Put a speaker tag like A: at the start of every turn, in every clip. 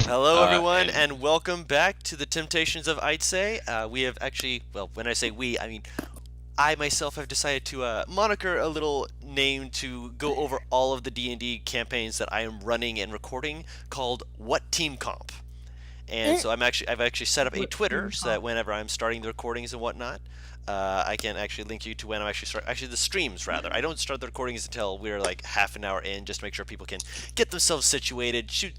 A: Hello, everyone,
B: And
A: and welcome back to the Temptations of Ait'seh. We have actually, well, when I say we, I mean I myself have decided to moniker a little name to go over all of the D&D campaigns that I am running and recording called What Team Comp. And so I've actually set up a
C: What
A: Twitter
C: team
A: so that
C: comp?
A: whenever I'm starting the recordings and whatnot, I can actually link you to when I'm actually the streams rather. I don't start the recordings until we're like half an hour in, just to make sure people can get themselves situated, shoot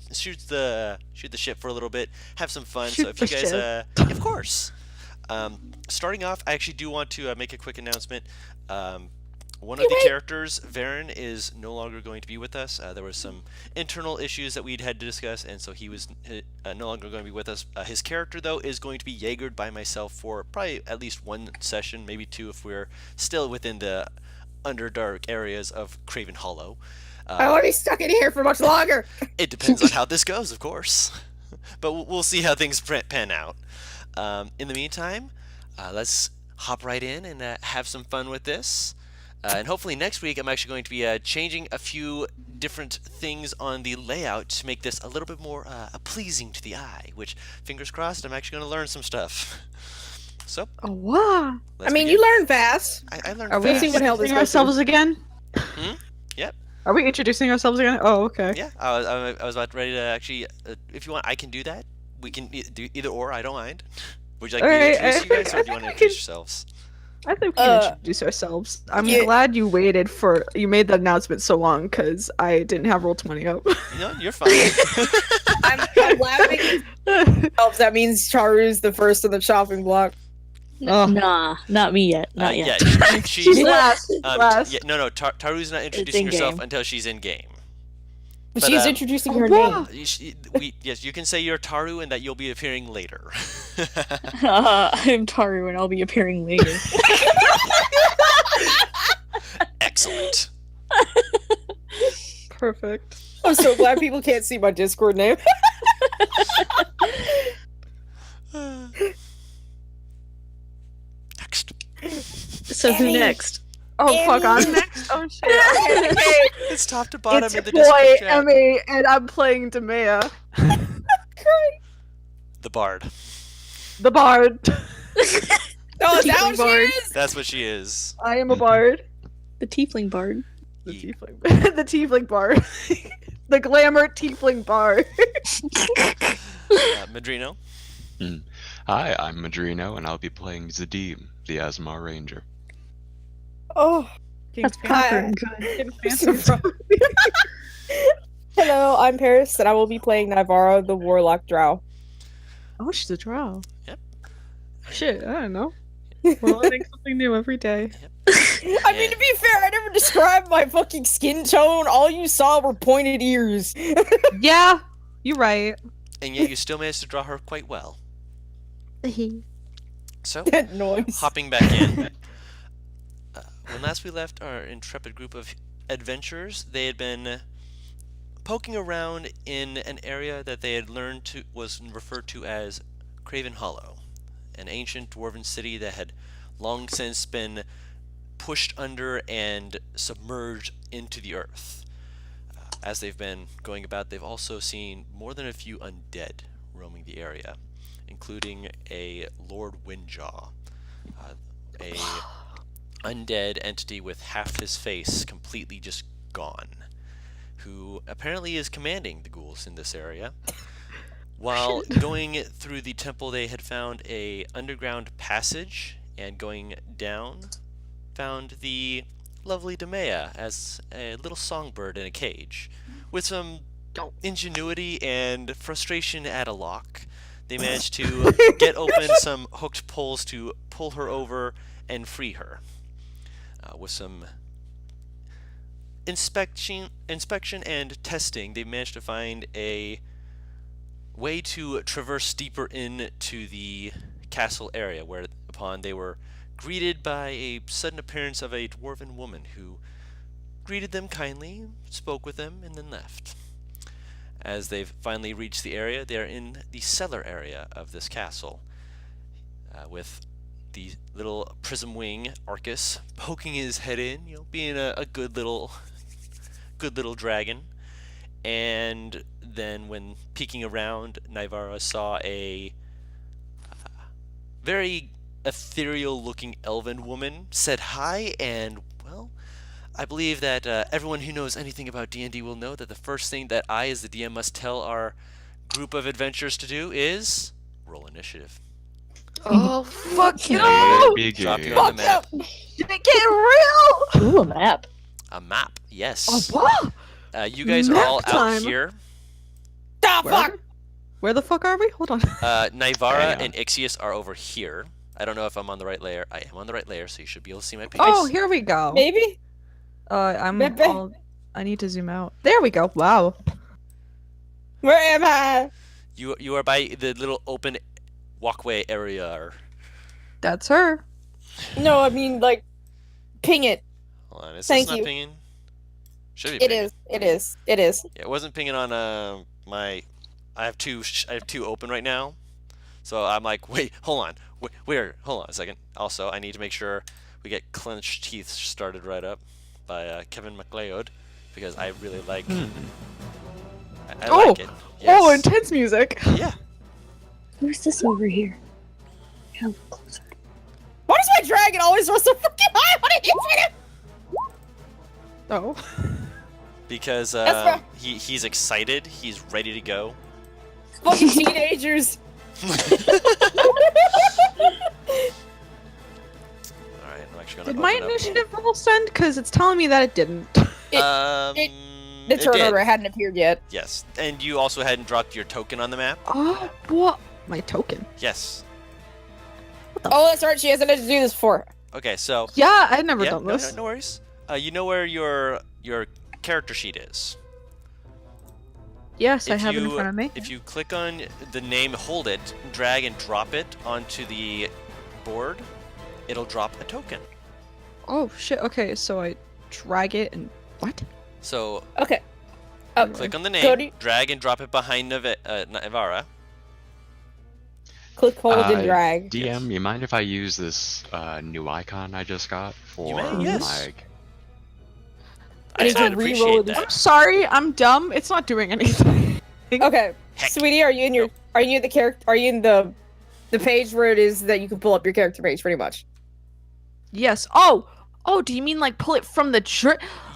A: the shit for a little bit, have some fun. So
C: Shoot
A: if
C: the
A: you guys,
C: shit.
A: of course. Starting off, I actually do want to make a quick announcement. One of the characters, Varen, is no longer going to be with us. There was some internal issues that we'd had to discuss, and so he was no longer going to be with us. His character, though, is going to be Jaegered by myself for probably at least one session, maybe two, if we're still within the Underdark areas of Craven Hollow.
D: I don't want to be stuck in here for much longer.
A: It depends on how this goes, of course. But we'll see how things pan out. In the meantime, let's hop right in and have some fun with this. And hopefully next week I'm actually going to be changing a few different things on the layout to make this a little bit more pleasing to the eye, which, fingers crossed, I'm actually going to learn some stuff. So,
C: Oh, wow.
A: let's
D: I mean,
A: begin.
D: you learn fast.
A: I learned
C: Are we
A: fast.
D: see what hell this
C: introducing
D: goes
C: ourselves again?
A: Yep.
C: Are we introducing ourselves again? Oh, okay.
A: Yeah, I was about ready to actually, if you want, I can do that. We can do either or, I don't mind. Would you like me to
C: Alright,
A: introduce you guys, or do you want to introduce yourselves?
C: I think we can introduce ourselves. I'm
D: yeah.
C: glad you waited for you made the announcement so long because I didn't have Roll20 up.
A: No, you're fine.
D: I'm laughing. That means Charu's the first on the chopping block.
C: Oh.
E: Nah, not me yet. Not yet.
A: Yeah,
C: She's last. Last.
A: Yeah, no, Taru's not introducing
E: in-game.
A: herself until she's in game.
D: But
A: But,
D: she's
A: introducing
D: introducing her
C: wow.
D: name.
A: Yes, you can say you're Taru and that you'll be appearing later.
E: I'm Taru and I'll be appearing later.
A: Excellent.
C: Perfect.
D: I'm so glad people can't see my Discord name.
A: Next.
E: So who
D: Annie.
E: next?
C: Oh fuck!
D: Annie.
C: I'm next. Oh shit. Okay, okay.
A: It's top to bottom
C: It's
A: in the
C: boy
A: Discord chat.
C: Emmy, and I'm playing Demea,
A: The Bard.
C: the bard.
D: No, is that
C: Tiefling
D: what she
C: bard.
D: is?
A: That's what she is.
C: I am a bard.
E: The tiefling bard.
C: The
A: Ye-
C: tiefling. The tiefling bard. The glamour tiefling bard.
A: Madrino.
B: hi, I'm Madrino, and I'll be playing Zadim, the Asmar Ranger.
D: Oh,
C: King's
D: Hi.
C: Panther.
D: hello, I'm Paris, and I will be playing Nivara, the Warlock Drow.
C: Oh, she's a drow.
A: Yep.
C: Shit, I don't know. We're learning something new every day.
D: I mean, to be fair, I never described my fucking skin tone. All you saw were pointed ears.
C: Yeah, you're right.
A: And yet you still managed to draw her quite well. So,
D: That noise.
A: hopping back in. When last we left our intrepid group of adventurers, they had been poking around in an area that they had learned was referred to as Craven Hollow, an ancient dwarven city that had long since been pushed under and submerged into the earth. As they've been going about, they've also seen more than a few undead roaming the area, including a Lord Windjaw, a undead entity with half his face completely just gone, who apparently is commanding the ghouls in this area. While going through the temple, they had found a underground passage, and going down, found the lovely Demea as a little songbird in a cage. With some ingenuity and frustration at a lock, they managed to get open some hooked poles to pull her over and free her. With some inspection and testing, they managed to find a way to traverse deeper into the castle area, whereupon they were greeted by a sudden appearance of a dwarven woman who greeted them kindly, spoke with them, and then left. As they've finally reached the area, they are in the cellar area of this castle, with the little prism wing Arcus poking his head in, being a good little dragon. And then, when peeking around, Naivara saw a very ethereal-looking elven woman, said hi, and, well, I believe that everyone who knows anything about D&D will know that the first thing that I, as the DM, must tell our group of adventurers to do is roll initiative.
C: Oh fuck
B: Here
C: no!
B: we
A: Drop you
B: go.
A: on the map.
C: Did it get real?
E: Ooh, a map.
A: A map, yes.
C: Oh, what?
A: You guys are
C: Map
A: all
C: time.
A: out here.
D: The fuck?
C: Where the fuck are we? Hold on.
A: Naivara
B: Hang on.
A: and Ixius are over here. I don't know if I'm on the right layer. I am on the right layer, so you should be able to see my page.
C: Oh, here we go.
D: Maybe?
C: I'm
D: Bebe.
C: all... I need to zoom out. There we go. Wow.
D: Where am I?
A: You are by the little open walkway area.
C: That's her.
D: No, I mean, like, ping it.
A: Hold on, is
D: Thank
A: this not
D: you.
A: pinging? Should be
D: It
A: pinging.
D: is. It is. It is.
A: Yeah, it wasn't pinging on my. I have two open right now, so I'm like, wait, hold on, hold on a second. Also, I need to make sure we get Clenched Teeth started right up by Kevin MacLeod, because I really like. I
C: Oh!
A: like it.
C: Oh,
A: Yes.
C: intense music.
A: Yeah.
E: Who's this over here? Yeah, look closer.
D: Why does my dragon always run so fucking high when it hits me?
C: Oh.
A: Because
D: That's fair.
A: he's excited. He's ready to go.
D: Fucking teenagers.
A: All right, I'm actually gonna.
C: Did my
A: open up-
C: initiative roll send? Because it's telling me that it didn't.
D: The
A: it
D: turn
A: did.
D: order hadn't appeared yet.
A: Yes, and you also hadn't dropped your token on the map.
C: Oh, what? My token.
A: Yes.
D: Oh, that's right. She hasn't had to do this before.
A: Okay, so
C: Yeah, I've never
A: yeah,
C: done
A: no,
C: this.
A: no worries. You know where your character sheet is.
C: Yes, I
A: If
C: have it in
A: you-
C: front of me.
A: If you click on the name, hold it, drag and drop it onto the board, it'll drop a token.
C: Oh shit. Okay, so I drag it and what?
A: So
D: Okay. Oh,
A: click on the
D: Cody?
A: name, drag and drop it behind Naivara.
D: click, hold, and drag.
B: DM, you mind if I use this new icon I just got for
A: may, yes.
B: my...
D: I need to
A: I'd
D: re-roll
A: appreciate
D: this.
C: I'm
A: that.
C: sorry, I'm dumb. It's not doing anything.
D: Okay,
A: Heck.
D: sweetie, are you in your? Are you in the character? Are you in the page where it is that you can pull up your character page, pretty much?
C: Yes. Oh. Oh, do you mean like pull it from the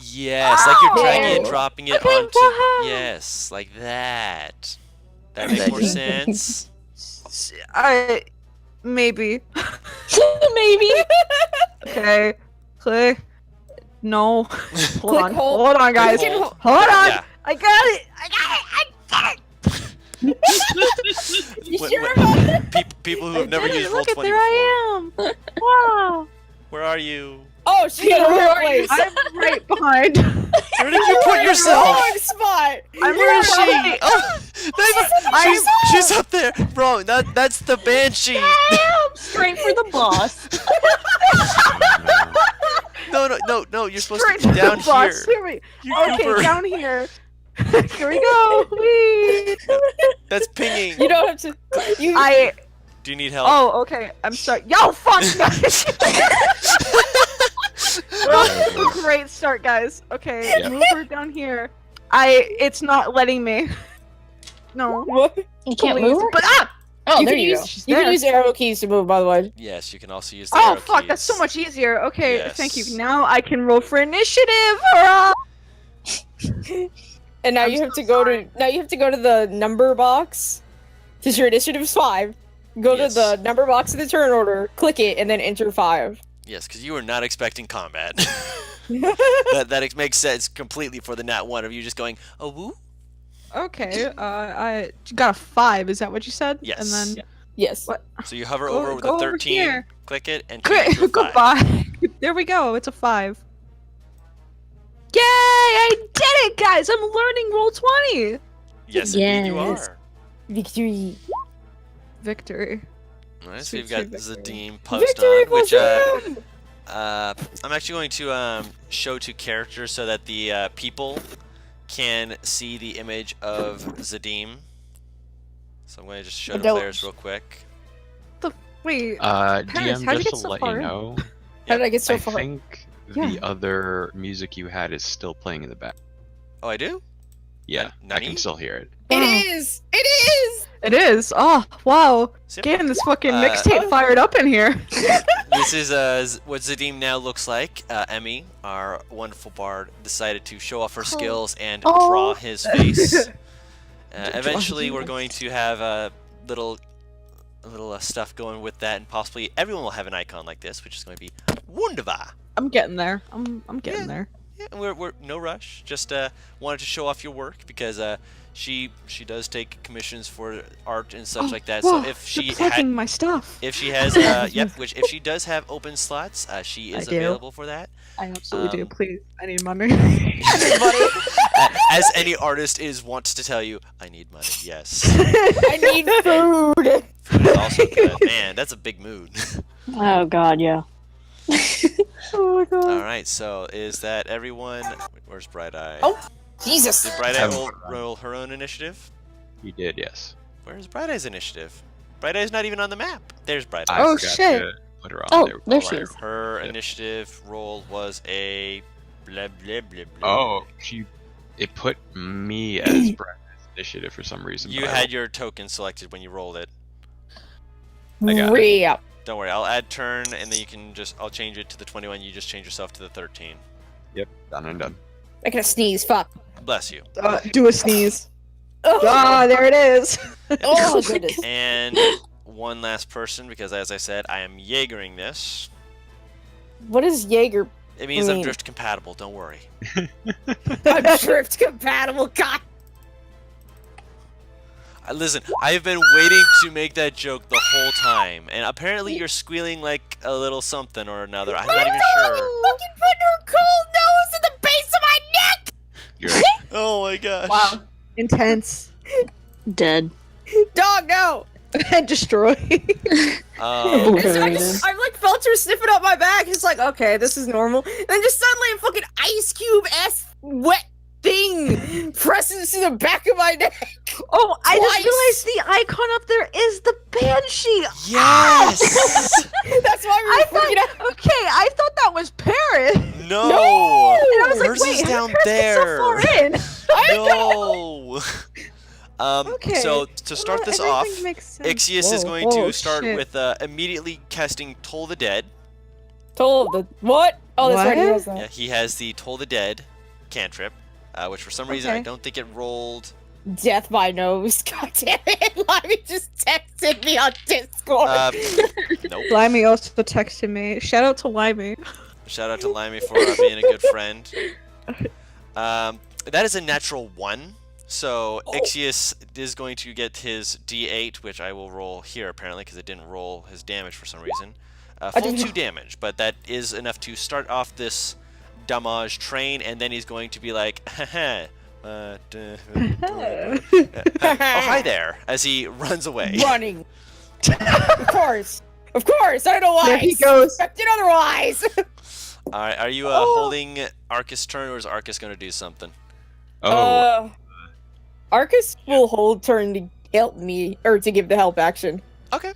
A: Yes, like you're dragging and
D: Oh.
A: dropping it
C: Okay,
A: onto.
C: wow.
A: Yes, like that. That makes more sense.
C: Maybe.
E: Maybe.
C: Okay. Click. No. Hold
D: Click,
C: on.
D: hold.
C: Hold on, guys.
D: Click and
A: Hold.
C: Hold on.
A: Yeah.
C: I got it. I got it.
D: You
A: What-
D: sure
A: what-
D: about that?
A: People who
C: I
A: have never
C: did it.
A: used
C: Look at
A: Roll20
C: there
A: before.
C: I am. Wow.
A: Where are you?
D: Oh, she's in the wrong place.
C: I'm right behind.
A: Where did you put
D: You're in the
A: yourself?
D: wrong spot.
C: I'm
A: Where is she?
C: right.
A: Oh, Naivara, she's up there, bro. That's the banshee.
E: Straight for the boss.
A: No. You're supposed
C: Straight
A: to be
C: to
A: down
C: the boss.
A: here.
C: We.
A: You
C: Okay,
A: goober.
C: down here. Here we go. Whee.
A: That's pinging.
D: You don't have to. You.
A: Do you need help?
C: Oh, okay. I'm sorry. Yo, fuck. Great start, guys. Okay,
B: Yeah.
C: move her down here. It's not letting me. No.
D: What?
E: You can't
C: please.
E: move her?
C: But
E: Oh,
D: you
E: there
D: can
E: you
D: use,
E: go.
C: She's
D: You
C: there.
D: can use arrow keys to move, by the way.
A: Yes, you can also use the
C: Oh
A: arrow
C: fuck, that's so
A: keys.
C: much easier. Okay,
A: Yes.
C: thank you. Now I can roll for initiative. Hurrah!
D: And now
C: I'm
D: you have
C: so
D: to go to the number box, because your initiative is 5. Go
A: Yes.
D: to the number box of the turn order, click it, and then enter 5.
A: Yes, because you were not expecting combat. that makes sense completely for the nat 1 of you just going, oh woo.
C: Okay, I got a 5. Is that what you said?
A: Yes.
C: And then
D: Yes.
C: What?
A: So you hover
C: Go-
A: over with
C: go
A: a
C: over
A: 13,
C: here.
A: click it, and change it to
C: great.
A: a 5.
C: Goodbye. There we go. It's a 5. Yay! I did it, guys. I'm learning roll 20.
A: Yes, indeed you
E: Yes.
A: are.
D: Victory.
C: Victory.
A: Alright, so
C: Sweet,
A: we've got
C: sweet victory.
A: Zadim post
D: Victory
A: on, which
D: for them!
A: I'm actually going to show to characters so that the people can see the image of Zadim. So I'm going to just show the
D: Adult.
A: players real quick.
C: Wait.
B: DM,
C: how'd you
B: just
C: get
B: to
C: so
B: let
C: far
B: you
C: in?
B: know,
D: How did I get so
B: I
D: far?
B: think
C: Yeah.
B: the other music you had is still playing in the back.
A: Oh, I do?
B: Yeah, I
A: Nani?
B: can still hear it.
D: It
C: Wow.
D: is! It is!
C: It is. Oh, wow.
A: Zip.
C: Getting this fucking mixtape fired up in here.
A: This is what Zadim now looks like. Emmy, our wonderful bard, decided to show off her skills and draw his face. Eventually, we're going to have a little stuff going with that, and possibly everyone will have an icon like this, which is going to be wunderbar.
C: I'm getting there. I'm getting there.
A: Yeah, we're no rush. Just wanted to show off your work because she does take commissions for art and such like that.
C: Whoa,
A: So if she
C: you're plugging my stuff.
A: if she has which if she does have open slots, she is
C: I do.
A: available for that.
C: I absolutely do.
A: Um,
C: Please, I need money.
A: As any artist wants to tell you, I need money. Yes.
D: I need food!
A: Food is also good. Man, that's a big mood.
E: Oh god, yeah.
C: Oh my god.
A: All right, so is that everyone? Where's Bright Eye?
D: Oh, Jesus!
A: Did Bright Eye roll her own initiative?
B: You did, yes.
A: Where's Bright Eye's initiative? Bright Eye's not even on the map. There's Bright Eye.
B: I
C: Oh,
B: forgot
C: shit.
B: to put her on
E: Oh,
B: there.
E: there she is.
A: Her
B: Yep.
A: initiative roll was a blah blah blah blah.
B: Oh, it put me as Brian's initiative for some reason.
A: You
B: but I
A: had your token selected when you rolled it.
B: I got it.
D: Re-up.
A: Don't worry, I'll add turn, and then you can I'll change it to the 21. You just change yourself to the 13.
B: Yep, done and done.
D: I gotta sneeze, fuck.
A: Bless you.
C: Do a sneeze.
D: Oh,
C: Ah, there it is.
D: oh goodness.
A: And one last person, because as I said, I am Jaegering this.
D: What is Jaeger?
A: It means I'm
D: mean-
A: drift compatible. Don't worry.
D: I'm drift compatible, god.
A: Listen, I've been waiting to make that joke the whole time, and apparently you're squealing like a little something or another. I'm not even sure.
D: Fucking putting her cold nose at the base of my neck!
B: You're
A: Oh my gosh.
C: Wow. Intense.
E: Dead.
D: Dog, no!
C: And destroy.
A: Um,
D: I'm like felt her sniffing up my back. It's like, okay, this is normal. Then just suddenly a fucking ice cube s wet thing presses to the back of my neck.
C: Oh, I
D: Twice.
C: just realized the icon up there is the banshee.
A: yes.
D: That's why
C: I
D: we were freaking out.
C: thought. Okay, I thought that was Paris.
A: No.
C: And I was like,
A: Hers
C: wait,
A: is
C: how
A: down
C: did Paris get
A: there.
C: so far in?
A: No.
C: Okay.
A: So to start this off,
C: Everything makes sense.
A: Ixius is
C: Whoa,
A: going
C: whoa,
A: to start
C: shit.
A: with immediately casting Toll the Dead.
D: Told the what? Oh, that's right. He
C: What?
D: has that.
A: Yeah, he has the Toll the Dead cantrip, which for some reason I
C: Okay.
A: don't think it rolled.
D: Death by nose. God damn it! Limey just texted me on Discord.
A: Nope.
C: Limey also texted me. Shout out to Limey.
A: Shout out to Limey for being a good friend. That is a natural 1. So Ixius is going to get his D8, which I will roll here apparently because it didn't roll his damage for some reason. Full
D: didn't
A: 2
D: know.
A: damage, but that is enough to start off this damage train, and then he's going to be like, haha. Oh, hi there, as he runs away.
D: Running. Of course. Of course. I don't know why.
C: There he goes.
D: Expected otherwise.
A: Alright, are you
D: Oh.
A: holding Arcus' turn, or is Arcus going to do something?
B: oh,
D: Arcus will hold turn to help me, or to give the help action.
A: Okay.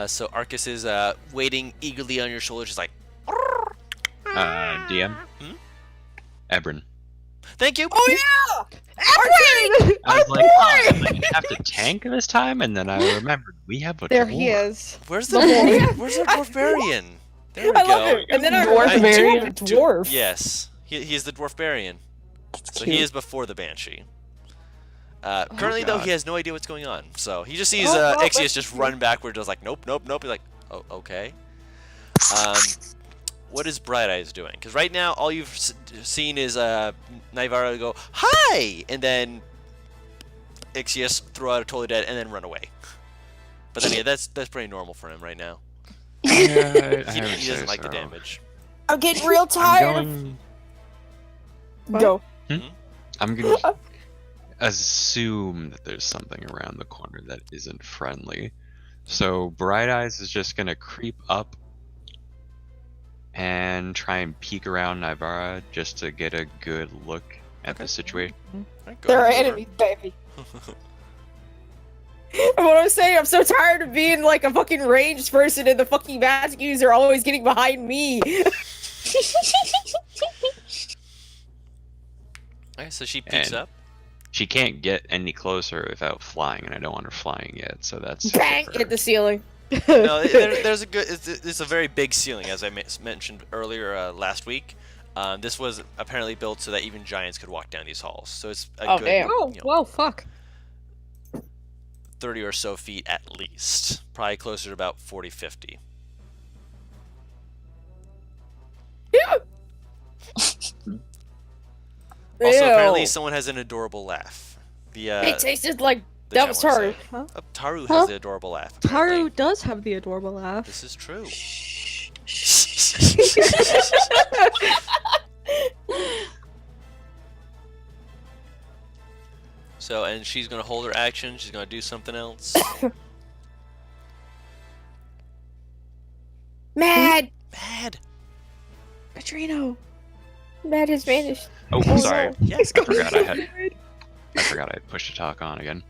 A: So Arcus is waiting eagerly on your shoulder, just like,
B: DM.
A: Hmm?
B: Ebron.
A: thank you.
D: Oh yeah!
C: Edwin!
B: I was
C: Our
B: like,
C: boy!
B: oh, am I gonna have to tank this time? And then I remembered we have a
C: There
B: dwarf.
C: he is.
A: Where's the dwarf? Where's our dwarfarian? There we
D: I
A: go.
D: love it. And then I
E: Dwarf
D: realized
E: variant.
D: a dwarf.
A: Yes, he's the dwarfarian. So
E: cute.
A: he is before the banshee. Currently, though,
B: God.
A: he has no idea what's going on. So he just sees
D: Oh,
A: Ixius
D: that's
A: just
D: cute.
A: run backward, just like, nope, nope, nope. He's like, oh, okay. What is Bright Eyes doing? Because right now, all you've seen is Naivara go, hi! And then Ixius throw out a Totally Dead and then run away. But then, yeah, that's pretty normal for him right now.
B: Yeah, I
A: He
B: would
A: doesn't
B: say
A: like the
B: so.
A: damage.
D: I'm getting real
B: I'm
D: tired.
B: going.
D: Go.
B: I'm gonna assume that there's something around the corner that isn't friendly. So Bright Eyes is just gonna creep up and try and peek around Naivara just to get a good look at the situation.
A: Alright, go
D: There are
A: ahead,
D: enemies, baby. And what I'm saying, I'm so tired of being like a fucking ranged person and the fucking mask user always getting behind me.
A: Alright, so she peeks
B: And-
A: up.
B: She can't get any closer without flying, and I don't want her flying yet, so that's
D: Bang!
B: for her.
D: Hit the ceiling.
A: No, there's a good. It's a very big ceiling, as I mentioned earlier last week. This was apparently built so that even giants could walk down these halls. So it's a
D: Oh,
A: good,
D: damn.
C: Oh,
A: you know,
C: whoa, fuck.
A: 30 or so feet at least. Probably closer to about 40, 50. Also, apparently, someone has an adorable laugh.
D: It tasted like
A: the
D: that
A: chat
D: was
A: wants
D: Taru.
A: to say.
C: Huh?
A: Taru
E: Huh?
A: has the adorable laugh. apparently.
C: Taru does have the adorable laugh.
A: This is true. So, and she's gonna hold her action. She's gonna do something else.
D: Mad!
A: Mad.
C: Petrino.
D: Mad has vanished.
B: Oh,
D: Oh,
B: sorry.
D: no.
A: Yeah.
B: I forgot I had push to talk on again.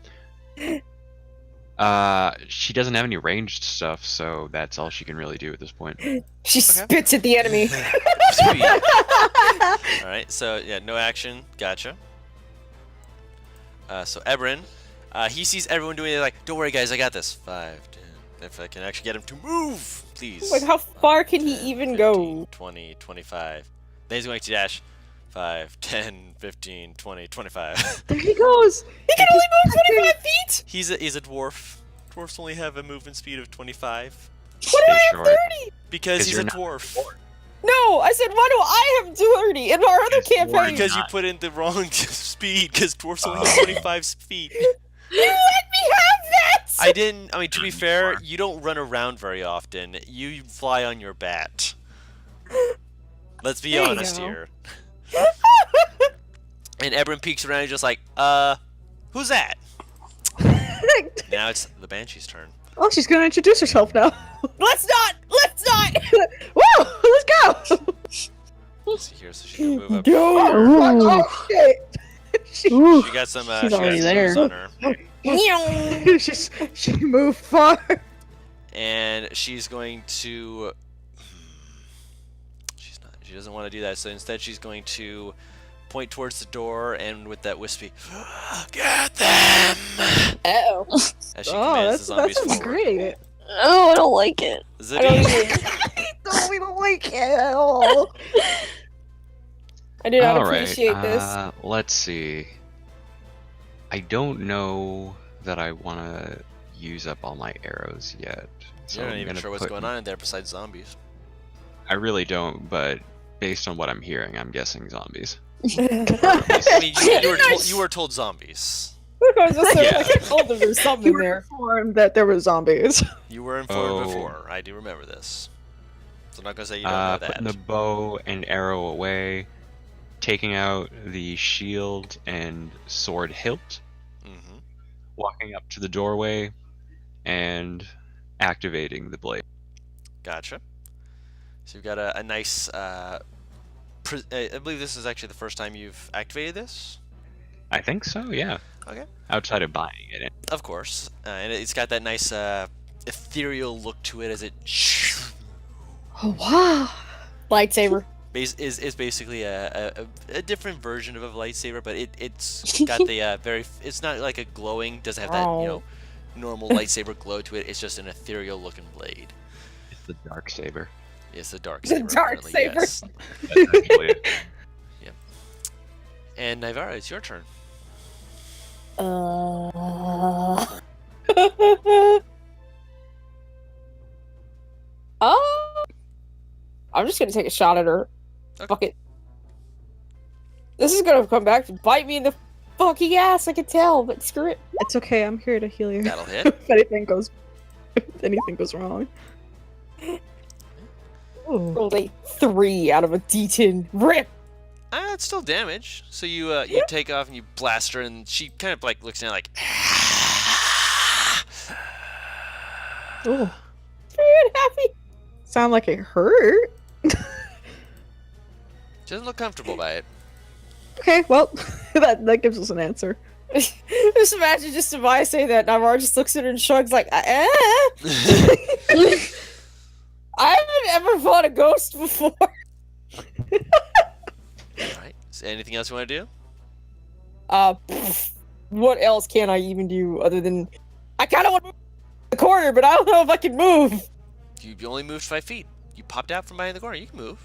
B: She doesn't have any ranged stuff, so that's all she can really do at this point.
D: She spits at the enemy.
A: Sweet. All right. So yeah, no action. Gotcha. So Ebrin, he sees everyone doing it. Like, don't worry, guys, I got this. 5, 10. If I can actually get him to move, please.
D: Like, how far can he
A: 10,
D: even
A: 15,
D: go?
A: 20, 25. Then he's going to dash. 5, 10, 15, 20, 25.
C: There he goes.
D: He can only move 25 feet!
A: He's a dwarf. Dwarfs only have a movement speed of 25.
D: What do I have
B: Short.
D: 30?
A: Because
B: 'Cause
A: he's
B: you're
A: a
B: not
A: dwarf.
D: No, I said, why do I have 30 in our other
B: Because you're
D: campaign?
A: Because you
B: not.
A: put in the wrong speed, because dwarfs only have 25 feet.
D: You let me have that!
A: I didn't. I mean, to be fair, you don't run around very often. You fly on your bat. Let's be
C: There you
A: honest
C: go.
A: here. And Ebrin peeks around and just like, who's that? Now it's the Banshee's turn.
C: Oh, she's gonna introduce herself now.
D: Let's not! Let's not!
C: Whoa, let's go.
A: Let's see here, so she can move up.
D: Go!
C: Oh shit.
A: She got some.
E: She's
A: She got
E: already
A: some
E: there.
A: moves on her,
C: She moved far.
A: and she's going to. She's not. She doesn't want to do that. So instead, she's going to point towards the door and with that wispy, "Get them!"
D: Uh-oh.
A: As she
C: Oh,
A: commands the zombies
C: that sounds
A: forward.
C: great.
E: Oh, I don't like it.
D: I don't
A: Zabi,
D: even...
C: No, we don't like it at all.
D: I do not
B: All right.
D: appreciate this.
B: Let's see. I don't know that I want to use up all my arrows yet. So
A: you're not
B: I'm
A: even
B: gonna
A: sure what's
B: put-
A: going on in there besides zombies.
B: I really don't, but based on what I'm hearing, I'm guessing zombies.
A: I mean,
D: Nice.
A: you were told zombies.
D: I was just
B: Yeah.
D: like, I told them there's something
C: You were
D: there.
C: informed that there were zombies.
A: You were informed
B: Oh.
A: before. I do remember this. So I'm not gonna say you don't know that.
B: Putting the bow and arrow away, taking out the shield and sword hilt,
A: Mm-hmm.
B: walking up to the doorway, and activating the blade.
A: Gotcha. So you've got a nice. I believe this is actually the first time you've activated this.
B: I think so, yeah.
A: Okay.
B: Outside of buying it.
A: Of course, and it's got that nice ethereal look to it as it
C: Oh wow.
D: Lightsaber.
A: is basically a different version of a lightsaber, but it's got the very. It's not like a glowing. Doesn't have that normal lightsaber glow to it. It's just an ethereal looking blade.
B: It's the dark saber.
A: It's the dark
D: The
A: saber.
D: dark
A: apparently,
D: saber.
A: yes.
B: That's actually it.
A: And Nivara, it's your turn.
D: I'm just gonna take a shot at her.
A: Okay.
D: Fuck it. This is gonna come back to bite me in the fucking ass, I can tell, but screw it.
C: It's okay. I'm here to heal you.
A: That'll hit.
C: if anything goes wrong. Ooh.
D: Rolled a 3 out of a D10. Rip!
A: It's still damage. So you take off and you blast her, and she kind of like looks down like.
C: Ooh.
D: Pretty happy.
C: Sound like it hurt.
A: She doesn't look comfortable by it.
C: Okay, well, that gives us an answer.
D: Just imagine just Tobias say that, and Navarre just looks at her and shrugs like, I haven't ever fought a ghost before.
A: Alright. So anything else you want to do?
D: Pfft. what else can I even do other than I kind of want to move the corner, but I don't know if I can move.
A: You only moved 5 feet. You popped out from behind the corner. You can move.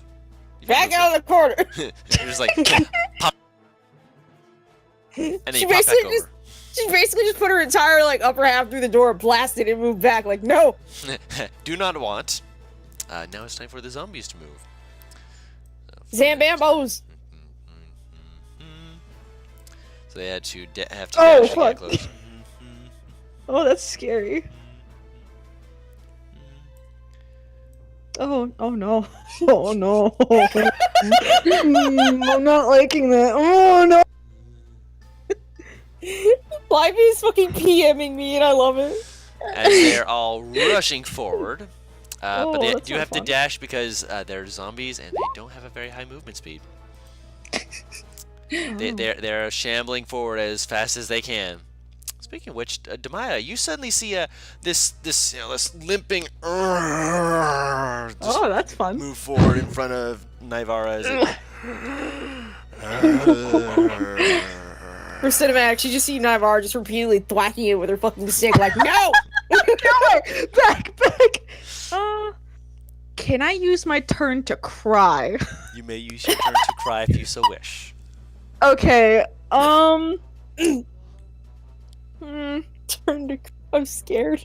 D: Back out of the corner.
A: You're just like pop, and then
D: She
A: you pop back
D: basically
A: over.
D: She basically just put her entire like upper half through the door, blasted, and moved back. Like, no.
A: Do not want. Now it's time for the zombies to move.
D: Zambambos.
A: So they had to have to
C: Oh,
A: dash to get
C: fuck.
A: close.
C: Oh, that's scary. Oh no. Oh no. I'm not liking that. Oh no.
D: Livy is fucking PMing me, and I love it.
A: As they're all rushing forward. But they
C: that's
A: do
C: not
A: have to
C: fun.
A: dash because they're zombies and they don't have a very high movement speed. They're shambling forward as fast as they can. Speaking of which, Demaya, you suddenly see this limping just
C: Oh, that's fun.
A: move forward in front of Naivara as it
D: For cinematic, you just see Navarre just repeatedly thwacking it with her fucking stick, like, no!
C: Back. Can I use my turn to cry?
A: You may use your turn to cry if you so wish.
C: Okay.
D: Turn to. I'm scared.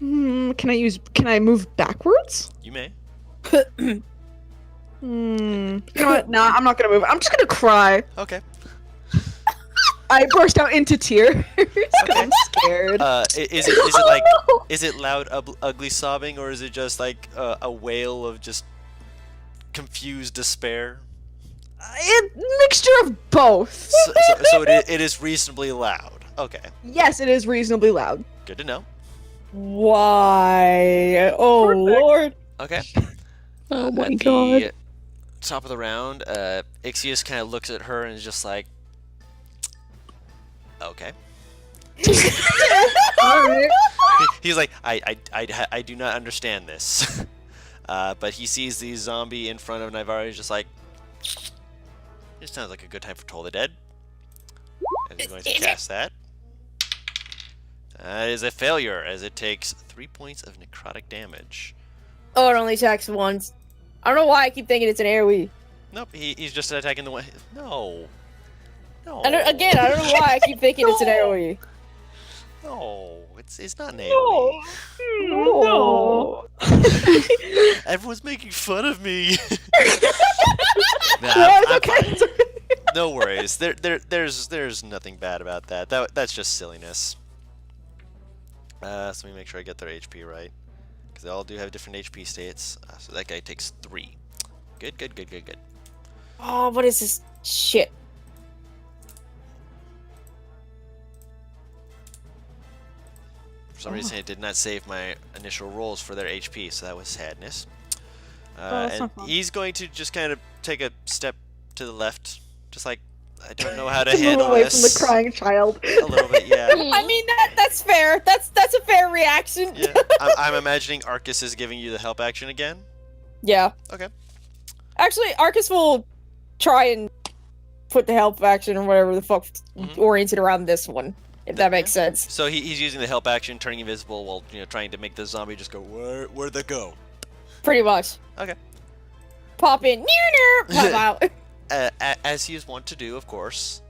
C: Can I move backwards?
A: You may.
C: You know what? Nah, I'm not gonna move. I'm just gonna cry.
A: Okay.
C: I burst out into tears because I'm scared.
A: Is it loud, ugly sobbing, or is it just like a wail of just confused despair?
C: A mixture of both.
A: So it is reasonably loud. Okay,
C: Yes, it is reasonably loud.
A: good to know.
D: Why? Oh,
C: Perfect.
D: Lord.
A: Okay.
E: Oh my
A: At
E: god.
A: the top of the round, Ixius kind of looks at her and is just like, okay.
C: Alright.
A: He's like, I do not understand this. But he sees the zombie in front of Naivara. He's just like, this sounds like a good time for Toll the Dead. And he's going to cast that. That is a failure, as it takes 3 points of necrotic damage.
D: Oh, it only attacks once. I don't know why I keep thinking it's an AoE.
A: Nope, he's just attacking the one. No. No.
D: I don't know why I keep thinking it's an AoE.
A: No, it's not an AoE.
C: No.
A: Everyone's making fun of me. Nah,
C: No, it's
A: I'm
C: okay.
A: fine.
C: It's okay.
A: No worries. There's nothing bad about that. That's just silliness. So let me make sure I get their HP right, because they all do have different HP states. So that guy takes 3. Good.
D: Oh, what is this shit?
A: For some reason, it did not save my initial rolls for their HP, so that was sadness.
C: that's
A: And
C: not fun.
A: he's going to just kind of take a step to the left, just like, I don't know how to
C: Move
A: handle
C: away
A: this.
C: from the crying child.
A: A little bit, yeah.
D: I mean, that's fair. That's a fair reaction.
A: Yeah. I'm imagining Arcus is giving you the help action again.
D: Yeah.
A: Okay.
D: Actually, Arcus will try and put the help action or whatever the fuck oriented around this one, if that makes sense.
A: So he's using the help action, turning invisible, while trying to make the zombie just go where'd they go?
D: Pretty much.
A: Okay.
D: Pop in, pop out.
A: As he is wont to do, of course.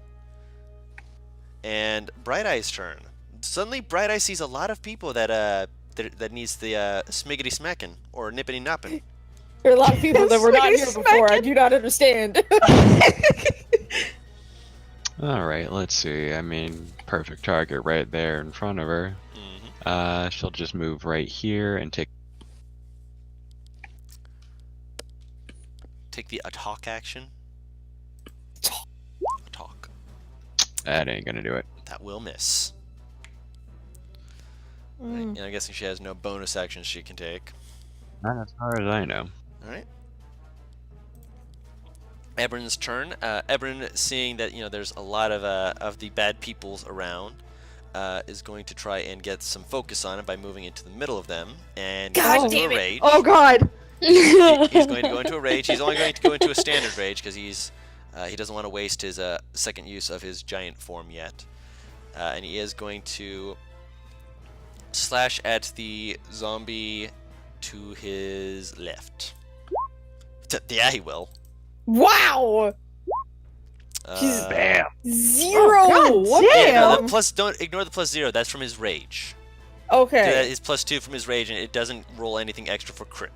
A: And Bright Eye's turn. Suddenly, Bright Eye sees a lot of people that needs the smiggity smacking or nippity napping.
D: There are a lot of people that were not here before. I do not understand.
B: Alright, let's see. I mean, perfect target right there in front of her.
A: Mm-hmm.
B: She'll just move right here and take.
A: Take the attack action. Attack.
B: That ain't gonna do it.
A: That will miss. And I'm guessing she has no bonus actions she can take.
B: Not as far as I know.
A: Alright. Ebron's turn. Ebron, seeing that there's a lot of the bad peoples around, is going to try and get some focus on it by moving into the middle of them and
D: God
A: into
D: damn
A: a
D: it.
A: rage.
C: Oh god.
A: He's going to go into a rage. He's only going to go into a standard rage because he's He doesn't want to waste his second use of his giant form yet. And he is going to slash at the zombie to his left. Yeah, he will.
D: Wow!
B: Bam.
D: 0!
C: Oh,
D: What
C: God
D: the
A: Yeah, no,
D: hell?
A: the plus, don't ignore the +0. That's from his rage.
D: Okay.
A: That is +2 from his rage, and it doesn't roll anything extra for crit.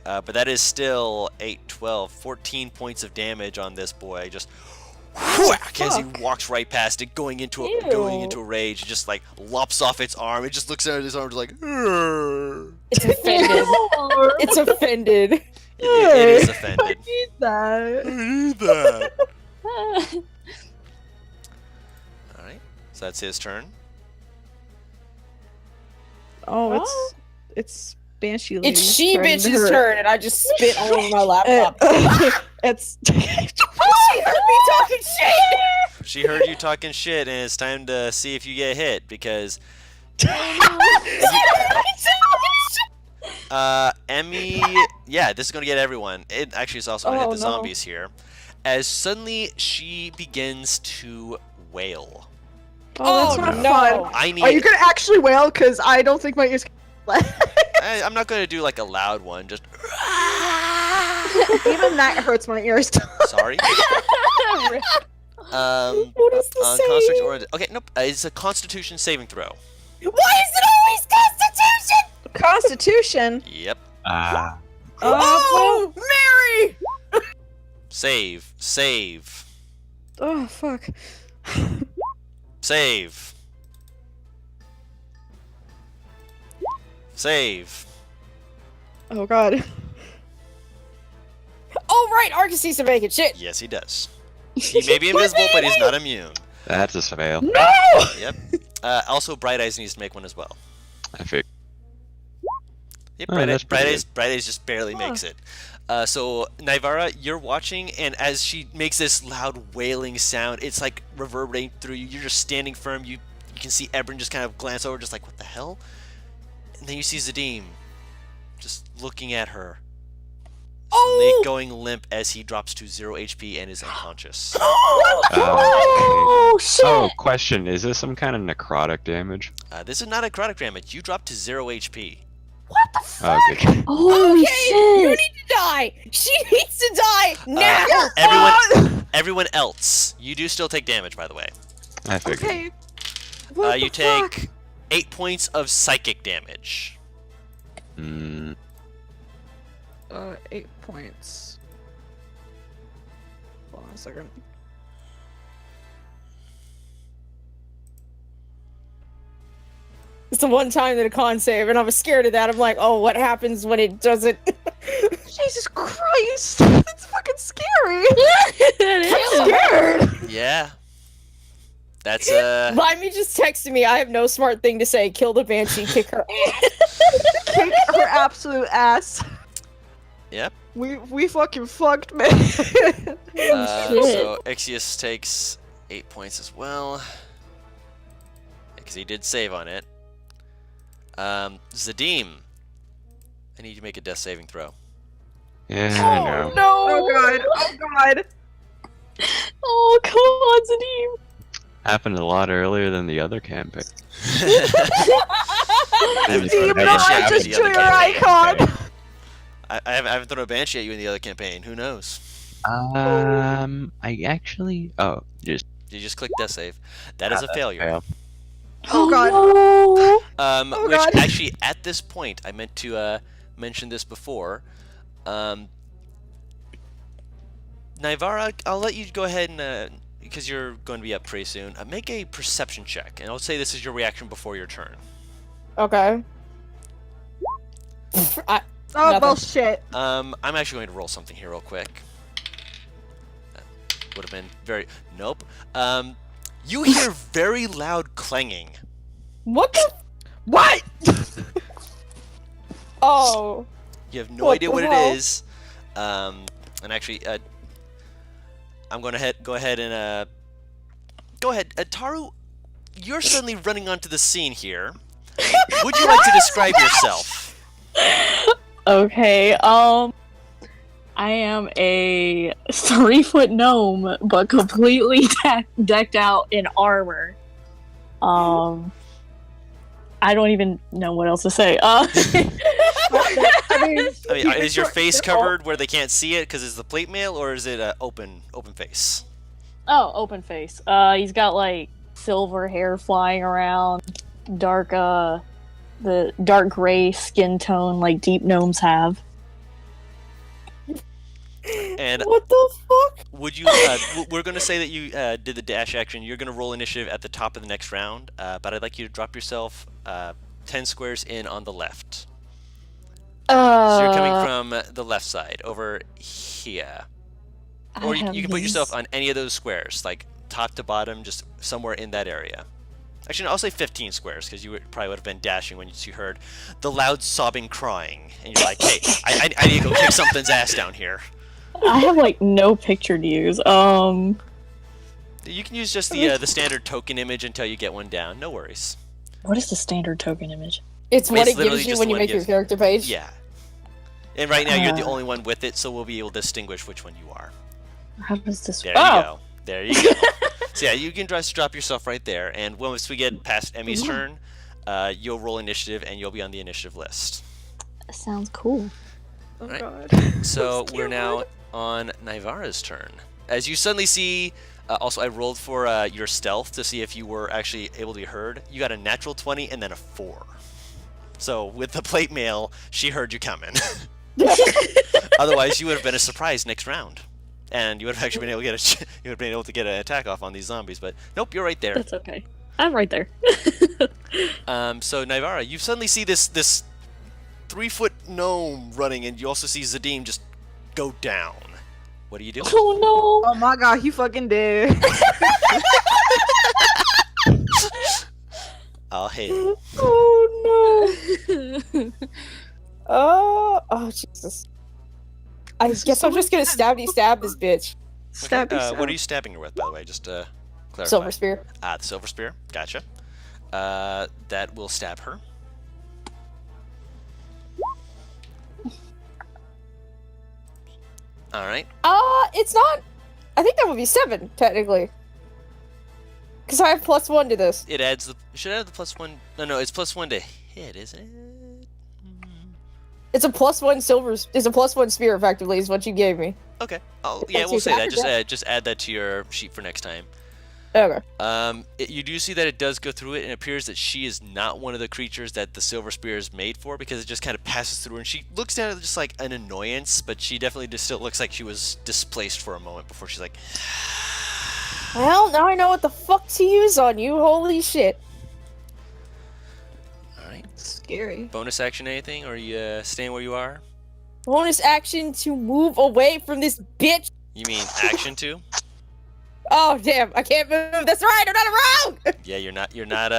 A: But that is still 8, 12, 14 points of damage on this boy. Just whack as he
C: fuck.
A: walks right past it, going into
D: Ew.
A: a rage. Just like lops off its arm. It just looks at his arm, just like. "Urgh."
D: It's offended. It's offended.
A: It is offended.
C: Need that.
A: I need that. All right, so that's his turn.
C: Oh, it's Banshee Lady.
D: It's she
C: turn
D: bitch's
C: her-
D: turn, and I just spit all over my laptop.
C: It's.
D: She heard me talking shit!
A: She heard you talking shit, and it's time to see if you get hit because Emmy. Yeah, this is gonna get everyone. It actually is also gonna hit
C: Oh,
A: the
C: no.
A: zombies here, as suddenly she begins to wail.
C: Oh, that's
D: Oh,
C: not
D: no.
C: fun.
A: I
C: Are you
A: need.
C: gonna actually wail? Cause I don't think my ears.
A: I'm not gonna do like a loud one. Just
C: Even that hurts my ears.
A: sorry.
D: What is the
A: On
D: saying?
A: construct or okay, nope. It's a Constitution saving throw.
D: Why is it always Constitution?
C: Constitution.
A: Yep.
B: Ah.
D: Oh, Mary!
A: Save. Save.
C: Oh fuck.
A: Save. Save.
C: Oh god.
D: Oh, right, Arcus needs to make it. Shit.
A: Yes, he does. He may be invisible, but he's not immune.
B: That's a fail.
C: No.
A: Yep. Also, Bright Eyes needs to make one as well.
B: I figured.
A: Yep,
B: Oh,
A: Bright,
B: that's pretty
A: Bright Eyes just barely
C: Huh.
A: makes it. So, Naivara, you're watching, and as she makes this loud wailing sound, it's like reverberating through you. You're just standing firm. You can see Ebron just kind of glance over, just like, what the hell? And then you see Zadim just looking at her. Suddenly
D: Oh!
A: going limp as he drops to 0 HP and is unconscious.
B: Oh,
E: shit!
B: oh, question. Is this some kind of necrotic damage?
A: This is not a necrotic damage. You drop to 0 HP.
B: Oh, good.
E: Holy
D: Okay, you
E: shit!
D: need to die. She needs to die now.
A: Everyone else, you do still take damage, by the way.
B: I figured.
C: Okay. What
A: You
C: the fuck?
A: take 8 points of psychic damage.
B: Mm,
C: 8 points. Hold on a second.
D: It's the one time that a con save, and I was scared of that. I'm like, oh, what happens when it doesn't?
C: Jesus Christ! That's fucking scary.
E: That
C: I'm
E: is.
C: scared.
A: Yeah. That's
D: Limey just texted me. I have no smart thing to say. Kill the banshee, kick her ass.
C: Kick her absolute ass.
A: Yep.
C: We fucking fucked, man.
E: shit.
A: So Ixius takes 8 points as well. Because he did save on it. Zadim. I need you to make a death saving throw.
B: yeah, I know.
D: No.
C: Oh god. Oh god.
E: Oh, come on, Zadim.
B: Happened a lot earlier than the other campaign.
A: haven't
C: Demon
A: thrown a banshee
C: Eye
A: at
C: just
A: you
C: to
A: in the
C: your
A: other campaign.
C: icon.
A: I haven't thrown a banshee at you in the other campaign. Who knows?
B: I actually. Oh, just
A: You just click death save. That is a failure.
B: fail.
C: Oh, God.
E: no.
C: Oh,
A: Which
C: God.
A: actually, at this point, I meant to mention this before. Naivara, I'll let you go ahead and, because you're going to be up pretty soon, make a perception check. And I'll say this is your reaction before your turn.
D: Okay.
C: Oh
D: Nothing.
C: bullshit.
A: I'm actually going to roll something here real quick. That would have been very... Nope. You hear very loud clanging.
D: What the?
C: What?
D: Oh.
A: You have no
D: What
A: idea
D: the
A: what
D: hell?
A: it is. And actually, I'm going to go ahead and... Go ahead. Taru, you're suddenly running onto the scene here. Would you like to describe yourself?
E: Okay, I am a 3-foot gnome, but completely decked out in armor. I don't even know what else to say.
A: I mean, is your face covered where they can't see it because it's the plate mail, or is it open face?
E: Oh, open face. He's got like silver hair flying around, dark the dark gray skin tone like deep gnomes have.
A: And
D: what the fuck?
A: would you? We're gonna say that you did the dash action. You're gonna roll initiative at the top of the next round, but I'd like you to drop yourself 10 squares in on the left. So you're coming from the left side over here, or you can put yourself on any of those squares, like top to bottom, just somewhere in that area. Actually, no, I'll say 15 squares because you probably would have been dashing when you heard the loud sobbing crying, and you're like, "Hey, I need to go kick something's ass down here."
E: I have like no picture to use.
A: You can use just the standard token image until you get one down. No worries.
E: What is the standard token image?
D: It's what it
A: literally
D: gives you
A: just
D: when
A: the
D: you
A: one
D: make
A: it
D: your
A: gives-
D: character page.
A: Yeah. And right now you're the only one with it, so we'll be able to distinguish which one you are.
E: How does this
A: There
E: work?
A: you go. There you go. So yeah, you can just drop yourself right there, and once we get past Emmy's turn, you'll roll initiative, and you'll be on the initiative list.
E: Sounds cool.
C: Oh
A: Right.
C: god.
A: So we're now on Naivara's turn. As you suddenly see, also I rolled for your stealth to see if you were actually able to be heard. You got a natural 20 and then a 4. So with the plate mail, she heard you coming. Otherwise, you would have been a surprise next round, and you would have actually been able to get you would have been able to get an attack off on these zombies. But nope, you're right there.
E: That's okay. I'm right there.
A: So Naivara, you suddenly see this 3-foot gnome running, and you also see Zadim just go down. What do you do?
E: Oh no!
C: Oh my god, he fucking dead.
A: I'll hate it.
D: Oh no. Oh Jesus. I guess I'm just gonna stab this bitch.
C: Stabby
A: Okay, what are
C: stab.
A: you stabbing her with, by the way? Just to clarify.
D: Silver spear.
A: Ah, the silver spear. Gotcha. That will stab her. All right.
D: It's not. I think that would be 7 technically. Cause I have +1 to this.
A: It adds the. Should add the +1. No, it's +1 to hit, isn't it?
D: It's a +1 silver. It's a +1 spear, effectively, is what you gave me.
A: Okay. Oh,
D: If
A: yeah,
D: that's
A: we'll
D: your
A: say that.
D: tactic,
A: Just add that to your sheet for next time.
D: Okay.
A: You do see that it does go through it, and it appears that she is not one of the creatures that the silver spear is made for, because it just kind of passes through, and she looks at it just like an annoyance, but she definitely just still looks like she was displaced for a moment before she's like,
D: Well, now I know what the fuck to use on you. Holy shit.
A: all right.
C: Scary.
A: Bonus action, anything, or are you staying where you are?
D: Bonus action to move away from this bitch.
A: You mean action too?
D: Oh damn! I can't move. That's right. I'm not a rogue.
A: Yeah, you're not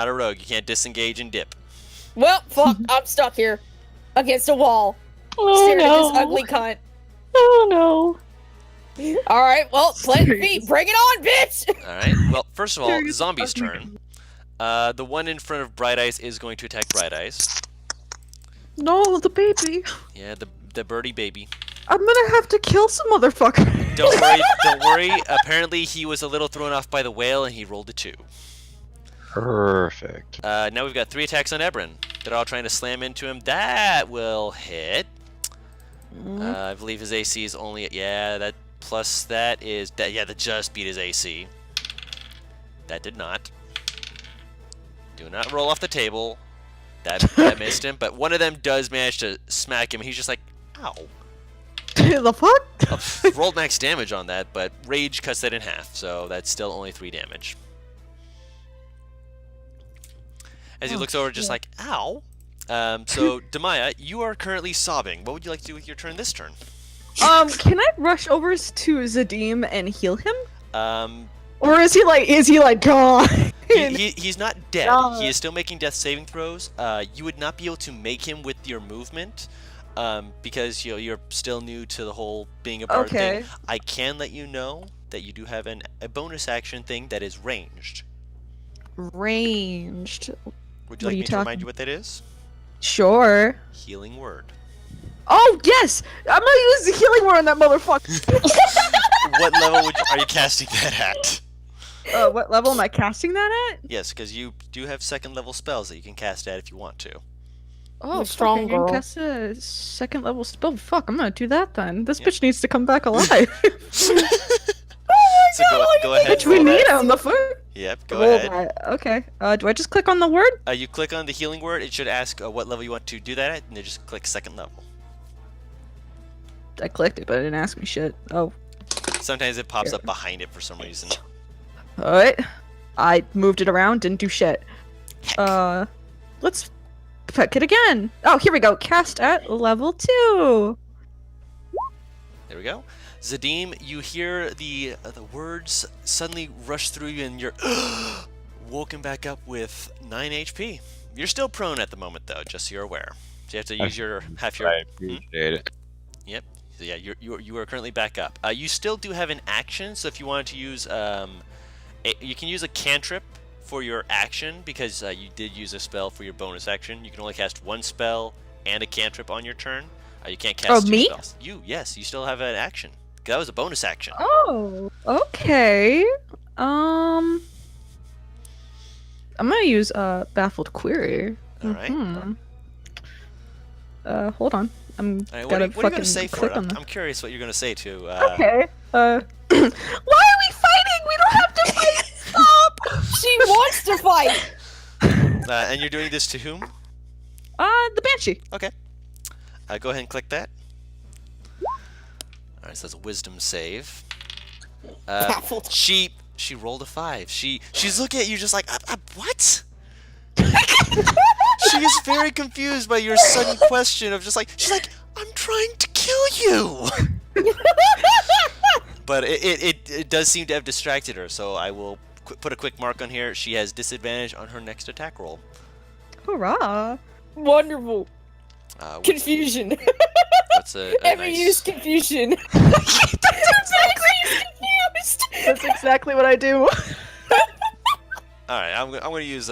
A: a rogue. You can't disengage and dip.
D: Well, fuck. I'm stuck here against a wall,
E: Oh
D: staring at
E: no!
D: this ugly cunt.
E: Oh no!
D: All right. Well, plant feet. Bring it on, bitch.
A: All right. Well, first of all,
C: Serious
A: zombie's
C: ugly
A: turn. The one in front of Bright Eyes is going to attack Bright Eyes.
C: No, the baby.
A: Yeah, the birdie baby.
C: I'm gonna have to kill some motherfucker.
A: Don't worry, don't worry. Apparently, he was a little thrown off by the whale, and he rolled a 2.
B: Perfect.
A: Now we've got 3 attacks on Ebron. They're all trying to slam into him. That will hit. I believe his AC is only that plus that is that. Yeah, that just beat his AC. That did not. Do not roll off the table. That missed him. But one of them does manage to smack him. He's just like, ow.
C: The fuck?
A: Rolled max damage on that, but Rage cuts that in half, so that's still only 3 damage. As he looks over, just like, ow. So, Demaya, you are currently sobbing. What would you like to do with your turn this turn?
C: Can I rush over to Zadim and heal him?
A: Um,
C: Or is he like gone?
A: he's not dead.
C: God.
A: He is still making death saving throws. You would not be able to make him with your movement, because you're still new to the whole being a bard
C: Okay.
A: thing. I can let you know that you do have a bonus action thing that is ranged.
C: Ranged.
A: Would you
C: What are
A: like
C: you
A: me to remind
C: talking-
A: you what that is?
C: Sure.
A: Healing word.
C: Oh yes! I'm gonna use the healing word on that motherfucker.
A: What level are you casting that at?
C: What level am I casting that at?
A: Yes, because you do have second level spells that you can cast at if you want to.
C: Oh,
D: You're
C: fuck,
D: strong,
C: I can
D: girl.
C: cast a second level spell. Fuck, I'm gonna do that then. This
A: Yep.
C: bitch needs to come back alive.
A: So go ahead and
C: Bitch, we
A: roll
C: need
A: that.
C: him. The fuck?
A: Yep, go
C: Roll
A: ahead.
C: that. Okay. Do I just click on the word?
A: You click on the healing word. It should ask what level you want to do that at, and then just click second level.
C: I clicked it, but it didn't ask me shit. Oh.
A: Sometimes it pops up behind it for some reason.
C: Alright. I moved it around, didn't do shit.
A: Heck.
C: Let's pick it again. Oh, here we go. Cast at level 2.
A: There we go. Zadim, you hear the words suddenly rush through you, and you're woken back up with 9 HP. You're still prone at the moment, though, just so you're aware. So you have to use your half your.
B: I appreciate it.
A: Yep. So yeah, you are currently back up. You still do have an action, so if you wanted to use you can use a cantrip for your action because you did use a spell for your bonus action. You can only cast one spell and a cantrip on your turn. You can't cast two
C: me?
A: spells. Yes, you still have an action. That was a bonus action.
C: Oh, okay. I'm gonna use baffled query.
A: All right.
C: Hold on. I'm
A: All right,
C: gotta
A: what are you
C: fucking
A: gonna say for
C: click
A: it?
C: on the.
A: I'm curious what you're gonna say to.
C: Okay. Why are we fighting? We don't have to fight. Stop.
D: She wants to fight.
A: And you're doing this to whom?
C: The banshee.
A: Okay. Go ahead and click that. All right, so that's a wisdom save.
D: Baffled.
A: She rolled a 5. She's looking at you just like what? She is very confused by your sudden question of just like she's like I'm trying to kill you. But it does seem to have distracted her, so I will put a quick mark on here. She has disadvantage on her next attack roll.
C: Hurrah.
D: Wonderful. Confusion.
A: What's a
D: Ever
A: nice...
D: use confusion?
C: That's exactly what I do.
A: All right, I'm gonna use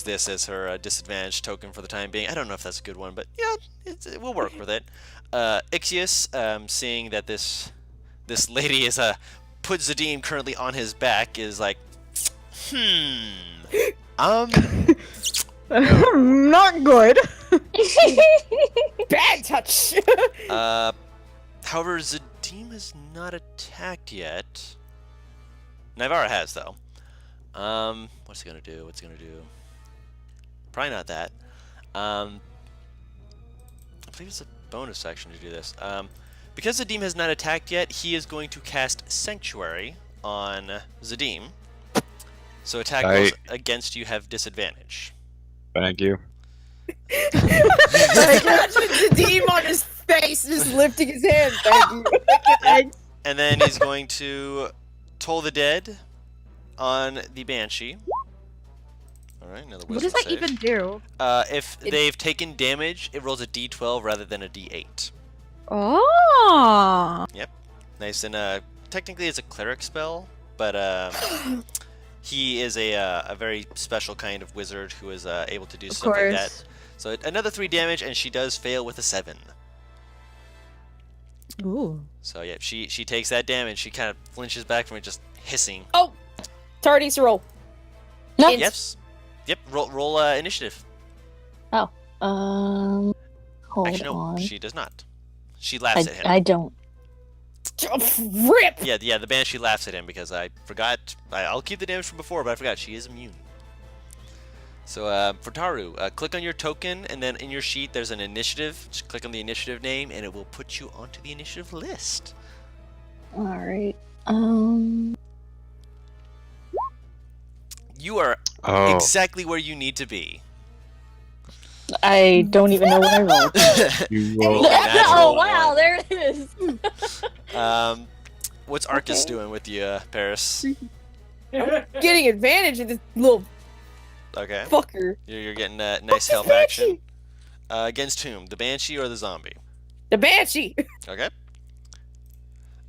A: this as her disadvantage token for the time being. I don't know if that's a good one, but yeah, we'll work with it. Ixius, seeing that this lady is put Zadim currently on his back, is like,
C: Not good.
D: Bad touch.
A: However, Zadim is not attacked yet. Nivara has though. What's he gonna do? What's he gonna do? Probably not that. I believe it's a bonus action to do this. Because Zadim has not attacked yet, he is going to cast Sanctuary on Zadim. So attack rolls against you have disadvantage.
B: Thank you.
D: Imagine Zadim on his face, just lifting his hand. Thank you.
A: And then he's going to Toll the Dead on the Banshee. Alright, another
C: What
A: wisdom
C: does that
A: save.
C: even do?
A: If they've taken damage, it rolls a d12 rather than a d8.
C: Oh.
A: Yep. Nice, and technically it's a cleric spell, but he is a very special kind of wizard who is able to do
C: Of
A: stuff like that.
C: course.
A: So another 3 damage, and she does fail with a 7.
C: Ooh.
A: So yeah, she takes that damage. She kind of flinches back from it, just hissing.
D: Oh, Tardy's roll.
E: No.
A: Yes. Yep. Roll initiative.
E: Hold
A: Actually, no,
E: on.
A: she does not. She laughs at him.
E: I don't.
D: Rip.
A: Yeah. The Banshee laughs at him because I forgot. I'll keep the damage from before, but I forgot she is immune. So for Taru, click on your token, and then in your sheet there's an initiative. Just click on the initiative name, and it will put you onto the initiative list.
E: All right.
A: You are
B: Oh,
A: exactly where you need to be.
E: I don't even know what I rolled.
B: you
A: Roll
B: rolled
A: a natural
E: Oh wow,
A: one.
E: there it is.
A: What's Arcus
E: Okay.
A: doing with you, Paris?
D: Getting advantage of this little
A: Okay.
D: fucker.
A: You're getting a nice help action. Against whom? The Banshee or the Zombie?
D: The Banshee.
A: Okay.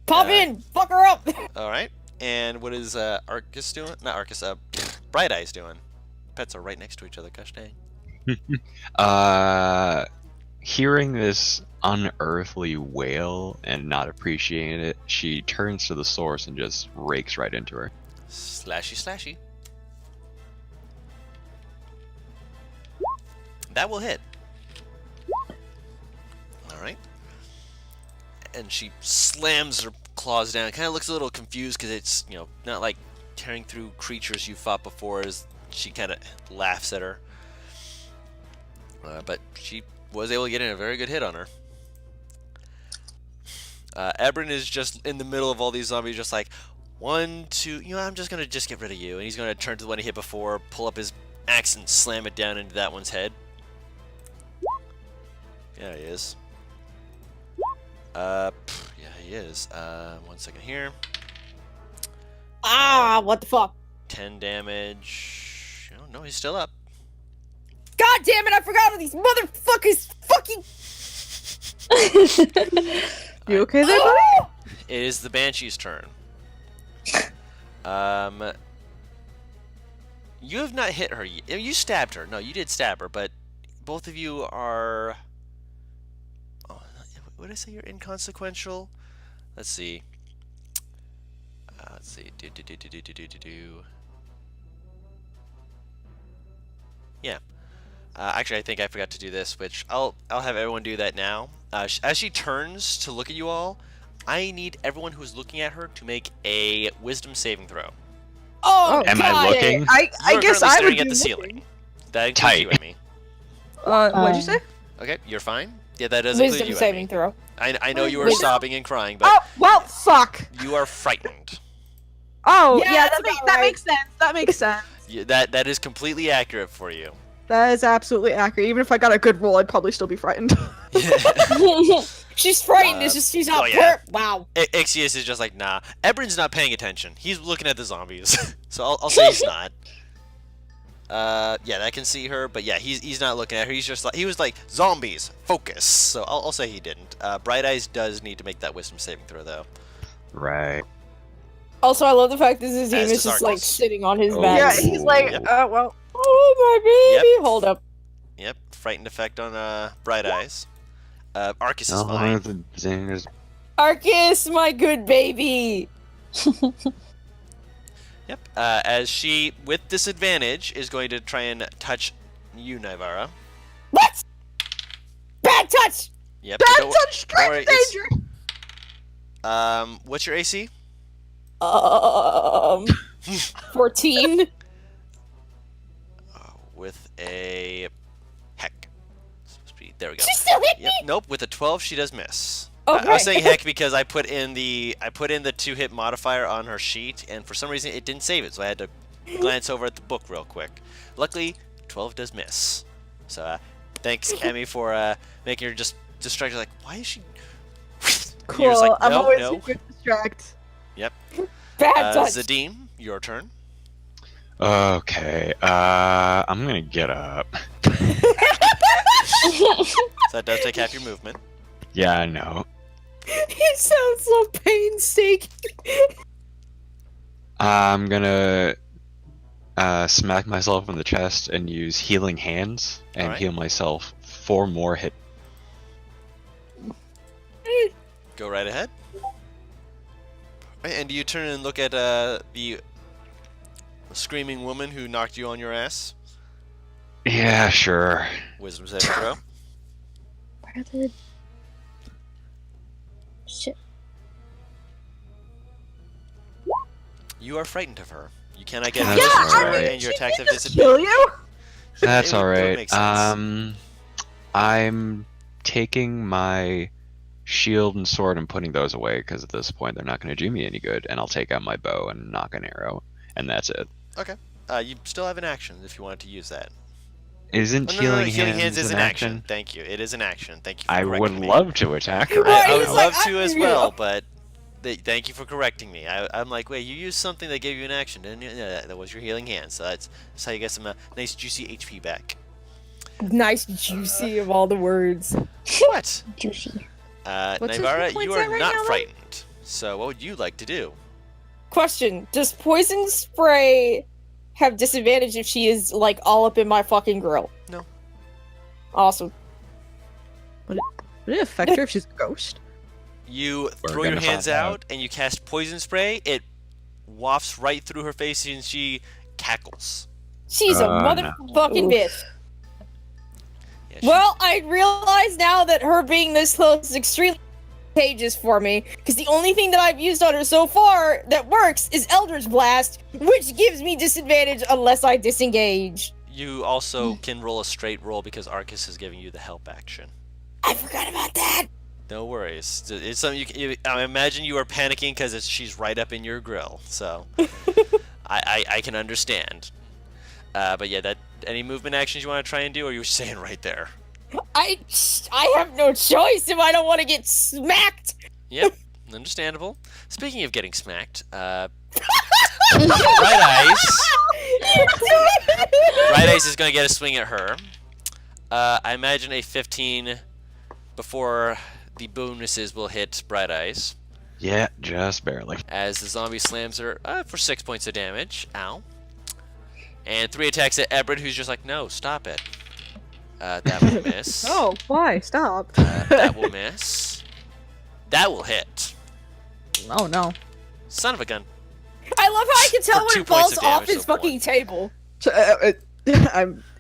D: Pop in. Fuck her up.
A: Alright. And what is Arcus doing? Not Arcus, Bright Eyes doing. Pets are right next to each other, gosh dang.
B: hearing this unearthly wail and not appreciating it, she turns to the source and just rakes right into her.
A: Slashy, slashy. That will hit. Alright. And she slams her claws down. Kind of looks a little confused because it's, not like tearing through creatures you fought before, as she kind of laughs at her. But she was able to get in a very good hit on her. Ebron is just in the middle of all these zombies, just like, 1, 2, I'm just going to just get rid of you. And he's going to turn to the one he hit before, pull up his axe and slam it down into that one's head. Yeah, he is. Yeah, he is. 1 second here.
D: What the fuck?
A: 10 damage. Oh, no, he's still up.
D: God damn it, I forgot all these motherfuckers fucking...
C: You okay there, buddy?
A: It is the Banshee's turn. You have not hit her yet. You stabbed her. No, you did stab her, but both of you are... Oh, what did I say? You're inconsequential? Let's see. Let's see. Yeah. Actually, I think I forgot to do this, which I'll have everyone do that now. As she turns to look at you all, I need everyone who's looking at her to make a wisdom saving throw.
D: Oh,
B: Am I
D: God.
B: looking?
C: I
A: You
C: guess
A: are currently
C: I
A: staring
C: would
A: at
C: be
A: the
C: looking.
A: ceiling. That includes
B: Tight.
A: you and me.
C: What'd you say?
A: Okay, you're fine. Yeah, that does include
D: Wisdom
A: you
D: saving
A: and me.
D: throw.
A: I know you were
D: Wisdom.
A: sobbing and crying, but
C: Oh, well, fuck.
A: you are frightened.
C: Oh,
D: Yeah,
C: yeah,
D: that's
C: that
D: about right.
C: makes sense. That makes sense.
A: That is completely accurate for you.
C: That is absolutely accurate. Even if I got a good roll, I'd probably still be frightened.
D: She's frightened. It's just she's not
A: yeah.
D: Wow.
A: Ixius is just like, nah. Ebron's not paying attention. He's looking at the zombies. So I'll say he's not. Yeah, I can see her, but yeah, he's not looking at her. He's just like, he was like, zombies, focus. So I'll say he didn't. Bright Eyes does need to make that wisdom saving throw, though.
B: Right.
D: Also, I love the fact that Zazim
A: As
D: is
A: does
D: just like
A: Arcus.
D: sitting on his
B: Oh.
D: back.
C: Yeah, he's like,
A: Yep.
C: well,
D: Oh my baby!
A: Yep.
D: Hold up.
A: Yep, frightened effect on Bright Eyes. Arcus is
B: Oh,
A: fine.
B: the zingers.
D: Arcus, my good baby.
A: Yep. As she, with disadvantage, is going to try and touch you, Nivara.
D: What? Bad touch.
A: Yep.
C: bad
A: don't-
C: touch,
A: don't worry,
C: straight
A: it's-
C: danger.
A: What's your AC?
D: 14.
A: With a heck. Supposed to be- There we go.
D: She still hit me.
A: Yep. Nope. With a 12, she does miss.
D: Okay.
A: I was saying heck because I put in the 2-hit modifier on her sheet, and for some reason it didn't save it, so I had to glance over at the book real quick. Luckily, 12 does miss. So thanks, Emmy, for making her just distracted. Like, why is she?
C: Cool.
A: You're just like,
C: I'm
A: no,
C: always
A: no.
C: a good distract.
A: Yep.
D: Bad touch.
A: Zadim, your turn.
B: Okay. I'm gonna get up.
A: So that does take half your movement.
B: Yeah, I know.
D: He sounds so painstaking.
B: I'm gonna smack myself in the chest and use healing hands and
A: Alright.
B: heal myself 4 more hit.
A: Go right ahead. And do you turn and look at the screaming woman who knocked you on your ass?
B: Yeah, sure.
A: Wisdom saving throw.
E: Where are the... Shit.
A: You are frightened of her. You cannot get
B: Yeah,
A: close to
B: I
A: her,
B: mean,
A: and your attacks have
C: Just
A: disadvantage.
C: kill you?
B: That's
A: It would
B: alright.
A: make sense.
B: I'm taking my shield and sword and putting those away because at this point they're not going to do me any good, and I'll take out my bow and knock an arrow, and that's it.
A: Okay. You still have an action if you wanted to use that.
B: Isn't
A: Oh, no,
B: healing,
A: healing hands
B: hands
A: is
B: an
A: an
B: action?
A: Thank you. It is an action. Thank you for
B: I
A: correcting
B: would
A: me.
B: love to attack her.
D: Right,
A: I would
D: he's
B: now.
A: love
D: like,
A: to as
D: I'm
A: well,
D: here.
A: but thank you for correcting me. I'm like, wait, you used something that gave you an action, didn't you? Yeah, that was your healing hand. So that's how you get some nice juicy HP back.
D: Nice, juicy of all the words.
A: What?
E: Juicy.
C: What's his
A: Nivara,
C: hit points
A: you are
C: at right
A: not
C: now, then?
A: frightened. So what would you like to do?
D: Question: does poison spray have disadvantage if she is like all up in my fucking grill?
A: No.
D: Awesome.
C: Would it affect her if she's a ghost?
A: You
B: We're
A: throw your
B: gonna
A: hands
B: find out.
A: out and you cast poison spray. It wafts right through her face and she cackles.
D: She's a
B: No.
D: motherfucking
C: Oof.
D: bitch.
A: Yeah, she-
D: Well, I realize now that her being this close is extremely contagious for me, because the only thing that I've used on her so far that works is Eldritch Blast, which gives me disadvantage unless I disengage.
A: you also can roll a straight roll because Arcus is giving you the help action.
D: I forgot about that.
A: No worries. It's something I imagine you are panicking because she's right up in your grill. So I can understand. But yeah, that any movement actions you want to try and do, or you're staying right there?
D: I have no choice if I don't want to get smacked.
A: Yep, understandable. Speaking of getting smacked, Bright Eyes. Bright Eyes is going to get a swing at her. I imagine a 15 before the bonuses will hit Bright Eyes.
B: Yeah, just barely.
A: As the zombie slams her for 6 points of damage. Ow. And 3 attacks at Ebrid, who's just like, no, stop it. That will miss.
C: Oh, why? Stop.
A: That will miss. That will hit.
C: Oh no.
A: Son of a gun.
D: I love how I can tell
A: For
D: when
A: 2
D: it
A: points
D: falls
A: of
D: off
A: damage
D: his
A: so far.
D: fucking table.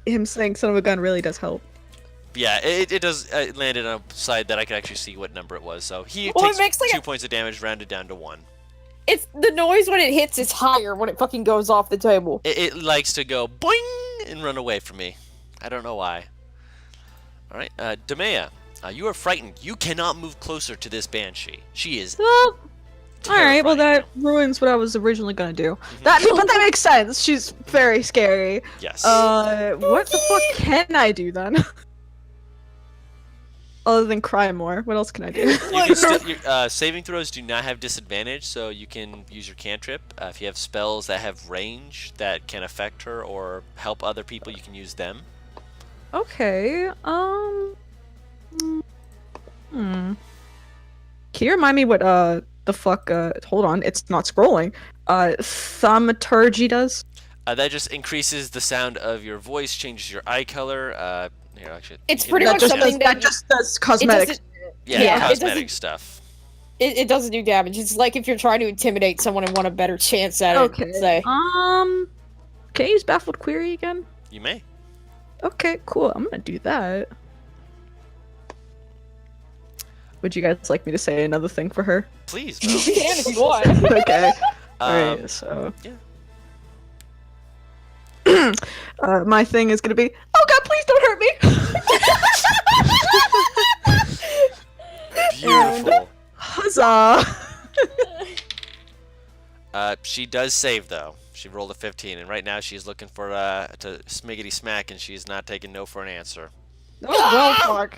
C: Him saying son of a gun really does help.
A: Yeah, it does. It landed on a side that I could actually see what number it was. So he
D: Well, it
A: takes
D: makes like
A: 2
D: a-
A: points of damage, rounded down to 1.
D: It's the noise when it hits is higher when it fucking goes off the table.
A: It likes to go boing and run away from me. I don't know why. All right, Demea, you are frightened. You cannot move closer to this banshee. She is.
C: Well, alright, well
A: terrifying.
C: that ruins what I was originally gonna do.
A: Mhm.
C: But that makes sense. She's very scary.
A: Yes.
C: What the fuck can I do then? Other than cry more, what else can I do?
A: You can still, saving throws do not have disadvantage, so you can use your cantrip. If you have spells that have range that can affect her or help other people, you can use them.
C: Okay, Can you remind me what, the fuck, hold on, it's not scrolling. Thaumaturgy does?
A: That just increases the sound of your voice, changes your eye color. Here, actually,
D: It's
A: you can-
D: pretty
C: That
D: much
C: just,
D: something
C: does,
D: that
C: that just does cosmetics.
A: yeah,
D: yeah, it
A: cosmetic
D: doesn't-
A: stuff.
D: It doesn't do damage. It's like if you're trying to intimidate someone and want a better chance at it.
C: Okay,
D: Say.
C: can I use Baffled Query again?
A: You may.
C: Okay, cool, I'm gonna do that. Would you guys like me to say another thing for her?
A: Please,
D: You
A: Mo.
D: can if you want.
C: Okay.
A: Um,
C: Alright, so.
A: yeah.
C: My thing is gonna be, oh god, please don't hurt me!
A: Beautiful.
C: Huzzah!
A: She does save though. She rolled a 15, and right now she's looking for to smiggity smack, and she's not taking no for an answer.
C: Oh, well, fuck.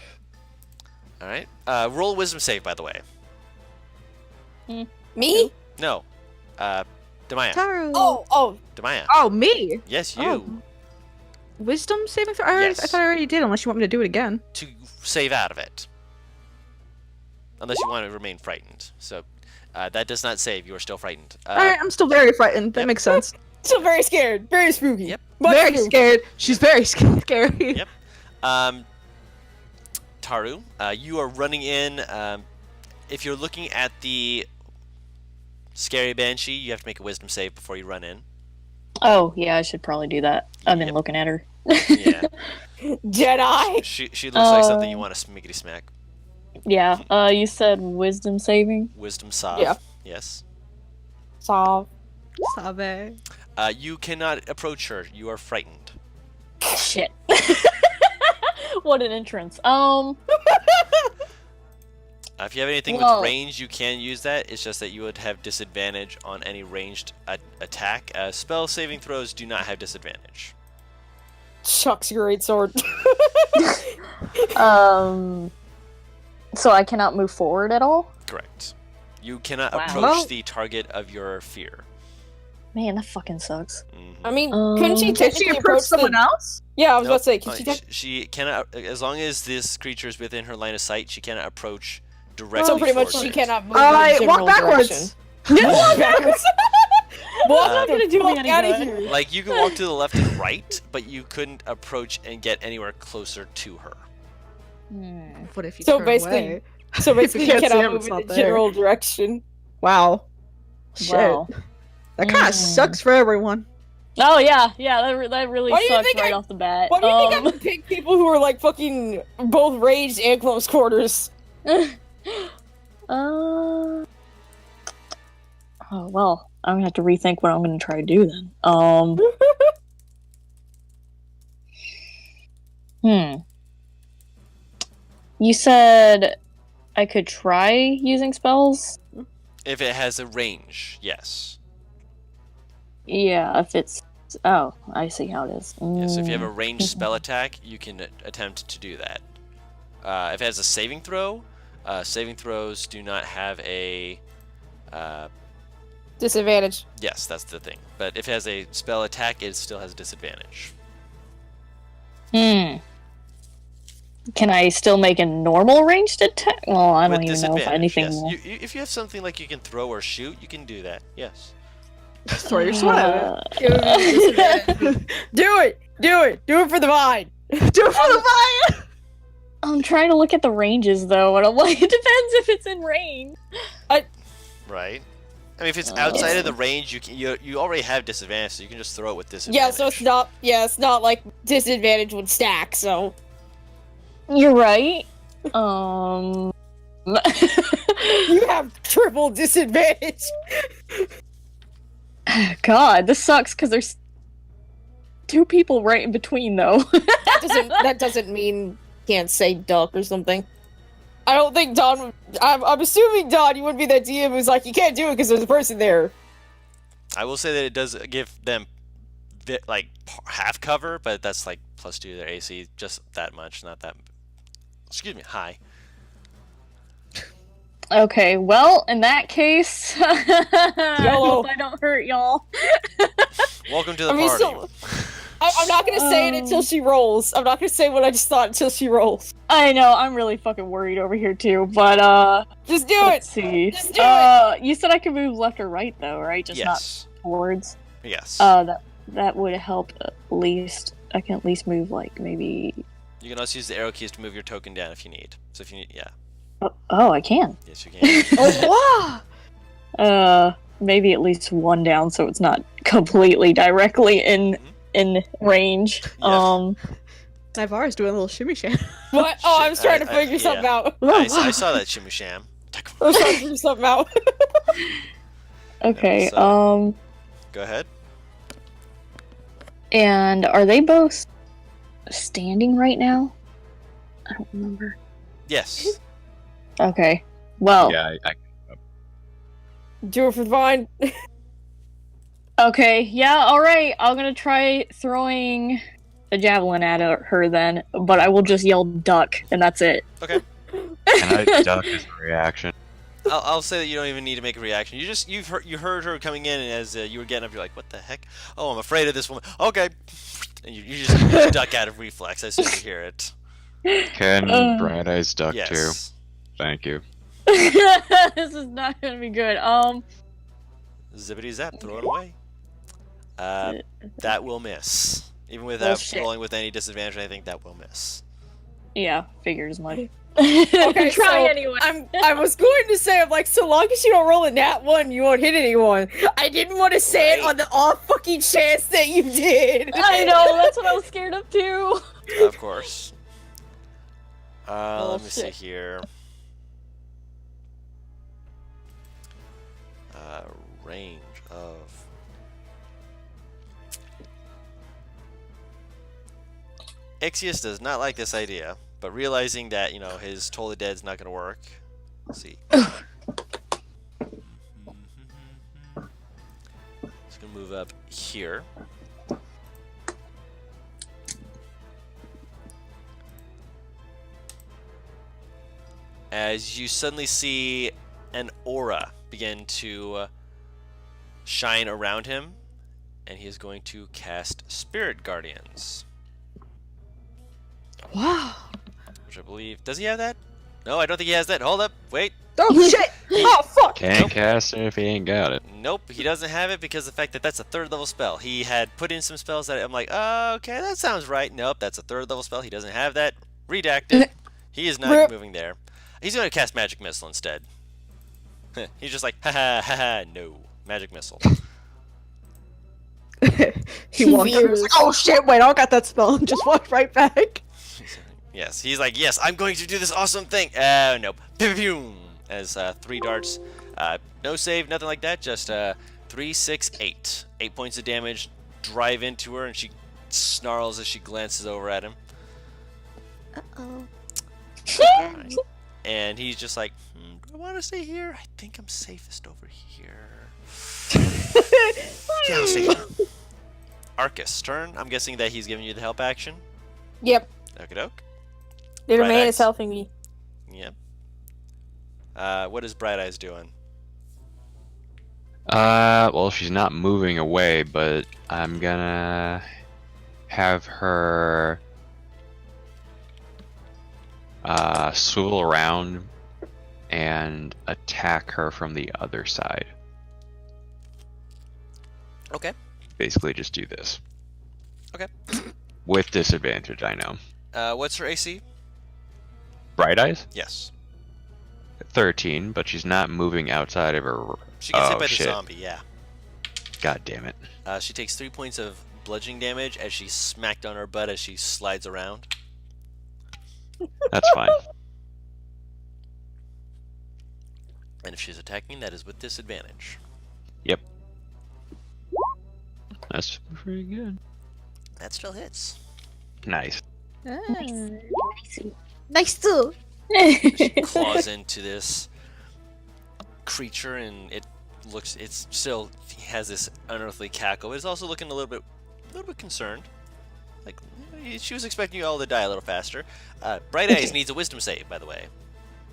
A: All right. Roll a wisdom save, by the way.
D: Me?
A: No. Demaya.
C: Taro.
D: Oh.
A: Demaya.
C: Oh, me?
A: Yes, you.
C: Oh. Wisdom saving throw?
A: Yes.
C: I thought I already did, unless you want me to do it again.
A: To save out of it. Unless you want to remain frightened. So that does not save. You are still frightened.
C: Alright, I'm still very frightened. That
A: Yep.
C: makes sense.
D: So very scared. Very spooky.
A: Yep.
D: Much
C: Very
D: spooky.
C: scared. She's very scary.
A: Yep. Taru, you are running in. If you're looking at the scary banshee, you have to make a wisdom save before you run in.
E: Oh, yeah, I should probably do that. I've been
A: Yep.
E: looking at her.
A: Yeah.
D: Jedi.
A: She looks like something you want to smiggity smack.
E: Yeah, you said wisdom saving?
A: Wisdom salve.
D: Yeah.
A: Yes.
D: Solve.
C: Sabe.
A: You cannot approach her. You are frightened.
E: Shit. What an entrance.
A: If you have anything
E: Whoa.
A: with range, you can use that. It's just that you would have disadvantage on any ranged attack. Spell saving throws do not have disadvantage.
D: Chuck's great sword.
E: So I cannot move forward at all?
A: Correct. You cannot
E: Wow.
A: approach
C: Well-
A: the target of your fear.
E: Man, that fucking sucks.
A: Mhm.
D: I mean, couldn't she
E: Can
C: Can
D: technically
C: she approach someone
D: the...
C: else?
D: Yeah, I was
A: Nope.
D: about to say, can she
A: She cannot, as long as this creature is within her line of sight, she cannot approach directly.
D: So pretty much
A: towards
D: she
A: it.
D: cannot move in
C: Alright,
D: a
C: walk
D: general
C: backwards.
D: direction. Walk backwards. Walk
A: not
E: gonna do me any
D: out of
E: good.
D: here.
A: Like you can walk to the left and right, but you couldn't approach and get anywhere closer to her.
C: What if you
D: So
C: turn
D: basically-
C: away?
D: So basically, you
C: can't see
D: cannot
C: him,
D: move
C: it's
D: in
C: not
D: the
C: there.
D: general direction.
C: Wow. Shit.
E: Wow.
C: That kind of sucks for everyone.
E: Oh yeah, that really
D: Why do you
E: sucks
D: think
E: right
D: I-
E: off the bat.
D: Why do you think I would pick people who are like fucking both raged and close quarters?
E: Oh well, I'm gonna have to rethink what I'm gonna try to do then. You said I could try using spells?
A: If it has a range, yes.
E: Yeah, if it's... Oh, I see how it is.
A: Yeah, so if you have a ranged spell attack, you can attempt to do that. If it has a saving throws do not have a...
D: Disadvantage.
A: Yes, that's the thing. But if it has a spell attack, it still has a disadvantage.
E: Can I still make a normal ranged attack? Well, I don't
A: With
E: even know if
A: disadvantage,
E: anything
A: yes.
E: will.
A: If you have something like you can throw or shoot, you can do that, yes.
C: Throw your sword at
D: Give me disadvantage. Do it! Do it! Do it for the vine!
C: it. Do it for the vine!
E: I'm trying to look at the ranges though, and I'm like, it depends if it's in range.
A: Right? I mean, if it's outside of the range, you already have disadvantage, so you can just throw it with disadvantage.
D: Yeah, so it's not like disadvantage would stack, so.
E: You're right.
D: You have triple disadvantage!
E: God, this sucks because there's two people right in between though.
D: That doesn't mean can't say duck or something. I don't think Don would. I'm assuming, Don, you wouldn't be that DM who's like, you can't do it because there's a person there.
A: I will say that it does give them like half cover, but that's like +2 to their AC, just that much, not that. Excuse me, high.
E: Okay, well, in that case, I
D: YOLO.
E: hope I don't hurt y'all.
A: Welcome to the
D: I mean,
A: party.
D: so- I'm not gonna say it until she rolls. I'm not gonna say what I just thought until she rolls.
E: I know, I'm really fucking worried over here too, but
D: Just do
E: let's
D: it!
E: see.
D: Just do it!
E: You said I could move left or right though, right? Just
A: Yes.
E: not towards.
A: Yes.
E: That would help at least. I can at least move like maybe.
A: You can also use the arrow keys to move your token down if you need. So if you need, yeah.
E: Oh, I can.
A: Yes, you can.
C: Oh, wow!
E: Maybe at least one down, so it's not completely directly in range.
A: Yeah.
C: Navarre's doing a little shimmy sham.
D: What? Oh, I was trying to
A: I-
D: figure something
A: yeah.
D: out.
A: I saw that shimmy sham.
D: I was trying to figure something out.
E: Okay.
A: So- Go ahead.
E: And are they both standing right now? I don't remember.
A: Yes.
E: Okay. Well.
B: Yeah, I
D: Do it for the vine.
E: Okay. Yeah. All right. I'm gonna try throwing a javelin at her then, but I will just yell "duck" and that's it.
A: Okay.
B: can I duck as a reaction?
A: I'll say that you don't even need to make a reaction. You heard her coming in, and as you were getting up, you're like, "What the heck? Oh, I'm afraid of this woman." Okay. And you just duck out of reflex as soon as you hear it.
B: Can Bright Eyes duck too?
A: Yes.
B: Thank you.
E: This is not gonna be good.
A: Zippity zap, throw it away. That will miss. Even without
E: Bullshit.
A: rolling with any disadvantage, I think that will miss.
E: Yeah. Figured as much.
D: Okay,
E: Try
D: so
E: anyway.
D: I was going to say, I'm like, so long as you don't roll a nat 1, you won't hit anyone. I didn't want to say it on the off fucking chance that you did.
E: I know. That's what I was scared of too.
A: Of course. Let me see
E: Bullshit.
A: here. Range of. Ixius does not like this idea, but realizing that, his Toll the Dead's not going to work. Let's see. Just going to move up here. As you suddenly see an aura begin to shine around him, and he is going to cast Spirit Guardians.
C: Wow.
A: Which I believe... Does he have that? No, I don't think he has that. Hold up. Wait.
C: Oh, shit! Oh, fuck!
B: Can't cast it if he ain't got it.
A: Nope, he doesn't have it because of the fact that that's a 3rd level spell. He had put in some spells that I'm like, oh, okay, that sounds right. Nope, that's a 3rd level spell. He doesn't have that. Redacted. He is not
D: Rip.
A: moving there. He's going to cast Magic Missile instead. He's just like, haha, haha, no. Magic Missile.
C: He walked out and was like, oh shit, wait, I don't got that spell, and just walked right back.
A: Yes, he's like, yes, I'm going to do this awesome thing. Oh, no. Pew, pew, pew. As 3 darts. No save, nothing like that. Just 3, 6, 8. 8 points of damage. Drive into her, and she snarls as she glances over at him.
F: Uh-oh.
A: Alright. And he's just like, do I want to stay here? I think I'm safest over here. Yeah, I'll stay here. Arcus, turn. I'm guessing that he's giving you the help action.
D: Yep.
A: Okie doke.
D: The
A: Bright
D: man
A: Eyes.
D: is helping me.
A: Yep. What is Bright Eyes doing?
B: Well, she's not moving away, but I'm gonna have her swivel around and attack her from the other side.
A: Okay.
B: Basically, just do this.
A: Okay.
B: With disadvantage, I know.
A: What's her AC?
B: Bright Eyes?
A: Yes.
B: 13, but she's not moving outside of her.
A: She gets hit
B: Oh,
A: by
B: shit.
A: the zombie, yeah.
B: God damn it.
A: She takes 3 points of bludgeoning damage as she's smacked on her butt as she slides around.
B: That's fine.
A: And if she's attacking, that is with disadvantage.
B: Yep. That's pretty good.
A: That still hits.
B: Nice.
F: Nice too.
A: She claws into this creature, and it's still has this unearthly cackle, but it's also looking a little bit concerned. Like, she was expecting you all to die a little faster. Bright Eyes needs a wisdom save, by the way.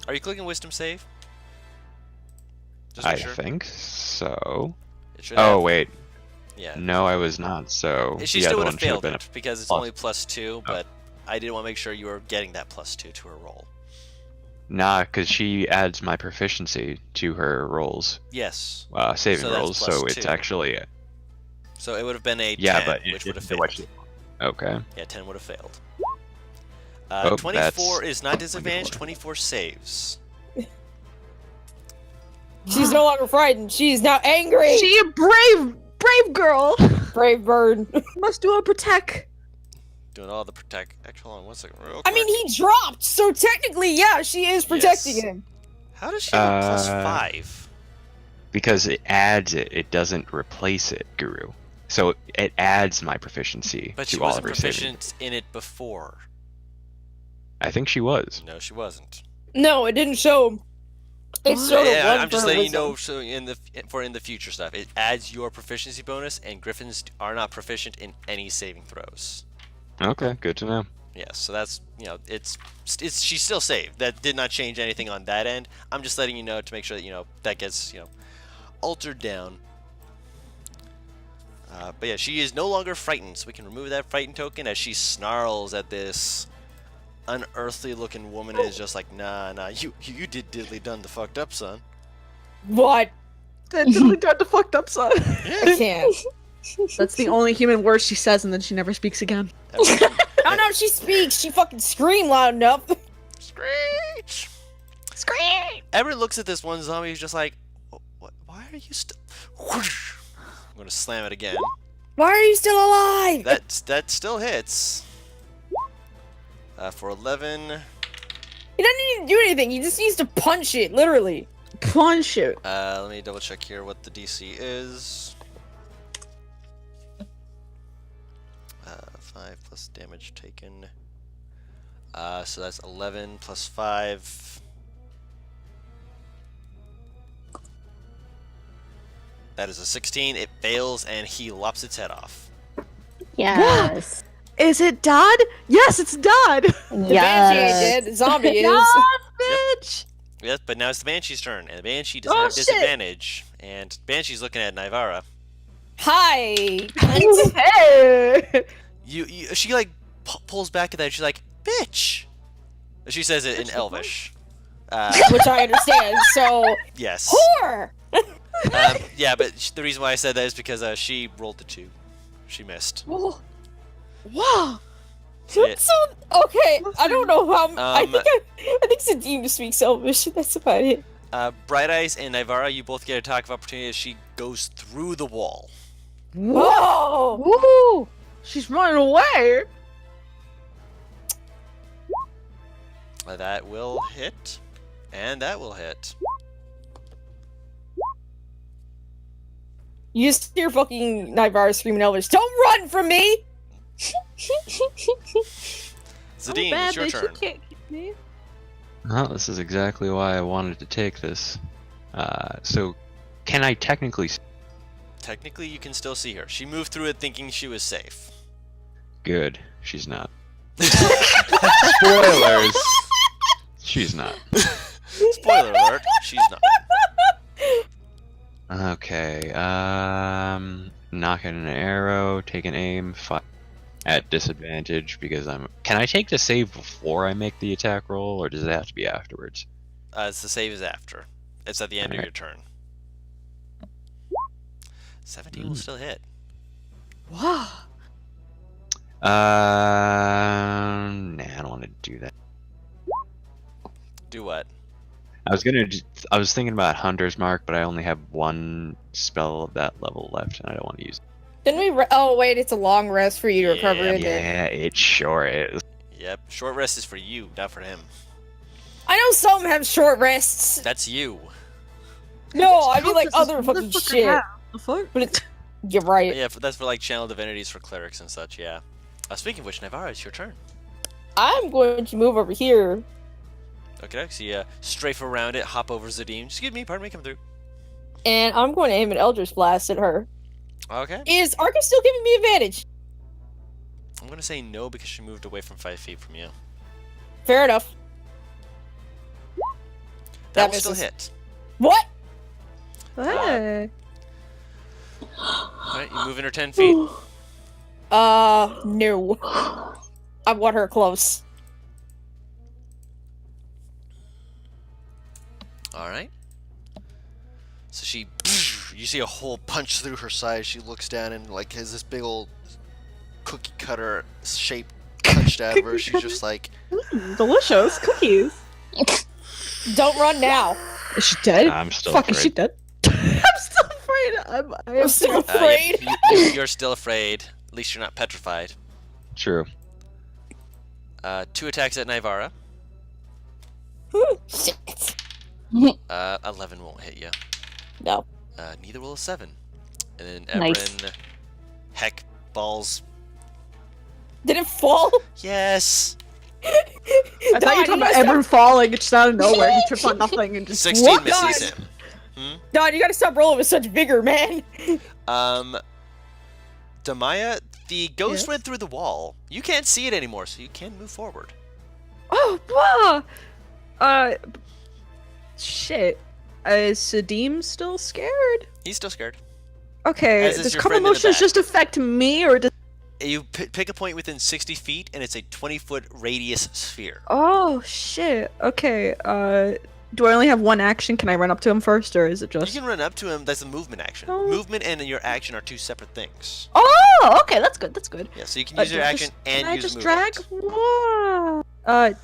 A: Are you clicking wisdom save? Just
B: I
A: make sure.
B: think so.
A: It should
B: Oh,
A: have-
B: wait.
A: Yeah.
B: No, I was not, so
A: She
B: the
A: still
B: other
A: would
B: one
A: have
B: should have
A: failed
B: been
A: it because it's
B: plus.
A: only +2, but I did want to make sure you were getting that +2 to her roll.
B: Nah, because she adds my proficiency to her rolls,
A: Yes.
B: saving
A: So that's
B: rolls,
A: plus
B: so it's
A: 2.
B: actually...
A: So it would have been a 10,
B: Yeah, but
A: which would have
B: it's what
A: failed.
B: Okay.
A: Yeah, 10 would have failed.
B: Oh,
A: 24
B: that's
A: is not disadvantaged, 24
B: 24.
A: saves.
D: She's no longer frightened. She's now angry.
C: She a brave girl.
D: Brave bird.
C: Must do a protect.
A: Doing all the protect. Actually, hold on 1 second. Real
D: I mean,
A: quick.
D: he dropped, so technically, yeah, she is protecting
A: Yes.
D: him.
A: How does she have +5?
B: Because it adds it, it doesn't replace it, Guru. So it adds my proficiency
A: But
B: to
A: she
B: all
A: wasn't
B: of her saving.
A: proficient in it before.
B: I think she was.
A: No, she wasn't.
D: No, it didn't show. It showed a
A: Yeah,
D: one
A: I'm just
D: for
A: letting you
D: wisdom.
A: know. So in the future stuff, it adds your proficiency bonus, and griffins are not proficient in any saving throws.
B: Okay, good to know.
A: Yes, so that's it's she's still saved. That did not change anything on that end. I'm just letting you know to make sure that that gets altered down. But yeah, she is no longer frightened, so we can remove that frightened token as she snarls at this unearthly looking woman and is just like, nah, you did diddly done the fucked up, son.
D: What?
C: That totally got the fucked up son.
D: I can't.
C: That's the only human word she says, and then she never speaks again.
D: Oh no, she speaks. She fucking screamed loud enough.
A: Screech!
F: Scream!
A: Everett looks at this one zombie. He's just like, what? Why are you still? Whoosh. I'm gonna slam it again.
D: Why are you still alive?
A: That still hits. For 11.
D: He doesn't need to do anything. He just needs to punch it, literally.
C: Punch it.
A: Let me double check here what the DC is. 5 plus damage taken. So that's 11 plus 5. That is a 16. It fails, and he lops its head off.
E: Yes.
C: Is it Dodd? Yes, it's Dodd.
D: The banshee ain't dead. The zombie is.
C: Dodd, bitch.
A: Yes, but now it's the Banshee's turn, and the Banshee doesn't
C: Oh,
A: have
C: shit.
A: disadvantage. And Banshee's looking at Nivara.
D: Hi.
C: Hey.
A: She like pulls back at that. She's like, "Bitch." She says it in Elvish.
D: Which I understand. So,
A: Yes.
D: whore.
A: Yeah, but the reason why I said that is because she rolled the 2. She missed.
C: Wow.
A: So, yeah,
D: So okay, I don't know how. I
A: Um,
D: think Sadim speaks Elvish. That's about it.
A: Bright Eyes and Nivara, you both get a attack of opportunity as she goes through the wall.
D: Whoa!
C: Woo! She's running away.
A: That will hit, and that will hit.
D: You just hear fucking Nivara screaming Elvish. Don't run from me!
A: Zadine,
C: bad
A: it's your
C: bitch,
A: turn.
C: You can't keep me.
B: Well, this is exactly why I wanted to take this. So, can I technically...
A: Technically, you can still see her. She moved through it thinking she was safe.
B: Good. She's not. Spoilers! She's not.
A: Spoiler alert, she's not.
B: Okay, knock in an arrow, take an aim, fire at disadvantage because I'm... Can I take the save before I make the attack roll, or does it have to be afterwards?
A: It's the save is after. It's at the end of
B: Alright.
A: your turn. 17 will still hit.
C: Wow.
B: Nah, I don't want to do that.
A: Do what?
B: I was thinking about Hunter's Mark, but I only have one spell of that level left, and I don't want to use it.
D: Didn't we? Oh wait, it's a long rest for you to recover.
A: Yeah,
D: Isn't it?
B: Yeah, it sure is.
A: Yep, short rest is for you, not for him.
D: I know some have short rests.
A: That's you.
D: No, I mean like
C: This
D: other fucking
C: motherfucker
D: shit.
C: have. The fuck?
D: But it's you're right.
A: Yeah, that's for like channel divinities for clerics and such, yeah. Speaking of which, Nivara, it's your turn.
D: I'm going to move over here.
A: Okay, so you strafe around it, hop over Zadim. Excuse me, pardon me, come through.
D: And I'm going to aim an Eldritch Blast at her.
A: Okay.
D: Is Arca still giving me advantage?
A: I'm gonna say no because she moved away from 5 feet from you.
D: Fair enough.
A: That
D: That
A: will still
D: misses.
A: hit.
D: What?
C: Hey.
A: Alright, you move in her 10 feet.
D: No. I want her close.
A: Alright. So she, you see a hole punch through her side. She looks down and like has this big old cookie cutter shape punched out of her. She's just like,
C: Delicious cookies.
D: Don't run now.
C: Is she dead?
B: I'm still
C: Fuck, is she
B: afraid.
C: dead? I'm still afraid. I am
D: I'm still
C: still
D: afraid.
A: you're still afraid. At least you're not petrified.
B: True.
A: 2 attacks at Nivara.
D: Shit.
A: 11 won't hit you.
D: No.
A: Neither will a 7. And then
E: Nice.
A: Everin, heck, balls.
D: Did it fall?
A: Yes.
C: I thought you were talking about Everin falling. It's just out of nowhere. He trips on nothing and just
A: 16
C: What?
A: misses him.
D: Don, you gotta stop rolling with such vigor, man.
A: Damaya, the ghost
C: Yes?
A: went through the wall. You can't see it anymore, so you can move forward.
C: Oh, wow. Shit. Is Sadim still scared?
A: He's still scared.
C: Okay,
A: As is
C: does
A: your
C: calm
A: friend in the
C: emotions
A: back.
C: just affect me, or does...
A: You pick a point within 60 feet, and it's a 20-foot radius sphere.
C: Oh, shit. Okay, do I only have one action? Can I run up to him first, or is it
A: You
C: just...
A: can run up to him. That's a movement action.
C: Oh.
A: Movement and your action are 2 separate things.
C: Oh, okay, that's good, that's good.
A: Yeah, so you can use your
C: do I
A: action
C: just-
A: and
C: can I
A: use
C: just
A: movement.
C: drag? Whoa.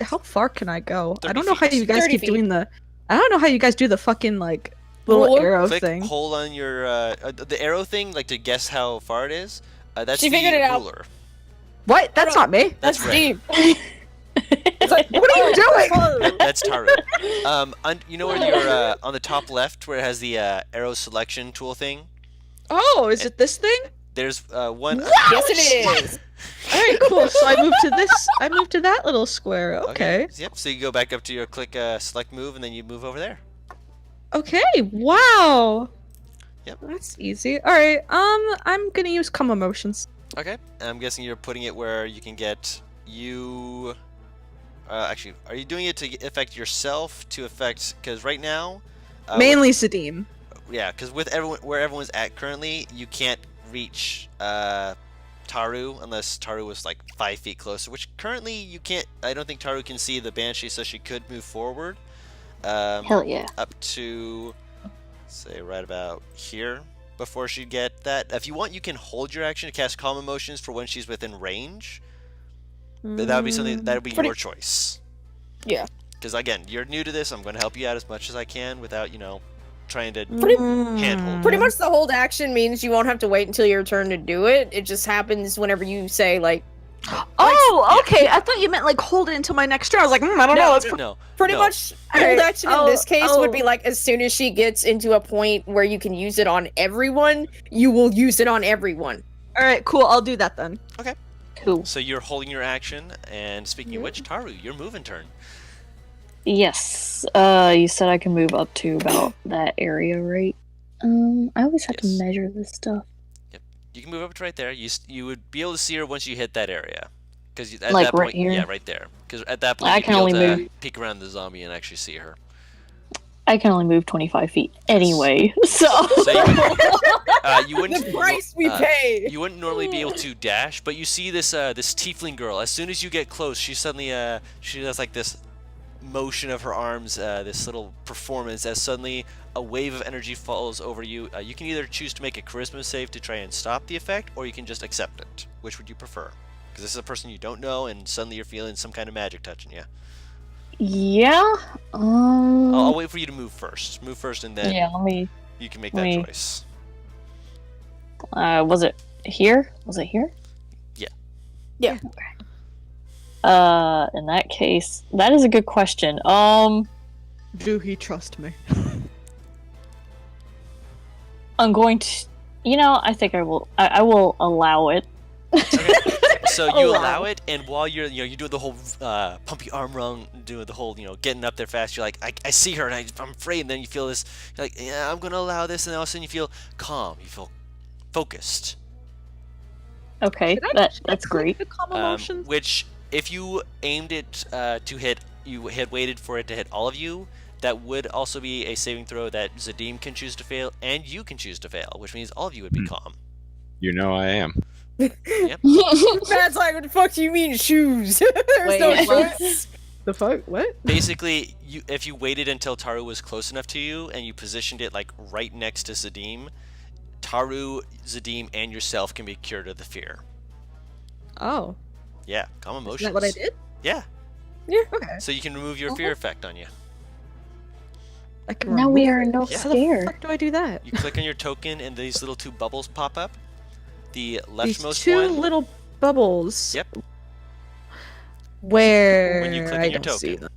C: How far can I go? I
A: 30
C: don't know how
A: feet.
C: you guys
D: 30
C: keep
D: feet.
C: doing the... I don't know how you guys do the fucking, like, little
D: Ruler?
C: arrow
A: Click,
C: thing.
A: hold on your the arrow thing, like to guess how far it is. That's
D: She
A: the
D: figured it out.
A: ruler.
C: What? That's not me.
A: That's
D: That's
A: red.
D: deep. It's like,
C: What are you doing?
A: That's Taru. You know where you're on the top left, where it has the arrow selection tool thing.
C: Oh, is it this thing?
A: There's one.
D: Yes, it is.
C: Alright, cool. So I moved to this. I moved to that little square. Okay.
A: Yep. So you go back up to your click select move, and then you move over there.
C: Okay. Wow.
A: Yep.
C: That's easy. Alright. I'm gonna use calm emotions.
A: Okay. I'm guessing you're putting it where you can get you. Actually, are you doing it to affect yourself? To affect because right now.
C: Mainly Sadim.
A: Yeah, because with everyone where everyone's at currently, you can't reach Taru unless Taru was like 5 feet closer. Which currently you can't. I don't think Taru can see the Banshee, so she could move forward.
E: Hell yeah.
A: Up to say right about here before she'd get that. If you want, you can hold your action to cast Calm Emotions for when she's within range. But that would be something that would be
D: Pretty-
A: your choice.
D: Yeah.
A: Because again, you're new to this. I'm going to help you out as much as I can without, trying to
D: Pretty-
A: handhold.
D: Pretty much the hold action means you won't have to wait until your turn to do it. It just happens whenever you say, like,
C: Oh, okay. I thought you meant like hold it until my next turn. I was like, I don't know. Let's
A: No.
D: pretty
A: no.
D: much
C: Alright,
D: hold action in
C: I'll-
D: this case would be
C: I'll-
D: like as soon as she gets into a point where you can use it on everyone, you will use it on everyone.
C: All right, cool. I'll do that then.
E: Cool.
A: So you're holding your action, and speaking of which, Taru, your moving turn.
E: Yes. You said I can move up to about that area, right? I always have
A: Yes.
E: to measure this stuff.
A: You can move up to right there. You would be able to see her once you hit that area. Because at
E: Like
A: that
E: right
A: point,
E: here?
A: yeah, right there. Because at that point,
E: I
A: you'd
E: can
A: be able
E: only
A: to
E: move-
A: peek around the zombie and actually see her.
E: I can only move 25 feet anyway, so.
A: So you wouldn't.
D: The price we
A: uh,
D: pay.
A: You wouldn't normally be able to dash, but you see this this tiefling girl. As soon as you get close, she suddenly she does like this motion of her arms, this little performance. As suddenly a wave of energy falls over you. You can either choose to make a charisma save to try and stop the effect, or you can just accept it. Which would you prefer? Because this is a person you don't know, and suddenly you're feeling some kind of magic touching you.
E: Yeah.
A: I'll wait for you to move first. Move first, and then
E: Yeah, let me.
A: you can make
E: let
A: that
E: me-
A: choice.
E: Was it here? Was it here?
A: Yeah.
D: Yeah.
E: Okay. In that case, that is a good question.
C: Do he trust me?
E: I'm going to. I think I will. I will allow it.
A: Okay. So you
C: wow.
A: allow it, and while you're you do the whole pumpy arm rung, doing the whole getting up there fast. You're like, I see her, and I'm afraid. And then you feel this, you're like, yeah, I'm gonna allow this, and then all of a sudden you feel calm. You feel focused.
E: Okay,
C: Should I-
E: that's
C: should I
E: great.
C: click the calm emotions?
A: Which, if you aimed it to hit, you had waited for it to hit all of you. That would also be a saving throw that Zadim can choose to fail, and you can choose to fail, which means all of you would be calm.
B: You know I am.
D: Matt's like, what the fuck do you mean shoes? There's
C: Wait,
D: no
C: what?
D: shoes.
C: The fuck? What?
A: Basically, if you waited until Taru was close enough to you, and you positioned it like right next to Zadim, Taru, Zadim, and yourself can be cured of the fear.
C: Oh,
A: Yeah, calm emotions.
C: is that what I did?
A: Yeah,
C: Okay.
A: so you can remove your fear effect on you.
C: I can
E: Now we
C: remove
E: are
C: it.
E: no
A: Yeah.
C: How the
E: scare.
C: fuck do I do that?
A: You click on your token, and these little two bubbles pop up. The
C: These
A: leftmost
C: two
A: one.
C: little bubbles.
A: Yep.
C: Where
A: When you click
C: I
A: on your
C: don't see
A: token.
C: them.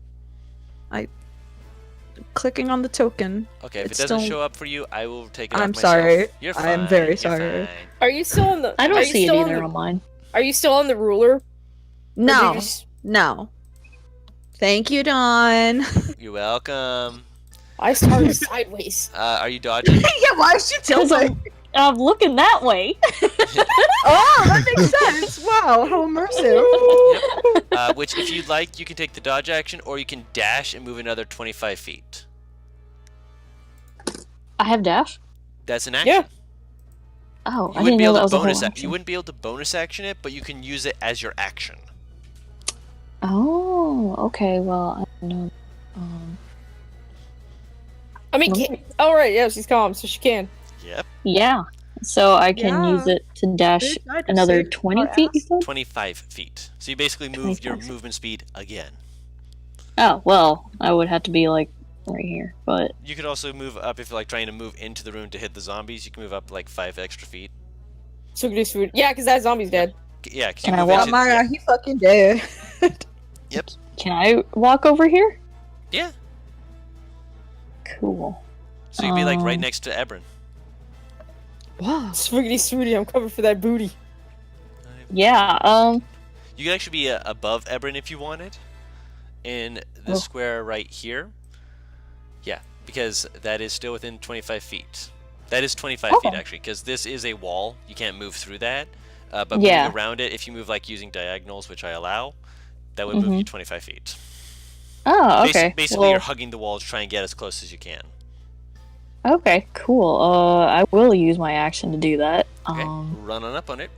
C: Clicking on the token.
A: Okay, if it
C: It's
A: doesn't
C: still-
A: show up for you, I will take it off
C: I'm
A: myself.
C: sorry.
A: You're
C: I
A: fine.
C: am very
A: you're
C: sorry.
A: fine.
D: Are you still on the?
E: I
D: are
E: don't
D: you
E: see it
D: still on
E: either
D: the-
E: on mine.
D: Are you still on the ruler? Or did
C: No,
D: you just-
C: no. Thank you, Dawn.
A: You're welcome.
D: I started sideways.
A: Are you dodging?
C: Yeah, why is she
E: Because I'm looking that way.
C: Oh, that makes sense. Wow, how immersive.
A: Which, if you'd like, you can take the dodge action, or you can dash and move another 25 feet.
E: I have dash.
A: That's an action.
D: Yeah.
E: Oh,
A: You
E: I
A: wouldn't
E: didn't
A: be
E: know
A: able
E: that
A: to
E: was a whole
A: bonus. You
E: action.
A: wouldn't be able to bonus action it, but you can use it as your action.
E: Oh, okay. Well, I don't know.
D: I mean, all right, yeah, she's calm, so she can.
A: Yep.
E: Yeah. So I can
C: Yeah.
E: use it to dash
C: Bitch, I just
E: another
C: saved
E: 20
C: our
E: feet. You
C: ass.
E: said?
A: 25 feet. So you basically move your
E: 25.
A: movement speed again.
E: Oh well, I would have to be like right here, but
A: You could also move up if you're like trying to move into the room to hit the zombies. You can move up like 5 extra feet.
D: So we can do food. Yeah, because that zombie's dead.
A: Yeah, 'cause
E: Can
A: you
E: I
A: move
E: walk-
A: into,
C: Mara, he fucking dead.
A: Yep.
E: can I walk over here?
A: Yeah.
E: Cool.
A: So you'd be like right
E: Um,
A: next to Ebron.
C: Wow.
D: Swiggity swooty, I'm coming for that booty.
E: Yeah.
A: You could actually be above Ebron if you wanted, in the
E: Oh.
A: square right here. Yeah, because that is still within 25 feet. That is 25 feet
E: Oh.
A: actually, because this is a wall. You can't move through that. But
E: Yeah.
A: moving around it, if you move like using diagonals, which I allow, that would move you 25 feet.
E: Oh, okay.
A: Basically,
E: Well,
A: you're hugging the wall to try and get as close as you can.
E: okay. Cool. I will use my action to do that.
A: Okay, run on up on it.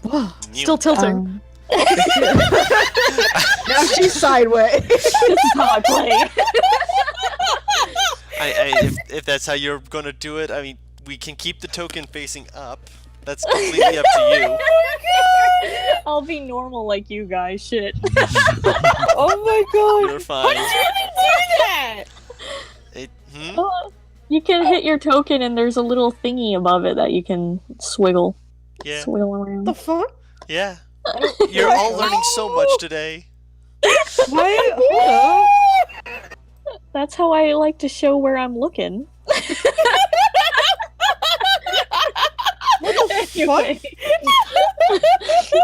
C: Wow.
A: New.
C: Still tilting. Now she's sideways.
E: this is how I play.
A: If that's how you're gonna do it, I mean, we can keep the token facing up. That's completely up to you.
E: I'll be normal like you guys. Shit.
D: Oh my god.
A: You're
D: How
A: fine.
D: did you even do that?
E: You can hit your token, and there's a little thingy above it that you can swiggle,
A: Yeah.
E: swiggle around.
C: The fuck?
A: Yeah. You're all learning so much today.
C: Why? Hold up.
E: That's how I like to show where I'm looking.
C: What the
E: Anyway.
C: fuck?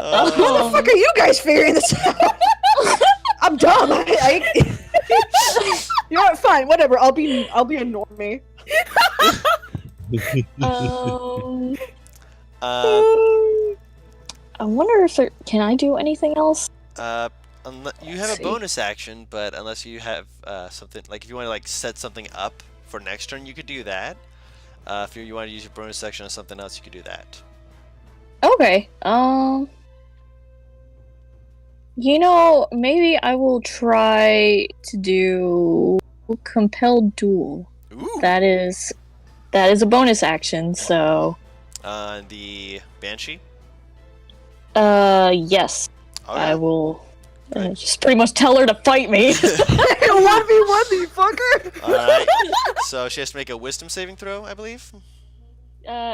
C: How the fuck are you guys figuring this out? I'm dumb. You know what? Fine, whatever. I'll be a normie.
E: I wonder if can I do anything else?
A: You have a
E: see.
A: bonus action, but unless you have something like if you want to like set something up for next turn, you could do that. If you want to use your bonus action on something else, you could do that.
E: Okay. You know, maybe I will try to do compelled duel.
A: Ooh.
E: That is a bonus action. So.
A: The Banshee.
E: Yes.
A: Okay.
E: I will.
A: Right.
E: Just pretty much tell her to fight me.
C: 1v1, you fucker!
A: Alright. So she has to make a wisdom saving throw, I believe.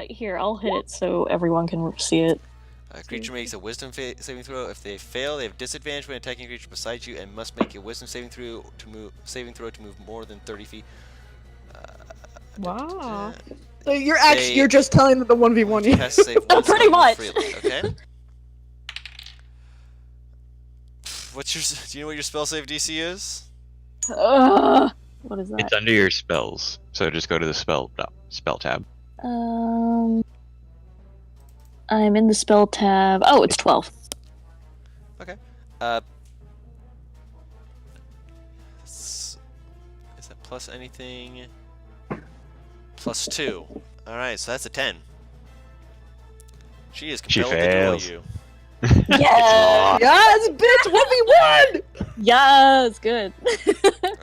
E: Here, I'll hit it so everyone can see it.
A: A creature makes a wisdom saving throw. If they fail, they have disadvantage when attacking a creature beside you and must make a wisdom saving throw to move more than 30 feet.
C: Wow. So you're just telling them the 1v1.
A: You has to save once
E: Pretty
A: and
E: much.
A: freely, okay? Do you know what your spell save DC is?
E: What is that?
B: It's under your spells, so just go to the spell tab.
E: I'm in the spell tab. Oh, it's 12.
A: Okay. Is that plus anything? Plus 2. Alright, so that's a 10. She is
B: She
A: compelled to duel
B: fails.
A: you.
E: Yeah.
C: Yes, bitch! 1v1!
E: Yes, good.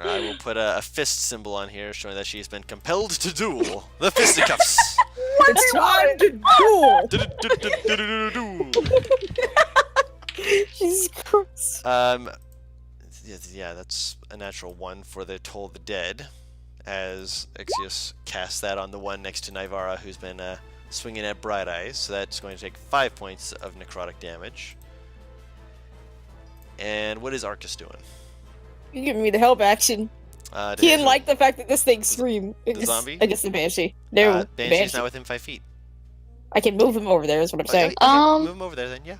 A: I will put a fist symbol on here showing that she has been compelled to duel. The fisticuffs!
D: It's time to duel. Jesus Christ.
A: Yeah, that's a natural 1 for the Toll the Dead, as Ait'seh casts that on the one next to Nivara, who's been swinging at Bright Eyes, so that's going to take 5 points of necrotic damage. And what is Arcus doing?
D: You're giving me the help action. He didn't like the fact that this thing screamed.
A: The zombie?
D: I guess the Banshee. No,
A: Banshee's
D: Banshee.
A: now within 5 feet.
D: I can move him over there, is what I'm saying.
A: Move him over there then, yeah.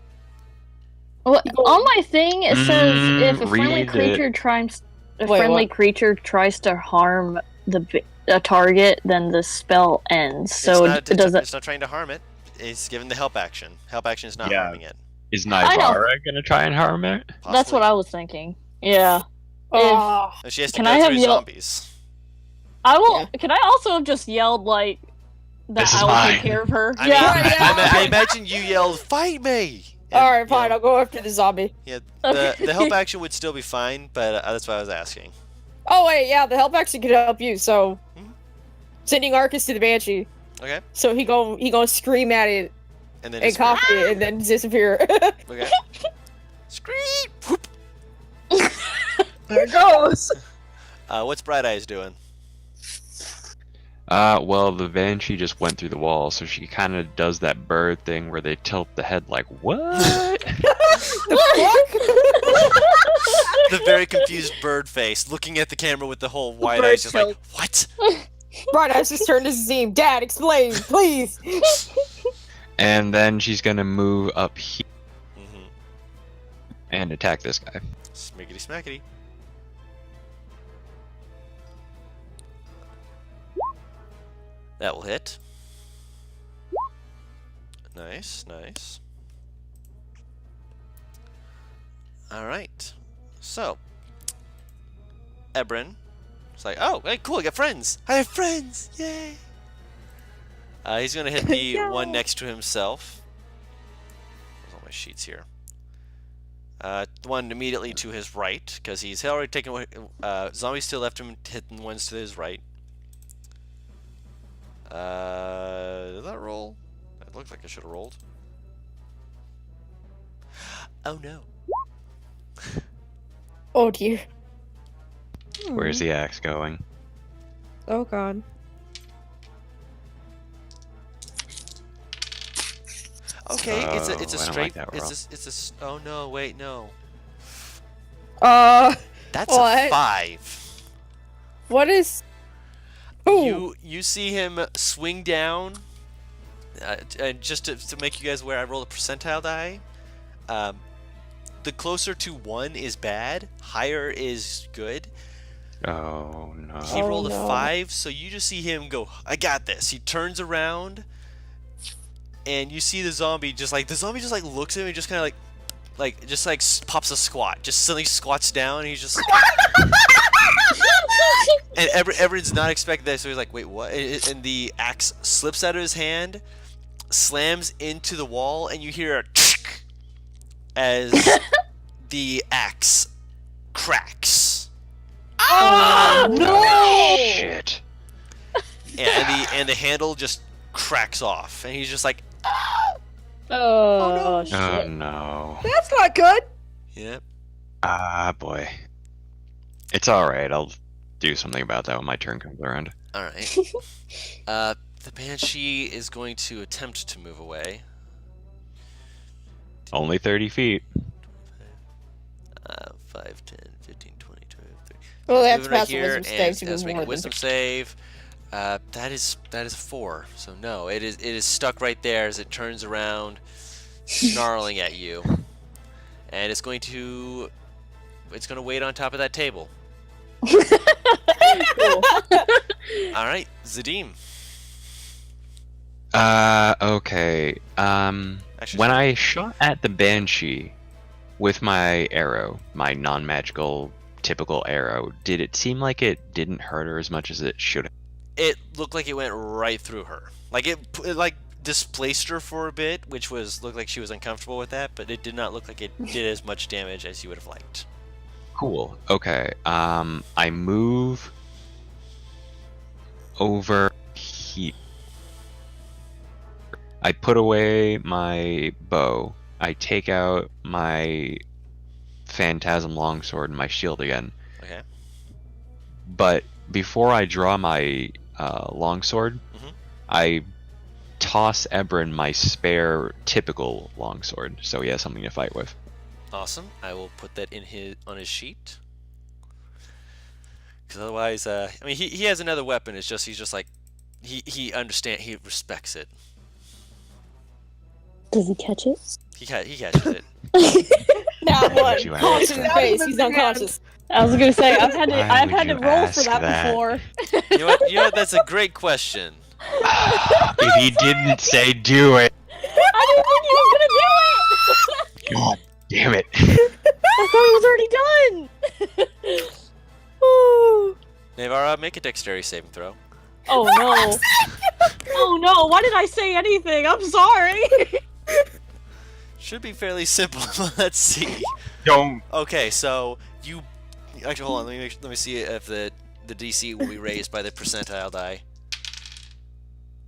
E: Well, on my thing it says if a friendly
B: read
E: creature
B: it.
E: tries
D: Wait,
E: creature tries to harm a target, then the spell ends. So it doesn't.
A: It's not trying to harm it. It's given the help action. Help action is not
B: Yeah.
A: harming it.
B: Is
E: I know.
B: Nivara gonna try and harm it?
E: That's what I was thinking. Yeah.
D: Oh,
A: And she has to
E: Can
A: go
E: I have
A: through
E: yell-
A: zombies.
E: I will.
D: Yeah.
E: Can I also have just yelled like that?
B: This is
E: I will
B: mine.
E: take care of her.
A: I
E: Yeah.
A: mean,
D: Yeah.
A: I imagine you yelled, "Fight me!" And,
D: alright, fine,
A: you know,
D: I'll go after the zombie.
A: Yeah,
E: Okay.
A: the help action would still be fine, but that's why I was asking.
D: Oh, wait, yeah, the help action could help you, so.
A: Mhm.
D: Sending Arcus to the Banshee.
A: Okay,
D: So he gonna scream at it
A: and then
D: and
A: just
D: cough it and then disappear.
A: okay. Scream! Whoop.
C: There it goes.
A: What's Bright Eyes doing?
B: Well, the Banshee just went through the wall, so she kind of does that bird thing where they tilt the head like, what?
A: The very confused bird face, looking at the camera with the whole wide
E: bird
A: eyes, just like,
E: tilt.
A: what?
D: Right, I just turned to Zim. Dad, explain, please.
B: And then she's gonna move up here
A: Mm-hmm.
B: and attack this guy.
A: Smiggity smackety. That will hit. Nice, nice. Alright. So, Ebrin. It's like, oh, hey, cool, I got friends. I have friends! Yay! He's gonna hit the one next to himself. Where's all my sheets here? The one immediately to his right, because he's already taken. Zombies still left him hitting the ones to his right. Did that roll? It looked like I should have rolled. Oh no.
D: Oh dear.
B: Where's the axe going?
C: Oh god.
A: Okay, it's a
B: Oh, I don't
A: straight.
B: like that roll.
A: Oh no, wait, no.
C: Uh,
A: That's a
D: What?
A: 5.
D: What is? Ooh.
A: You see him swing down. And just to make you guys aware, I rolled a percentile die. The closer to 1 is bad. Higher is good.
B: Oh no.
A: He
D: Oh,
A: rolled a
D: no.
A: 5, so you just see him go, I got this. He turns around, and you see the zombie just like looks at him and just kind of pops a squat. Just suddenly squats down, and he's just. And everyone's not expecting that, so he's like, wait, what? And the axe slips out of his hand, slams into the wall, and you hear a as the axe cracks.
E: Oh no!
B: Shit.
A: And the handle just cracks off, and he's just like,
E: Oh,
B: Oh
E: shit.
B: no.
C: that's not good.
A: yep.
B: Ah boy. It's alright, I'll do something about that when my turn comes around.
A: All right. The banshee is going to attempt to move away.
B: Only 30 feet.
A: 5, 10, 15, 20, 25, 30.
D: Well, that's
A: Moving right
D: passive
A: here,
D: wisdom
A: and
D: save to
A: has
D: move
A: to make
D: more
A: a
D: than
A: wisdom save. That is a 4. So no, it is stuck right there as it turns around, snarling at you, and it's going to wait on top of that table.
E: Cool.
A: All right, Zadim.
B: Okay.
A: Actually,
B: When I shot at the banshee with my arrow, my non-magical typical arrow, did it seem like it didn't hurt her as much as it should have?
A: it looked like it went right through her. Like it like displaced her for a bit, which looked like she was uncomfortable with that, but it did not look like it did as much damage as you would have liked.
B: Cool. Okay. I move over here. I put away my bow. I take out my phantasm longsword and my shield again.
A: Okay.
B: But before I draw my longsword,
A: Mhm.
B: I toss Ebron my spare typical longsword, so he has something to fight with.
A: Awesome. I will put that on his sheet. Because otherwise, I mean, he has another weapon. It's just he's just like he understands. He respects it.
E: Does he catch it?
A: He catches it.
D: Now what?
B: you
D: Punch
B: ask
D: in the
B: that?
D: face. He's unconscious.
E: I was gonna say I've had
B: Why
E: to
B: would you
E: roll for
B: ask
E: that,
B: that?
E: before.
A: You know what? That's a great question.
B: If he didn't say do it,
E: I didn't think he was gonna do it.
B: god damn it.
E: I thought he was already done.
A: Navara, make a dexterity saving throw.
E: Oh no! Oh no! Why did I say anything? I'm sorry.
A: Should be fairly simple. Let's see.
B: Don't.
A: Okay, so you actually hold on. Let me see if the DC will be raised by the percentile die.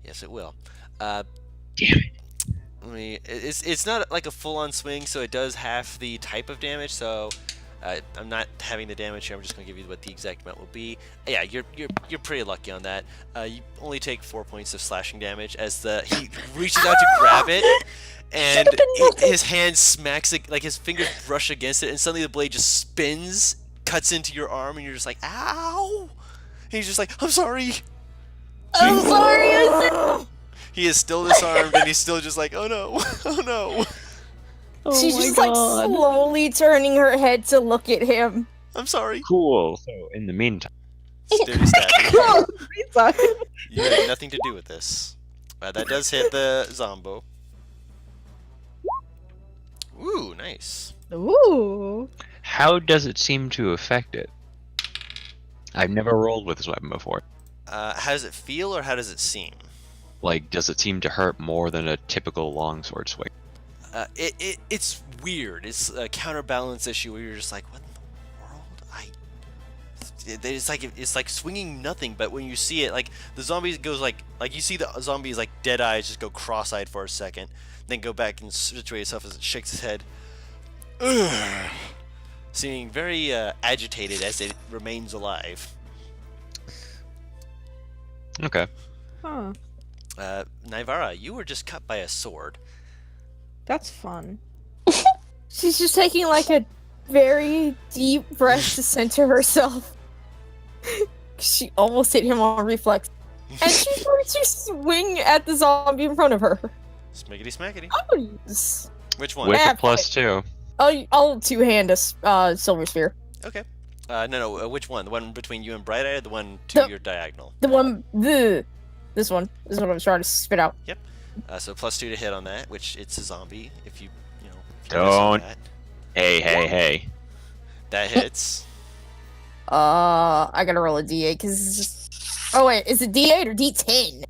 A: Yes, it will.
B: Damn it.
A: It's not like a full-on swing, so it does half the type of damage. So I'm not having the damage here. I'm just going to give you what the exact amount will be. Yeah, you're pretty lucky on that. You only take 4 points of slashing damage as he reaches out to grab it, and his hand smacks it, like his fingers brush against it, and suddenly the blade just spins, cuts into your arm, and you're just like, ow! And he's just like, I'm sorry.
D: I'm sorry.
A: He is still disarmed, and he's still just like, oh no, oh no.
E: Oh
D: She's
E: my
D: just
E: god.
D: like slowly turning her head to look at him.
A: I'm sorry.
B: Cool. So in the meantime,
A: Stabby stabby.
C: Pizza.
A: You had nothing to do with this. That does hit the Zombo. Ooh, nice.
C: Ooh.
B: how does it seem to affect it? I've never rolled with this weapon before.
A: How does it feel, or how does it seem?
B: Like, does it seem to hurt more than a typical longsword swing?
A: It's weird. It's a counterbalance issue where you're just like, what in the world? it's like swinging nothing. But when you see it, like the zombie goes like you see the zombie's like dead eyes just go cross-eyed for a second, then go back and situate itself as it shakes its head, seeming very agitated as it remains alive.
B: Okay.
C: Huh.
A: Naivara, you were just cut by a sword.
C: That's fun.
D: She's just taking like a very deep breath to center herself. She almost hit him on reflex. And she's going to swing at the zombie in front of her.
A: Smackety smackety.
D: Oh, yes.
A: Which one?
B: With
D: Yeah,
B: a +2.
D: I'll two-hand a silver sphere.
A: Okay. No. Which one? The one between you and Bright Eye, or the one to your diagonal?
D: This one. This is what I was trying to spit out.
A: Yep. So +2 to hit on that, which it's a zombie. If you miss
B: Don't.
A: on that.
B: Hey.
A: That hits.
D: I gotta roll a d8 because it's just. Oh wait, is it d8 or d10?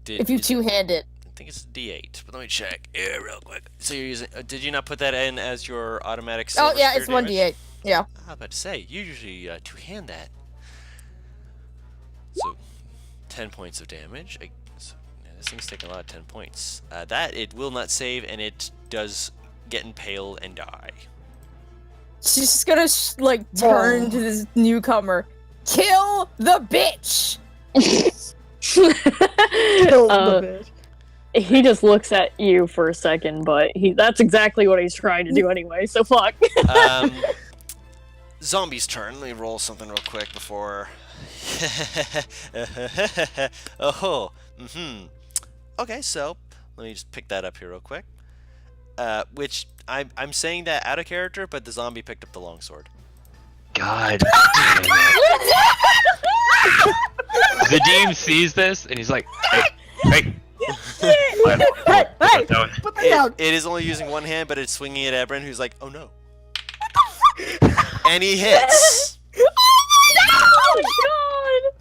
D: If you two-hand it.
A: I think it's D8, but let me check. Yeah, real quick. So you're using. Did you not put that in as your automatic?
D: Oh yeah,
A: silver
D: it's
A: sphere
D: 1d8. Yeah.
A: I was about to say you usually two-hand that. So 10 points of damage. This thing's taking a lot of 10 points. That it will not save, and it does get impaled and die.
D: She's just gonna turn to this newcomer. Kill the bitch.
C: Kill the bitch.
E: He just looks at you for a second, but that's exactly what he's trying to do anyway, so fuck.
A: Zombie's turn. Let me roll something real quick before. Oh. Okay, so let me just pick that up here real quick. Which I'm saying that out of character, but the zombie picked up the longsword.
B: God damn it. The DM sees this and he's like, hey.
C: Hey! Put that down!
A: It is only using one hand, but it's swinging at Ebron, who's like, oh no. And he hits.
E: Oh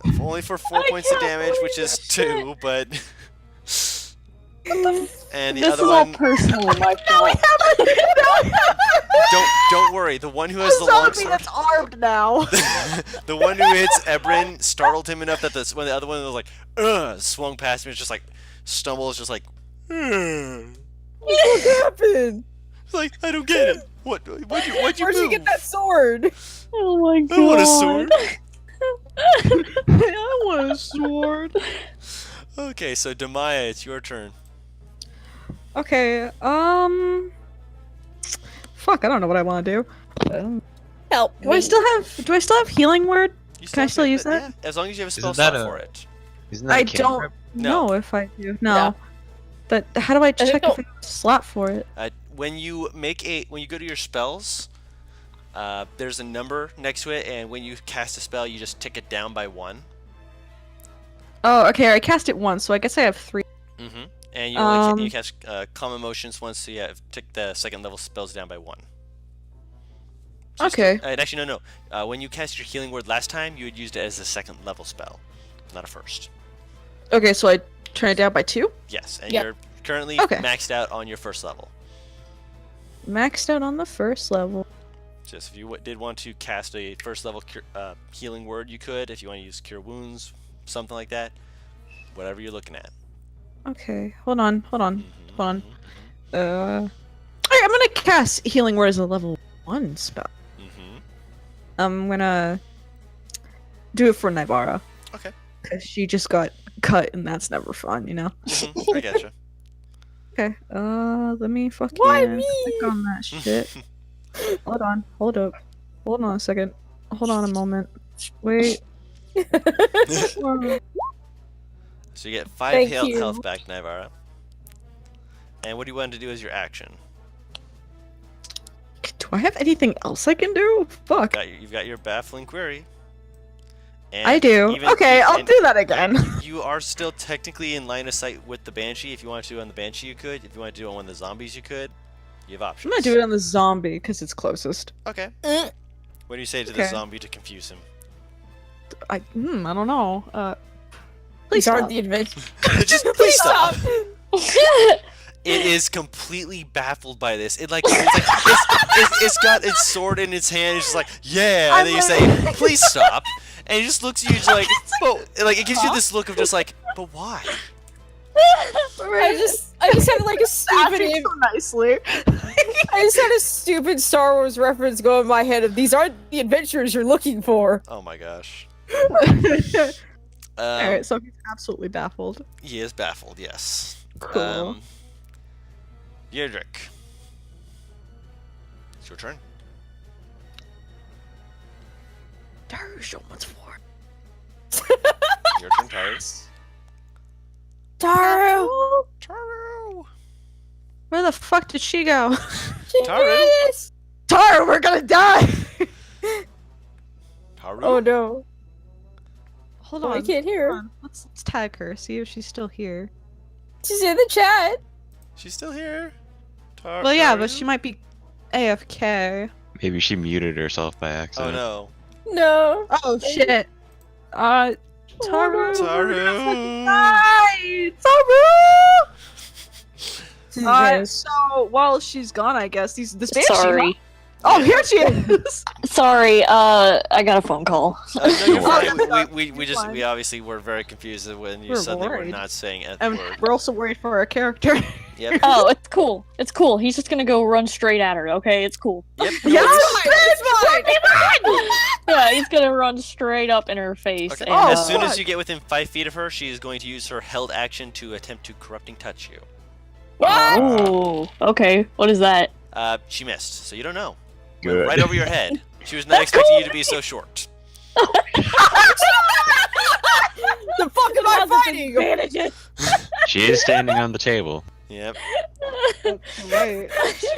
E: my god!
A: Only for 4 points of damage, which is 2, but. And the
E: This
A: other
E: is all
A: one.
E: personally my fault.
A: Don't worry. The one who has the
C: Zombie
A: longsword.
C: that's armed now.
A: The one who hits Ebron startled him enough that when the other one was like, swung past him, it's just like stumbles, just like.
D: What happened?
A: It's like, I don't get it. What'd you
D: Where'd you
A: move?
D: get that sword?
E: Oh my god.
A: I want a sword.
C: I want a sword.
A: Okay, so Demaya, it's your turn.
C: Okay, fuck, I don't know what I want to do.
D: Help
C: Do I still have healing word?
A: You
C: Can I still use that?
A: Yeah, as long as you have a spell
B: Isn't that
A: slot
B: a-
A: for it.
B: Isn't that
C: I
B: a cantrip?
C: don't
A: No.
C: know if I do. No.
D: Yeah.
C: But how do I
D: think
C: check if I have a slot for it?
A: When you go to your spells, there's a number next to it, and when you cast a spell, you just tick it down by 1.
C: Oh, okay, I cast it once, so I guess I have 3.
A: Mm-hmm. And you only you cast calm emotions once, so yeah, tick the second level spells down by 1.
C: Okay.
A: And actually, no. When you cast your healing word last time, you had used it as a second level spell, not a first.
C: Okay, so I turn it down by 2?
A: Yes, and
D: Yep.
A: you're currently
C: Okay.
A: maxed out on your first level.
C: Maxed out on the first level.
A: Just if you did want to cast a first level healing word, you could. If you want to use cure wounds, something like that, whatever you're looking at.
C: Okay, hold on.
A: Mhm,
C: Alright,
A: mhm,
C: I'm gonna cast healing word as a level 1 spell.
A: mhm.
C: I'm gonna do it for Naivara.
A: Okay.
C: Because she just got cut, and that's never fun, you know?
A: I gotcha.
C: Okay, let me fucking
D: Why me?
C: click on that shit. Hold on, hold up. Hold on a second. Hold on a moment. Wait.
A: So you get 5
D: Thank
A: health,
D: you.
A: health back, Naivara. And what do you want to do as your action?
C: Do I have anything else I can do? Fuck.
A: You've got your baffling query. And
C: I do.
A: even-
C: Okay, I'll
A: and
C: do that again.
A: You are still technically in line of sight with the Banshee. If you want to do it on the Banshee, you could. If you want to do it on one of the zombies, you could. You have
C: I'm
A: options.
C: gonna do it on the zombie because it's closest.
A: Okay.
D: Mm.
A: What do you say to the
C: Okay.
A: zombie to confuse him?
C: I don't know. Please
D: These aren't
C: stop.
D: the adventure.
A: Just please stop. It is completely baffled by this. It's got its sword in its hand. It's just like, yeah, and then you say, please stop, and it just looks at you just like, but like it gives you this look of just like, but why?
D: I just had like a stupid
C: Acting so nicely.
D: I just had a stupid Star Wars reference go in my head of these aren't the adventures you're looking for.
A: Oh my gosh.
C: Alright, so he's absolutely baffled.
A: He is baffled. Yes.
C: Cool.
A: Yerdrick. It's your turn.
C: Daru, show what's for.
A: Your turn, Taru.
D: Taru!
A: Taru.
C: Where the fuck did she go?
A: Taru.
C: Taru, we're gonna die!
A: Taru.
D: Oh no.
C: Hold
D: Oh,
C: on.
D: I can't hear
C: hold
D: her.
C: on. Let's tag her, see if she's still here.
D: She's in the chat.
A: She's still here. Taru.
C: Well, yeah, but she might be AFK.
B: Maybe she muted herself by
A: Oh
B: accident.
A: no.
D: No.
C: Oh shit. Taru.
A: Taru.
C: Hi! Taru!
D: She's vanished.
C: So while she's gone, I guess this banshee.
E: Sorry.
C: Oh, here she is.
E: Sorry, I got a phone call.
A: No, you're
C: Oh,
A: fine.
C: that's
A: We obviously were very confused when you
C: We're
A: suddenly were
C: worried.
A: not saying a
C: And
A: word.
C: we're also worried for our character.
A: Yep.
E: Oh, it's cool. It's cool. He's just gonna go run straight at her, okay? It's cool.
A: Yep.
C: Yeah,
D: It's fine.
E: Yeah, he's gonna run straight up in her face.
A: Okay.
E: And,
C: Oh,
A: As soon as
C: fuck.
A: you get within 5 feet of her, she is going to use her held action to attempt to corrupting touch you.
D: What?
E: Oh, okay. What is that?
A: She missed, so you don't know.
B: Good.
A: Right over your head. She was not expecting you to be so short.
D: The fuck am I fighting?
E: Advantages.
B: She is standing on the table.
A: Yep.
C: Right.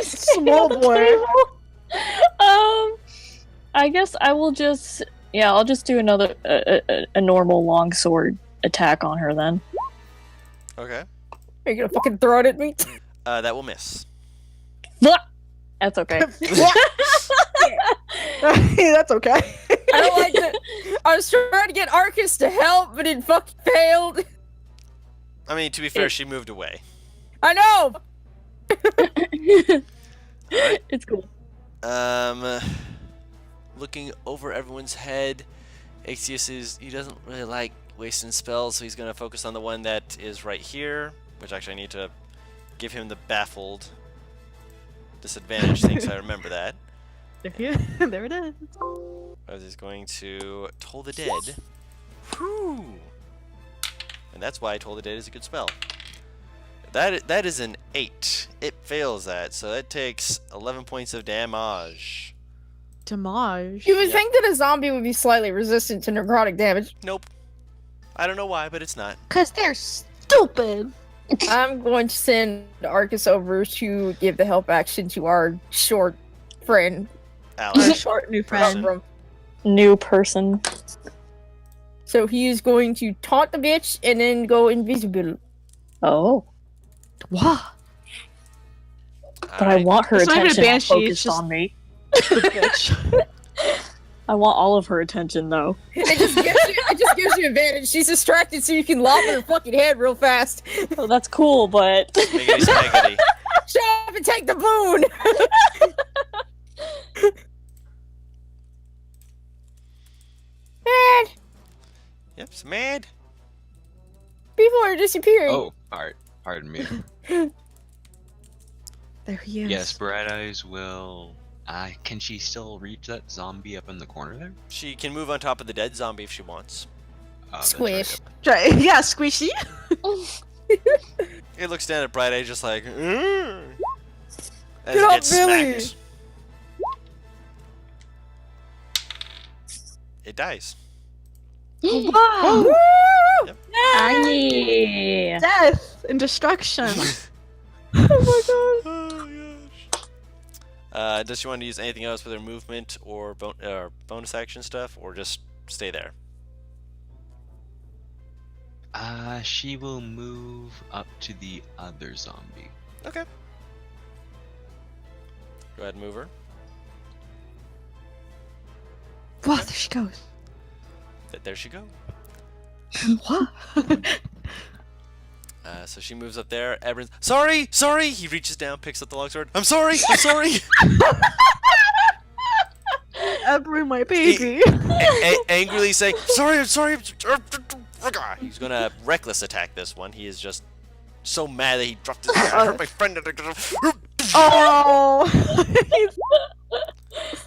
E: Small
C: boy.
E: I guess I will just I'll just do another a normal longsword attack on her then.
A: Okay.
D: Are you gonna fucking throw it at me?
A: That will miss.
E: That's okay.
C: That's okay.
D: I don't like that. I was trying to get Arcus to help, but it fucking failed.
A: I mean, to be fair, she moved away.
D: I know.
E: It's cool.
A: Looking over everyone's head, Ait'seh he doesn't really like wasting spells, so he's going to focus on the one that is right here, which actually I need to give him the baffled disadvantage thing, so I remember that.
C: There it is.
A: He's going to Toll the Dead. Whew. And that's why Toll the Dead is a good spell. That is an 8. It fails that, so it takes 11 points of damage.
C: Damage.
D: You would
A: Yep.
D: think that a zombie would be slightly resistant to necrotic damage.
A: Nope. I don't know why, but it's not.
C: Cause they're stupid.
D: I'm going to send Arcus over to give the help action to our short friend.
C: Our
A: Alex.
C: short new
A: Person.
C: friend.
E: New person.
D: So he is going to taunt the bitch and then go invisible.
E: Oh,
C: What?
E: but I want her
C: It's not even a
E: attention all
C: banshee, it's
E: focused
C: just-
E: on me.
C: Bitch.
E: I want all of her attention though.
D: It just gives you advantage. She's distracted so you can lob her fucking head real fast.
E: Oh, that's cool, but
A: Miggity smaggity.
D: Shut up and take the boon! Man,
A: Yep, it's mad.
D: people are disappearing.
B: Oh, pardon me.
C: There he is.
B: Yes, Bright Eyes will. Can she still reach that zombie up in the corner there?
A: She can move on top of the dead zombie if she wants.
B: That's
D: Squish.
B: right.
C: Yeah, squishy.
A: It looks down at Bright Eye just like, "Ugh," as
D: Get
A: it
D: up,
A: gets
D: Billy.
A: smacked. It dies.
C: Wow.
E: yeah.
C: Death and destruction.
A: Oh gosh. Does she want to use anything else with her movement or bonus action stuff, or just stay there?
B: She will move up to the other zombie.
A: Okay. Go ahead and move her.
C: Wow, there she goes.
A: There she go.
C: What?
A: So she moves up there. Everyone's sorry. He reaches down, picks up the longsword. I'm sorry.
C: Ebrin, my baby.
A: Angrily saying, I'm sorry. He's gonna reckless attack this one. He is just so mad that he dropped his I hurt my friend.
C: Oh, he's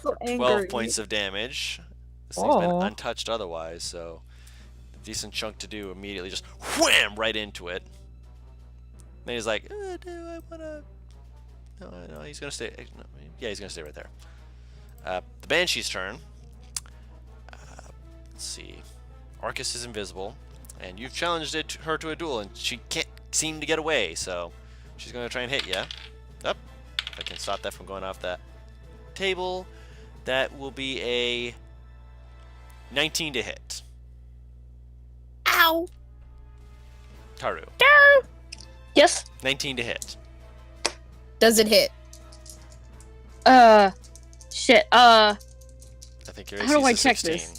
C: so angry.
A: 12 points of damage. This thing's been
C: Oh.
A: untouched otherwise, so decent chunk to do. Immediately just wham right into it. Then he's like, do I wanna? No, he's gonna stay. No, yeah, he's gonna stay right there. The Banshee's turn. Let's see. Arcus is invisible, and you've challenged her to a duel, and she can't seem to get away. So she's gonna try and hit you. Up. If I can stop that from going off that table, that will be a 19 to hit.
D: Ow!
A: Taru.
E: Yes.
A: 19 to hit.
D: Does it hit?
E: Shit.
A: I think your AC
E: How do
A: is
E: I
A: a
E: check
A: 16.
E: this?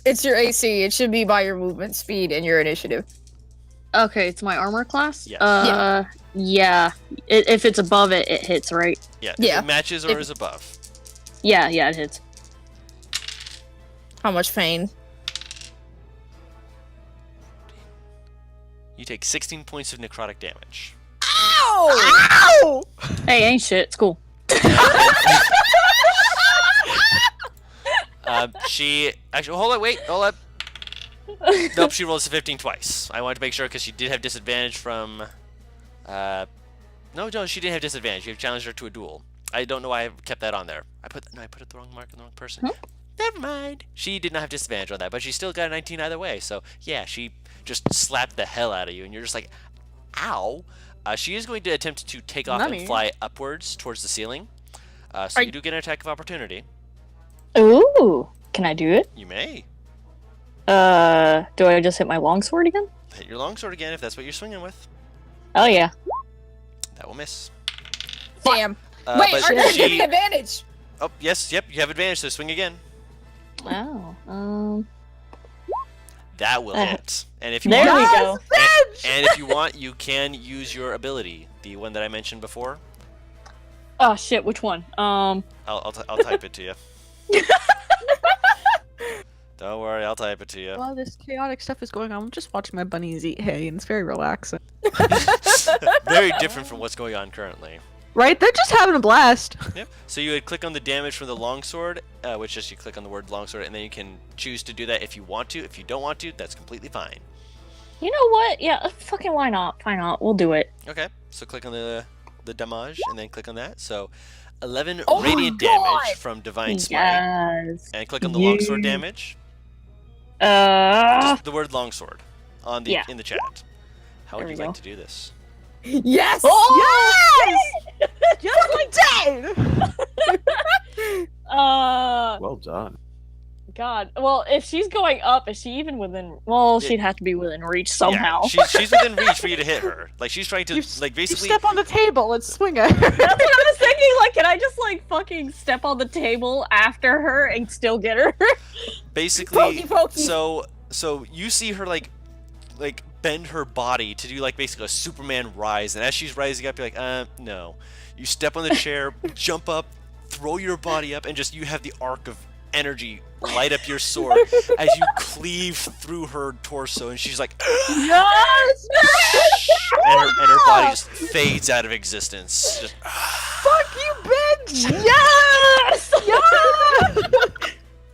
D: It's your AC. It should be by your movement speed and your initiative.
E: Okay, it's my armor class.
A: Yes.
E: Yeah. If it's above it, it hits, right?
A: Yeah.
D: Yeah.
A: If it matches or is above.
E: Yeah, it hits.
D: How much pain?
A: You take 16 points of necrotic damage.
D: Ow!
E: Hey, ain't shit. It's cool.
A: She actually hold up. Nope, she rolls a 15 twice. I wanted to make sure because she did have disadvantage from. No, she didn't have disadvantage. You've challenged her to a duel. I don't know why I kept that on there. I put the wrong mark on the wrong person.
E: Huh?
A: Never mind. She did not have disadvantage on that, but she still got a 19 either way. So yeah, she just slapped the hell out of you, and you're just like, ow. She is going to attempt to take off
C: Nutty.
A: and fly upwards towards the ceiling. So you do get an attack of opportunity.
E: Ooh. Can I do it?
A: You may
E: Do I just hit my longsword again?
A: hit your longsword again if that's what you're swinging with.
E: Oh yeah.
A: That will miss.
D: Damn. Wait,
A: but
D: are you
A: she-
D: giving advantage?
A: Oh, yes, yep, you have advantage, so swing again.
E: Wow.
A: That will hit. And if you
E: There
A: want,
E: we go.
A: and if you want, you can use your ability, the one that I mentioned before.
E: Oh shit. Which one?
A: I'll type it to you. Don't worry, I'll type it to you.
C: While this chaotic stuff is going on, I'm just watching my bunnies eat hay, and it's very relaxing.
A: Very different from what's going on currently.
C: Right? They're just having a blast.
A: Yep. So you would click on the damage from the longsword, which is you click on the word longsword, and then you can choose to do that if you want to. If you don't want to, that's completely fine.
E: You know what? Yeah. Fucking why not? Why not? We'll do it.
A: Okay. So click on the damage, and then click on that. So 11
D: Oh my
A: radiant
D: God!
A: damage from Divine Smite.
E: Yes.
A: And click on the longsword damage.
E: Uh.
A: Just the word longsword on the
E: Yeah.
A: in the chat. How would
E: There
A: you
E: we
A: like
E: go.
A: to do this?
D: Yes!
C: Yes! Just like that!
B: Well done.
E: God. Well, if she's going up, is she even within? Well,
A: Yeah.
E: she'd have to be within reach somehow.
A: Yeah, she's within reach for you to hit her. Like she's trying to
C: You
A: basically.
C: step on the table and swing at her.
E: That's what I was thinking. Like, can I just like fucking step on the table after her and still get her?
A: Basically,
D: Pokey.
A: so you see her like bend her body to do like basically a Superman rise, and as she's rising up, you're like, no. You step on the chair, jump up, throw your body up, and just you have the arc of energy light up your sword as you cleave through her torso, and she's like,
E: Yes!
A: and her body just fades out of existence. Just,
C: Fuck you, bitch!
E: Yes!
C: Yes!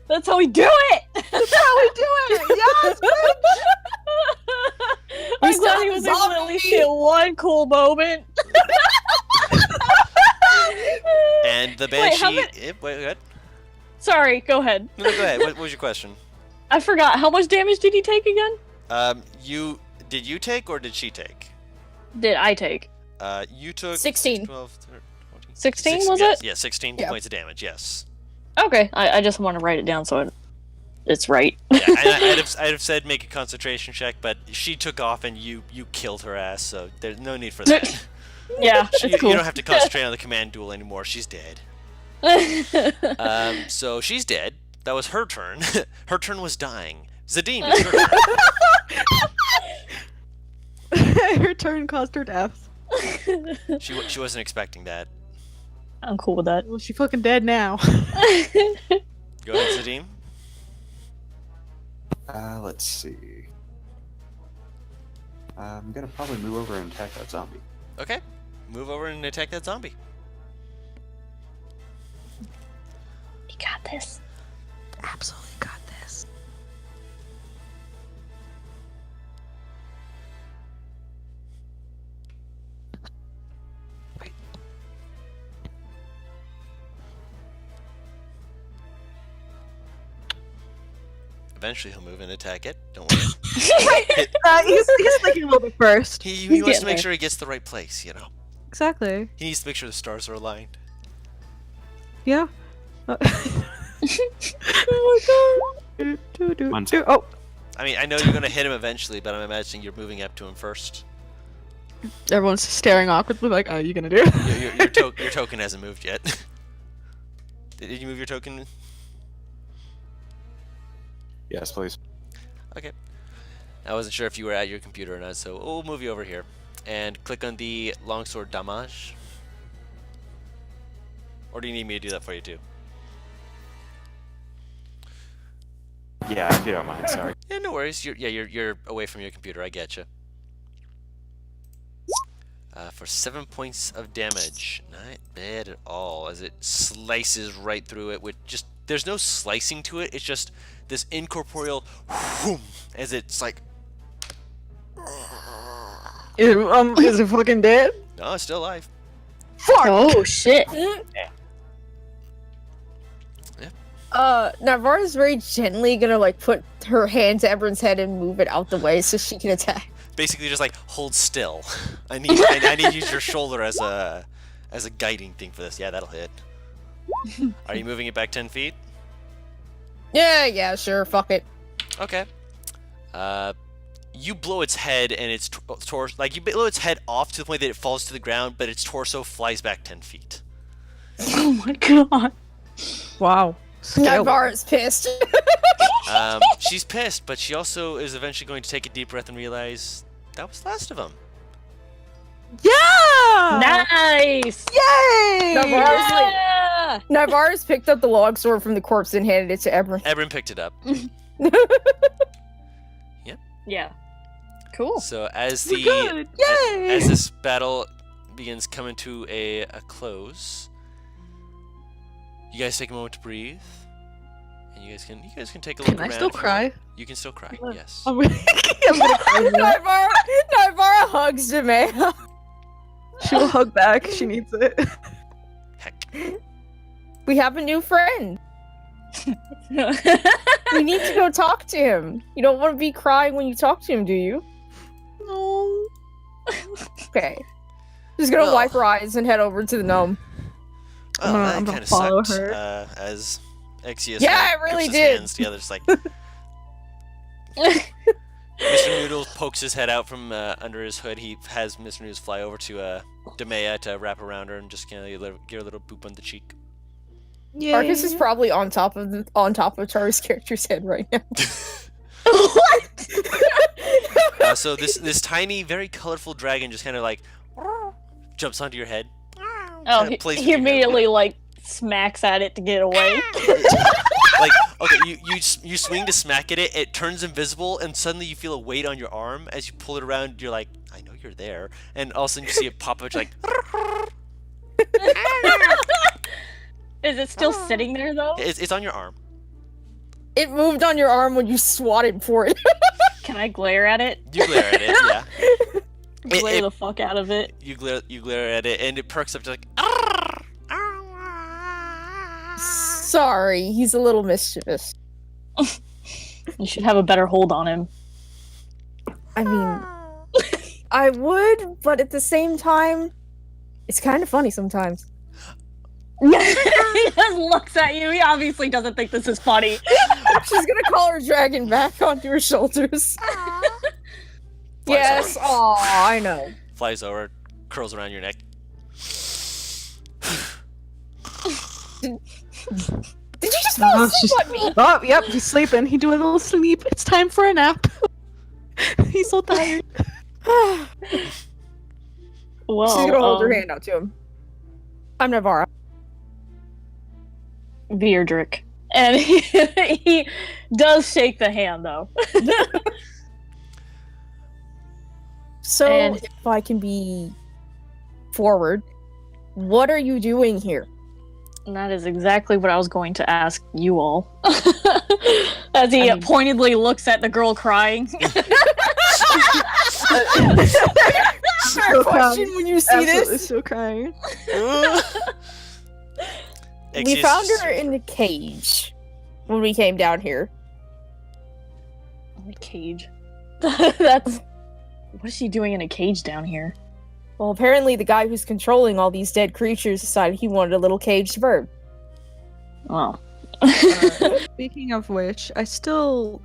E: That's how we do it!
C: That's how we do it! Yes, bitch!
E: I'm
D: still
E: glad he
D: have
E: was
D: a
E: able to at
D: zombie.
E: least get one cool moment.
A: and the
E: Wait, how
A: banshee. Wait, go ahead.
E: Sorry, go ahead.
A: No, go ahead. What was your question?
E: I forgot. How much damage did he take again?
A: Did you take or did she take?
E: Did I take?
A: You took
D: 16.
A: 12, 13, 14,
E: 16 was
A: yes,
E: it?
A: Yeah, 16
D: Yeah.
A: points of damage. Yes.
E: Okay, I just want to write it down so it's right.
A: Yeah, and I'd have said make a concentration check, but she took off and you killed her ass, so there's no need for that.
E: Yeah,
A: You
E: it's cool.
A: don't have to concentrate on the command duel anymore. She's dead. So she's dead. That was her turn. Her turn was dying. Zadim, it's your turn.
C: Her turn caused her death.
A: She wasn't expecting that.
E: I'm cool with that.
C: Well, she fucking dead now.
A: Go ahead, Zadim.
G: Let's see. I'm gonna probably move over and attack that zombie.
A: Okay. Move over and attack that zombie.
E: You got this.
F: Absolutely got this.
A: Eventually he'll move and attack it. Don't worry.
C: He's thinking a little bit first.
A: He
E: He's
A: wants to
E: getting
A: make
E: there.
A: sure he gets the right place, you know.
C: Exactly.
A: He needs to make sure the stars are aligned.
C: Yeah. Oh my god.
G: One
C: Oh,
A: I mean, I know you're gonna hit him eventually, but I'm imagining you're moving up to him first.
C: everyone's staring awkwardly like, are you gonna do?
A: Your token hasn't moved yet. Did you move your token?
G: Yes, please.
A: Okay. I wasn't sure if you were at your computer or not, so we'll move you over here. And click on the longsword damage. Or do you need me to do that for you too?
G: Yeah, if you don't mind. Sorry.
A: Yeah, no worries. You're away from your computer. I get you. For 7 points of damage, not bad at all. As it slices right through it with just there's no slicing to it. It's just this incorporeal whoom, as it's like
C: Is it fucking dead?
A: no, it's still alive.
E: Oh shit.
D: Navarra's very gently gonna like put her hand to everyone's head and move it out the way so she can attack.
A: Basically, just like hold still. I need to use your shoulder as a guiding thing for this. Yeah, that'll hit. Are you moving it back 10 feet?
D: Yeah, sure, fuck it.
A: Okay. You blow its head and its torso, like you blow its head off to the point that it falls to the ground, but its torso flies back 10 feet.
E: Oh my god.
C: Wow.
D: Navarra's pissed.
A: She's pissed, but she also is eventually going to take a deep breath and realize that was the last of them.
C: Yeah!
E: Nice.
C: Yay!
D: Navarra's like,
E: Yeah.
D: Navarra's picked up the longsword from the corpse and handed it to Ebron.
A: Ebron picked it up.
E: Yeah. Cool.
A: So as
C: We're
A: the
C: good. Yay!
A: as this battle begins coming to a close, you guys take a moment to breathe, and you guys can take a look
C: Can I
A: around.
C: still
A: if you
C: cry?
A: want. You can still cry.
C: Yeah.
A: Yes.
C: I'm gonna cry.
D: Navarra hugs Demea.
C: She'll hug back. She needs it.
A: Heck.
D: We have a new friend. We need to go talk to him. You don't want to be crying when you talk to him, do you?
C: No.
D: Okay. Just gonna
A: Well.
D: wipe her eyes and head over to the gnome.
A: Oh,
C: I'm
A: that
C: gonna
A: kind of
C: follow
A: sucked.
C: her.
A: As Ait'seh
D: Yeah, it really
A: grips his
D: did.
A: hands together, just like Mr. Noodles pokes his head out from under his hood. He has Mr. Noodles fly over to Demea to wrap around her and just kind of give her a little boop on the cheek.
C: Yeah.
D: Marcus is probably on top of Tari's character's head right now.
A: So this tiny, very colorful dragon just kind of like jumps onto your head.
E: Oh,
A: Kinda plays with
E: he
A: your hair.
E: immediately like smacks at it to get away.
A: Like, okay, you swing to smack at it, it turns invisible, and suddenly you feel a weight on your arm. As you pull it around, you're like, I know you're there. And all of a sudden you see it pop up, you're like,
E: Is it still sitting there though?
A: it's on your arm.
D: It moved on your arm when you swatted for it.
E: Can I glare at it?
A: You glare at it, yeah.
E: Glare
A: it-
E: the fuck out of it.
A: You glare at it, and it perks up to like,
D: Sorry, he's a little mischievous.
E: You should have a better hold on him.
D: I mean, I would, but at the same time, it's kind of funny sometimes.
E: He just looks at you. He obviously doesn't think this is funny.
D: She's gonna call her dragon back onto her shoulders. Yes,
A: over.
D: aw, I know.
A: flies over, curls around your neck.
D: Did you just fall asleep on me?
C: Oh, yep, he's sleeping. He do a little sleep. It's time for a nap. He's so tired.
E: Well,
D: She's gonna hold her hand out to him. I'm Navarra.
E: Beardrick. And he does shake the hand, though.
D: So,
E: And-
D: if I can be forward, what are you doing here?
E: And that is exactly what I was going to ask you all. As he
C: I mean-
E: pointedly looks at the girl crying.
D: Fair question when you see
C: Absolutely
D: this.
C: still crying.
D: We found her in the cage when we came down here.
E: A cage. That's... What is she doing in a cage down here?
D: Well, apparently the guy who's controlling all these dead creatures decided he wanted a little caged bird.
E: Oh.
C: Speaking of which, I still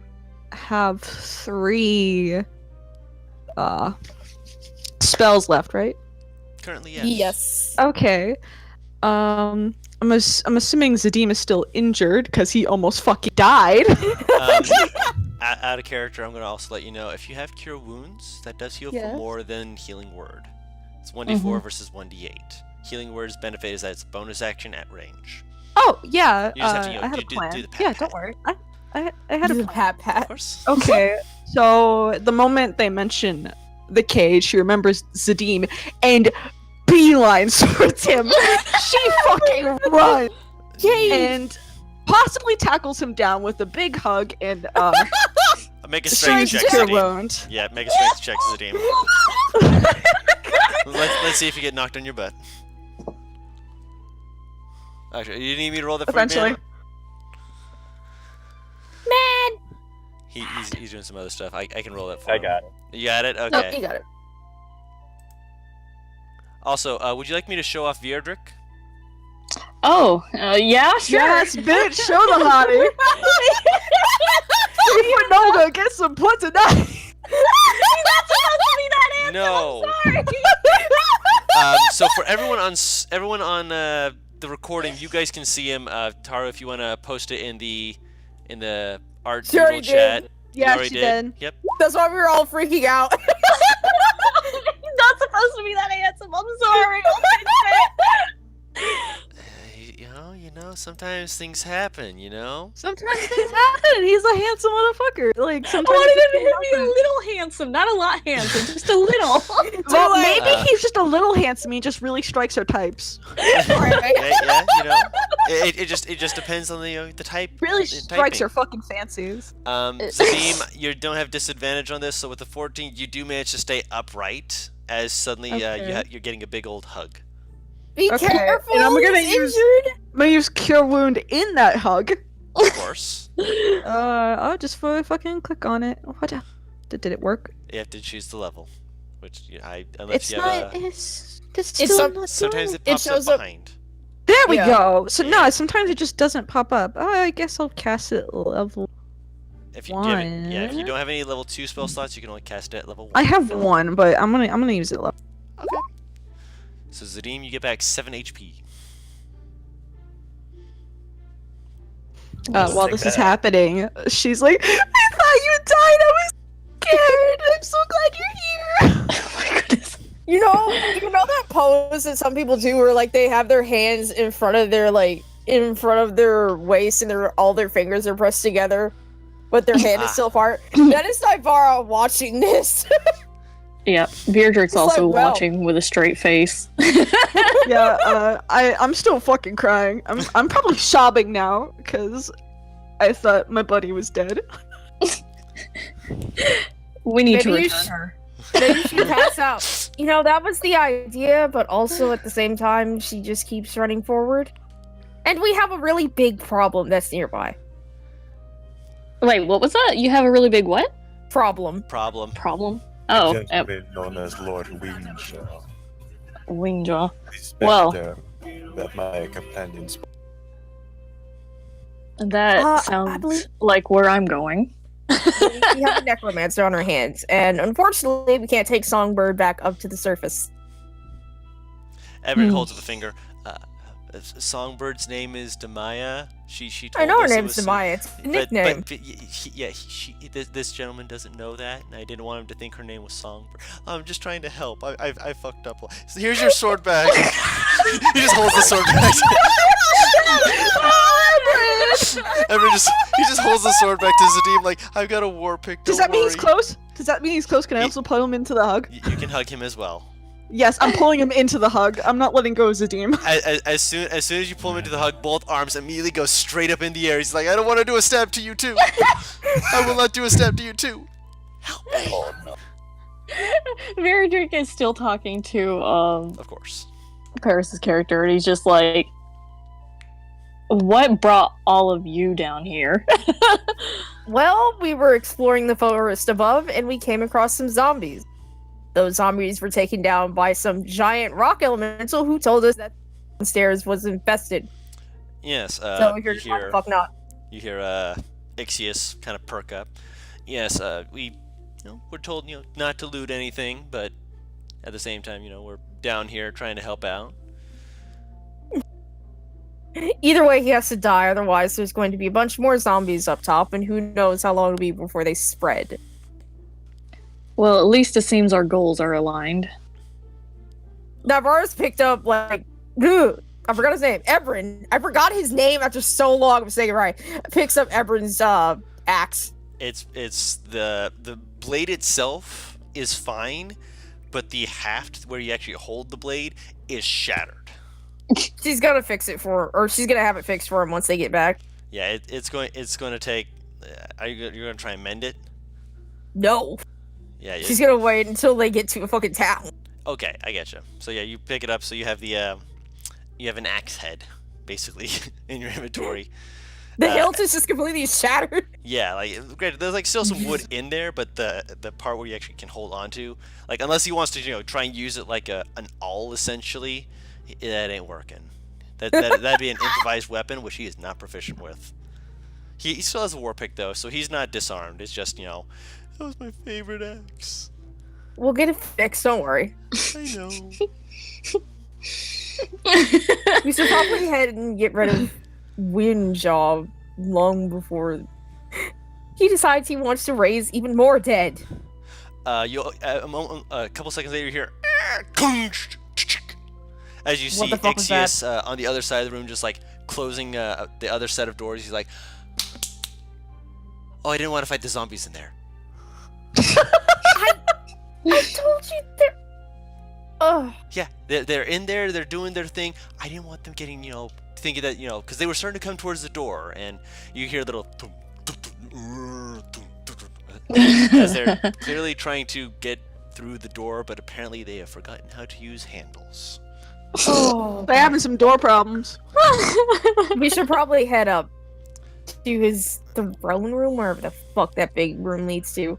C: have 3 spells left, right?
A: Currently, yes.
D: Yes.
C: Okay. I'm assuming Zadim is still injured because he almost fucking died.
A: Out of character, I'm going to also let you know, if you have Cure Wounds, that does heal
C: Yes.
A: for more than Healing Word. It's 1d4 versus 1d8. Healing Word's benefit is that it's a bonus action at range.
C: Oh yeah,
A: You just have to, you know,
C: I had a
A: do
C: plan.
A: the pat
C: Yeah,
A: pat.
C: don't worry. I had a
D: Do the
C: plan.
D: pat
A: Of
D: pat.
A: course.
C: Okay, so the moment they mention the cage, she remembers Zadim and beelines towards him. She fucking runs and possibly tackles him down with a big hug and
A: Make a strength check,
C: cure
A: Zadim.
C: wound.
A: Yeah, make a strength check, Zadim. Let's see if you get knocked on your butt. Actually, you need me to roll that for
C: Eventually.
A: you, man? He's doing some other stuff. I can roll that for him.
H: I got it.
A: You got it?
D: No,
A: Okay.
D: you got it.
A: Also, would you like me to show off Vierdrick?
E: Oh, yeah, sure.
C: Yes, bitch, show the hottie. You put Nova get some puss tonight.
A: No. So for everyone on the recording, you guys can see him. Taro, if you want to post it in the art
D: She already
A: Google chat.
D: did.
A: You
C: Yeah,
A: already
C: she did.
A: Yep.
D: That's why we were all freaking out.
E: He's not supposed to be that handsome. I'm sorry.
A: You know, sometimes things happen. You know.
C: Sometimes things happen. He's a handsome motherfucker. Like
E: I
C: sometimes.
E: wanted him
C: things
E: to be a
C: happen.
E: little handsome, not a lot handsome, just a little.
C: Well, maybe
A: Uh,
C: he's just a little handsome. He just really strikes her types.
A: Yeah, you know. It just depends on the type.
C: Really
A: the
C: strikes her
A: typing.
C: fucking fancies.
A: Zadim, you don't have disadvantage on this, so with the 14, you do manage to stay upright. As suddenly,
C: Okay.
A: you're getting a big old hug.
D: Be
C: Okay,
D: careful.
C: and I'm gonna
D: he's
C: use-
D: injured.
C: I'm gonna use Cure Wound in that hug.
A: Of course,
C: I'll just fucking click on it. What? Did it work?
A: you have to choose the level, which unless
C: It's
A: you have
C: not.
A: a.
C: It's
D: It's
C: still
D: some-
C: not
A: Sometimes
C: doing
A: it pops
D: shows
A: up
D: up-
A: behind.
C: There we
D: Yeah.
C: go. So no,
A: Yeah.
C: sometimes it just doesn't pop up. Oh, I guess I'll cast it level.
A: If you if you
C: One.
A: don't have any level 2 spell slots, you can only cast it at level 1.
C: I have one, but I'm gonna use it level.
A: So Zadim, you get back 7 HP.
C: While
H: take
C: this is
H: that.
C: happening, she's like, "I thought you died. I was scared. I'm so glad you're here."
E: Oh my goodness.
D: You know that pose that some people do where like they have their hands in front of their waist and all their fingers are pressed together, but their hand is still apart. That is Nivara watching this.
E: Yeah, Beardrick's
D: It's
E: also
D: like, wow.
E: watching with a straight face.
C: Yeah, I'm still fucking crying. I'm probably sobbing now because I thought my buddy was dead.
E: We need to
D: Maybe you
E: return
D: sh-
E: her.
D: Maybe she pass out. You know, that was the idea, but also at the same time, she just keeps running forward. And we have a really big problem that's nearby.
E: Wait, what was that? You have a really big what?
D: Problem.
A: Problem.
E: Problem? Oh,
H: Gentleman known as Lord Wingshaw.
E: Wingjaw.
H: Respect
E: Well.
H: that my companions.
E: That
D: I
E: sounds
D: believe-
E: like where I'm going.
D: We have a necromancer on our hands, and unfortunately, we can't take Songbird back up to the surface.
A: Everett
E: Hmm.
A: holds up a finger. Songbird's name is Demaya. She
D: I
A: told
D: know her
A: us it
D: name's
A: was
D: Samaya. It's a
A: but
D: nickname.
A: this gentleman doesn't know that, and I didn't want him to think her name was Songbird. I'm just trying to help. I fucked up. So here's your sword back. He just holds the sword back. He just holds the sword back to Zadim like, I've got a war pick.
C: Does that mean he's close? Does that mean he's close? Can I also pull him into the hug?
A: You can hug him as well.
C: Yes, I'm pulling him into the hug. I'm not letting go of Zadim.
A: As soon as you pull him into the hug, both arms immediately go straight up in the air. He's like, I don't want to do a stab to you too. I will not do a stab to you too. Help me.
H: Oh no.
E: Veridric is still talking to
A: Of course.
E: Paris's character, and he's just like, "What brought all of you down here?"
D: Well, we were exploring the forest above, and we came across some zombies. Those zombies were taken down by some giant rock elemental who told us that downstairs was infested.
A: Yes.
D: So you're just, why the fuck not?
A: You hear Ixius kind of perk up. Yes. We're told not to loot anything, but at the same time, we're down here trying to help out.
D: Either way, he has to die, otherwise there's going to be a bunch more zombies up top, and who knows how long it'll be before they spread.
E: Well, at least it seems our goals are aligned.
D: Navarro's picked up, like, ugh, I forgot his name, Ebrin. I forgot his name after so long of saying it right. Picks up Ebrin's axe.
A: It's the blade itself is fine, but the haft where you actually hold the blade is shattered.
D: She's gonna fix it she's gonna have it fixed for him once they get back.
A: Yeah, it's going to take. You're gonna try and mend it?
D: No.
A: Yeah.
D: She's gonna wait until they get to a fucking town.
A: Okay, I get you. So yeah, you pick it up. So you have you have an axe head basically in your inventory.
D: The hilt is just completely shattered.
A: Yeah, like great. There's like still some wood in there, but the part where you actually can hold on to, like unless he wants to try and use it like an awl essentially, that ain't working. That'd be an improvised weapon, which he is not proficient with. He still has a war pick though, so he's not disarmed. It's just that was my favorite axe.
D: We'll get it fixed. Don't worry.
A: I know.
D: We should probably head and get rid of Windjaw long before he decides he wants to raise even more dead.
A: A couple seconds later, you hear as you see
D: What the fuck was that?
A: Ixius on the other side of the room, just like closing the other set of doors. He's like, "Oh, I didn't want to fight the zombies in there."
D: I told you they're. Ugh.
A: Yeah, they're in there. They're doing their thing. I didn't want them getting thinking that because they were starting to come towards the door, and you hear little as they're clearly trying to get through the door, but apparently they have forgotten how to use handles.
C: Oh, they're having some door problems.
D: We should probably head up to his throne room, wherever the fuck that big room leads to.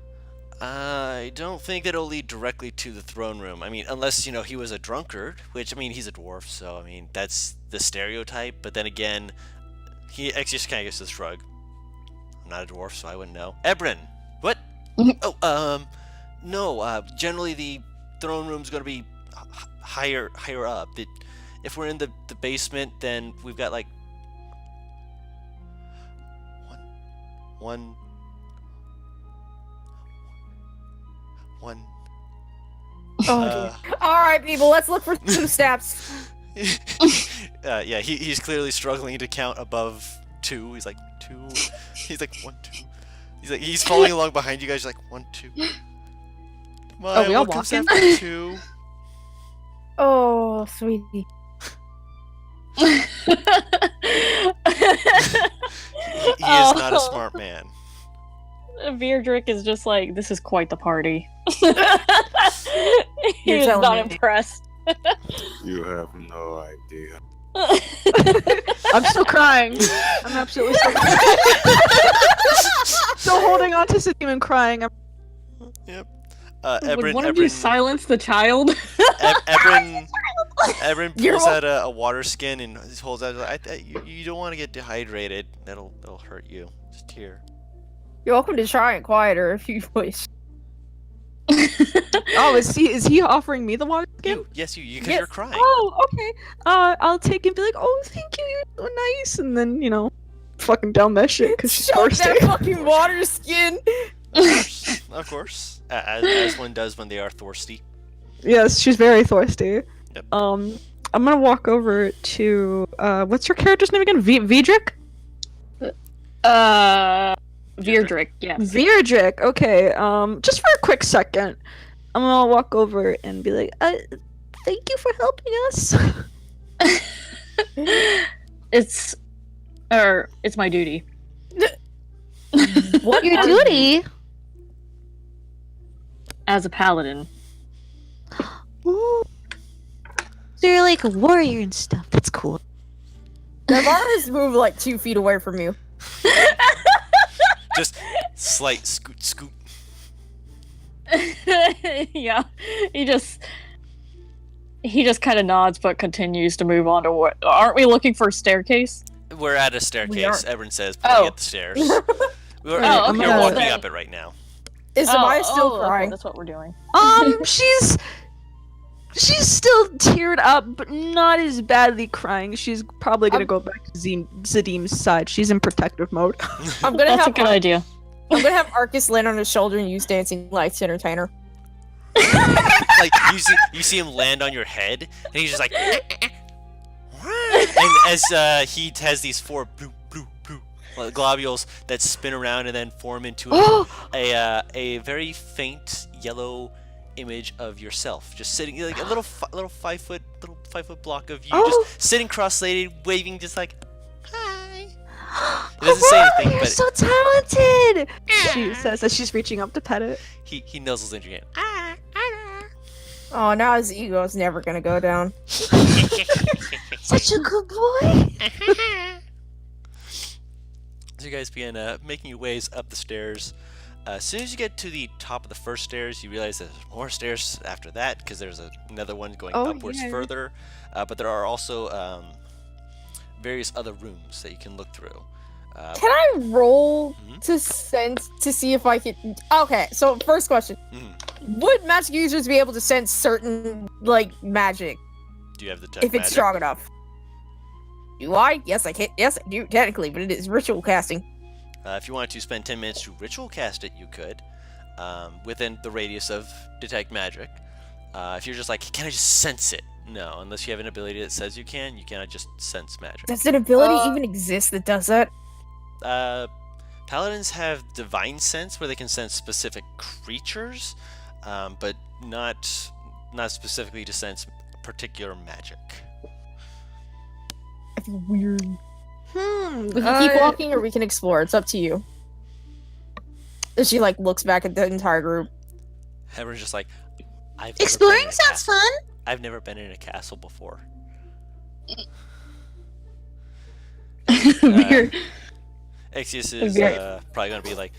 A: I don't think that it'll lead directly to the throne room. I mean, unless he was a drunkard, which he's a dwarf, so that's the stereotype. But then again, Ixius kind of gets this shrug. I'm not a dwarf, so I wouldn't know. Ebrin, what? No. Generally, the throne room's going to be higher up. If we're in the basement, then we've got like one.
D: Oh, all right, people. Let's look for some steps.
A: Yeah, he's clearly struggling to count above 2. He's like 2. He's like 1, 2. He's following along behind you guys. You're like 1, 2.
C: Oh, we all walking?
A: 2.
D: Oh, sweetie.
A: He is not a smart man.
E: Veridric is just like, this is quite the party. He
D: You're
E: is
D: telling
E: not
D: me.
E: impressed.
H: You have no idea.
C: I'm still crying. I'm absolutely still crying. Still holding on to Zadim and crying.
A: Yep.
E: Would one of you silence the child?
A: Ebrin
D: You're
A: pulls out a water skin and holds out. You don't want to get dehydrated. That'll hurt you. Just here.
D: You're welcome to try it quieter if you wish.
C: Oh, is he offering me the water skin?
A: Yes, you, because
D: Yes.
A: you're crying.
C: Oh, okay. I'll take it and be like, oh, thank you, you're so nice. And then, fucking down that shit because she's
D: Chug
C: thirsty.
D: that fucking water skin.
A: Of course, as one does when they are thirsty.
C: Yes, she's very thirsty.
A: Yep.
C: I'm gonna walk over to what's your character's name again? Vidric?
E: Vierdrick, yes.
C: Vierdric. Okay. Just for a quick second, I'm gonna walk over and be like, thank you for helping us.
E: It's my duty.
D: What
C: Your
D: are
C: duty?
E: As a paladin.
F: Ooh. So you're like a warrior and stuff. That's cool.
D: Navarro's moved like 2 feet away from you.
A: Just slight scoot.
E: Yeah. He just kind of nods but continues to move on to what. Aren't we looking for a staircase?
A: We're at a
D: We
A: staircase.
D: are.
A: Everyone says pointing
E: Oh.
A: at the stairs. You're
C: okay.
A: walking
E: Then-
A: up it right now.
D: Is Amaya still
E: okay,
D: crying?
E: that's what we're doing.
C: She's still teared up, but not as badly crying. She's probably gonna go back to Zadim's side. She's in protective mode.
D: I'm gonna
E: That's a
D: have
E: good idea.
D: I'm gonna have Arcus land on his shoulder and use dancing lights to entertain her.
A: Like you see him land on your head, and he's just like, and as he has these 4 bloop bloop bloop globules that spin around and then form into a very faint yellow image of yourself, just sitting like a little 5 foot block of you, just sitting cross-legged, waving, just like hi. It doesn't say anything,
C: You're
A: but
C: so talented. She says as she's reaching up to pet it.
A: he nuzzles into your hand.
D: Oh, now his ego is never gonna go down.
F: Such a good boy.
A: So you guys begin making your ways up the stairs. As soon as you get to the top of the first stairs, you realize there's more stairs after that because there's another one going upwards further. But there are also various other rooms that you can look through.
D: Can I roll
A: Mhm.
D: to sense to see if I can? Okay, so first question: would magic users be able to sense certain like magic
A: Do you have the
D: if it's
A: magic?
D: strong enough? Do I? Yes, I can. Yes, I do technically, but it is ritual casting.
A: If you wanted to spend 10 minutes to ritual cast it, you could, within the radius of detect magic. If you're just like, can I just sense it? No, unless you have an ability that says you cannot just sense magic.
D: Does an ability even exist that does that?
A: Paladins have divine sense where they can sense specific creatures, but not specifically to sense particular magic.
D: I feel weird.
C: Hmm.
D: We can keep walking or we can explore. It's up to you. And she like looks back at the entire group.
A: Everyone's just like, I've never been
F: Exploring
A: in a
F: sounds
A: castle.
F: fun.
A: I've never been in a castle before.
E: Weird.
A: Ait'seh is
E: Very-
A: probably gonna be like,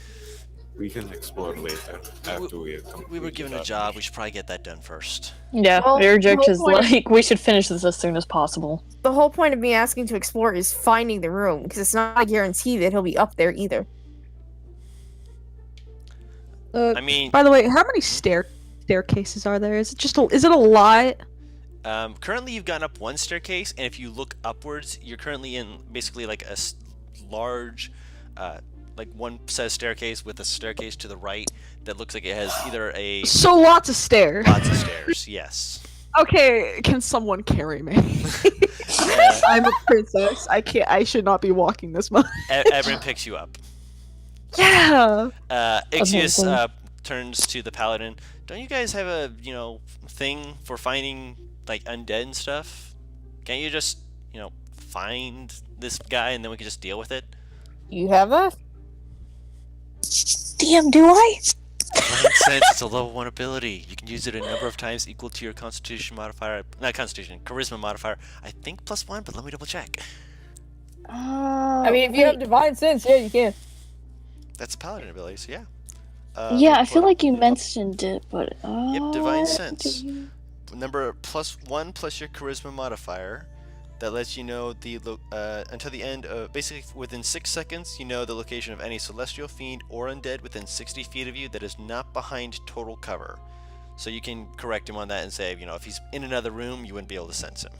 H: We can explore later after we have
A: we were given a
H: completed
A: job. We should probably get that done first.
E: Yeah,
D: Well,
E: Vierdrick
D: the
E: is
D: whole point-
E: like, we should finish this as soon as possible.
D: The whole point of me asking to explore is finding the room, because it's not a guarantee that he'll be up there either.
A: I mean,
C: By the way, how many staircases are there? Is it a lot?
A: currently you've gotten up one staircase, and if you look upwards, you're currently in basically like a large, like one set of staircase with a staircase to the right that looks like it has either a
C: So lots of stairs.
A: lots of stairs. Yes.
C: Okay, can someone carry me? I'm a princess. I can't. I should not be walking this much.
A: Everyone picks you up.
C: Yeah.
A: Ixius turns to the paladin. Don't you guys have a thing for finding like undead and stuff? Can't you just find this guy and then we can just deal with it?
D: You have that?
F: DM, do I?
A: Divine sense, it's a level 1 ability. You can use it a number of times equal to your constitution modifier. Not constitution, charisma modifier. I think +1, but let me double check.
D: I mean, if you have divine sense, yeah, you can.
A: That's a paladin ability, so yeah.
E: Yeah,
A: let
E: I
A: me
E: feel
A: pull it
E: like you
A: up.
E: mentioned it, but
A: Yep, divine
E: do
A: sense.
E: you-
A: Number +1 plus your charisma modifier. That lets you know until the end of basically within 6 seconds, you know the location of any celestial fiend or undead within 60 feet of you that is not behind total cover. So you can correct him on that and say, if he's in another room, you wouldn't be able to sense him.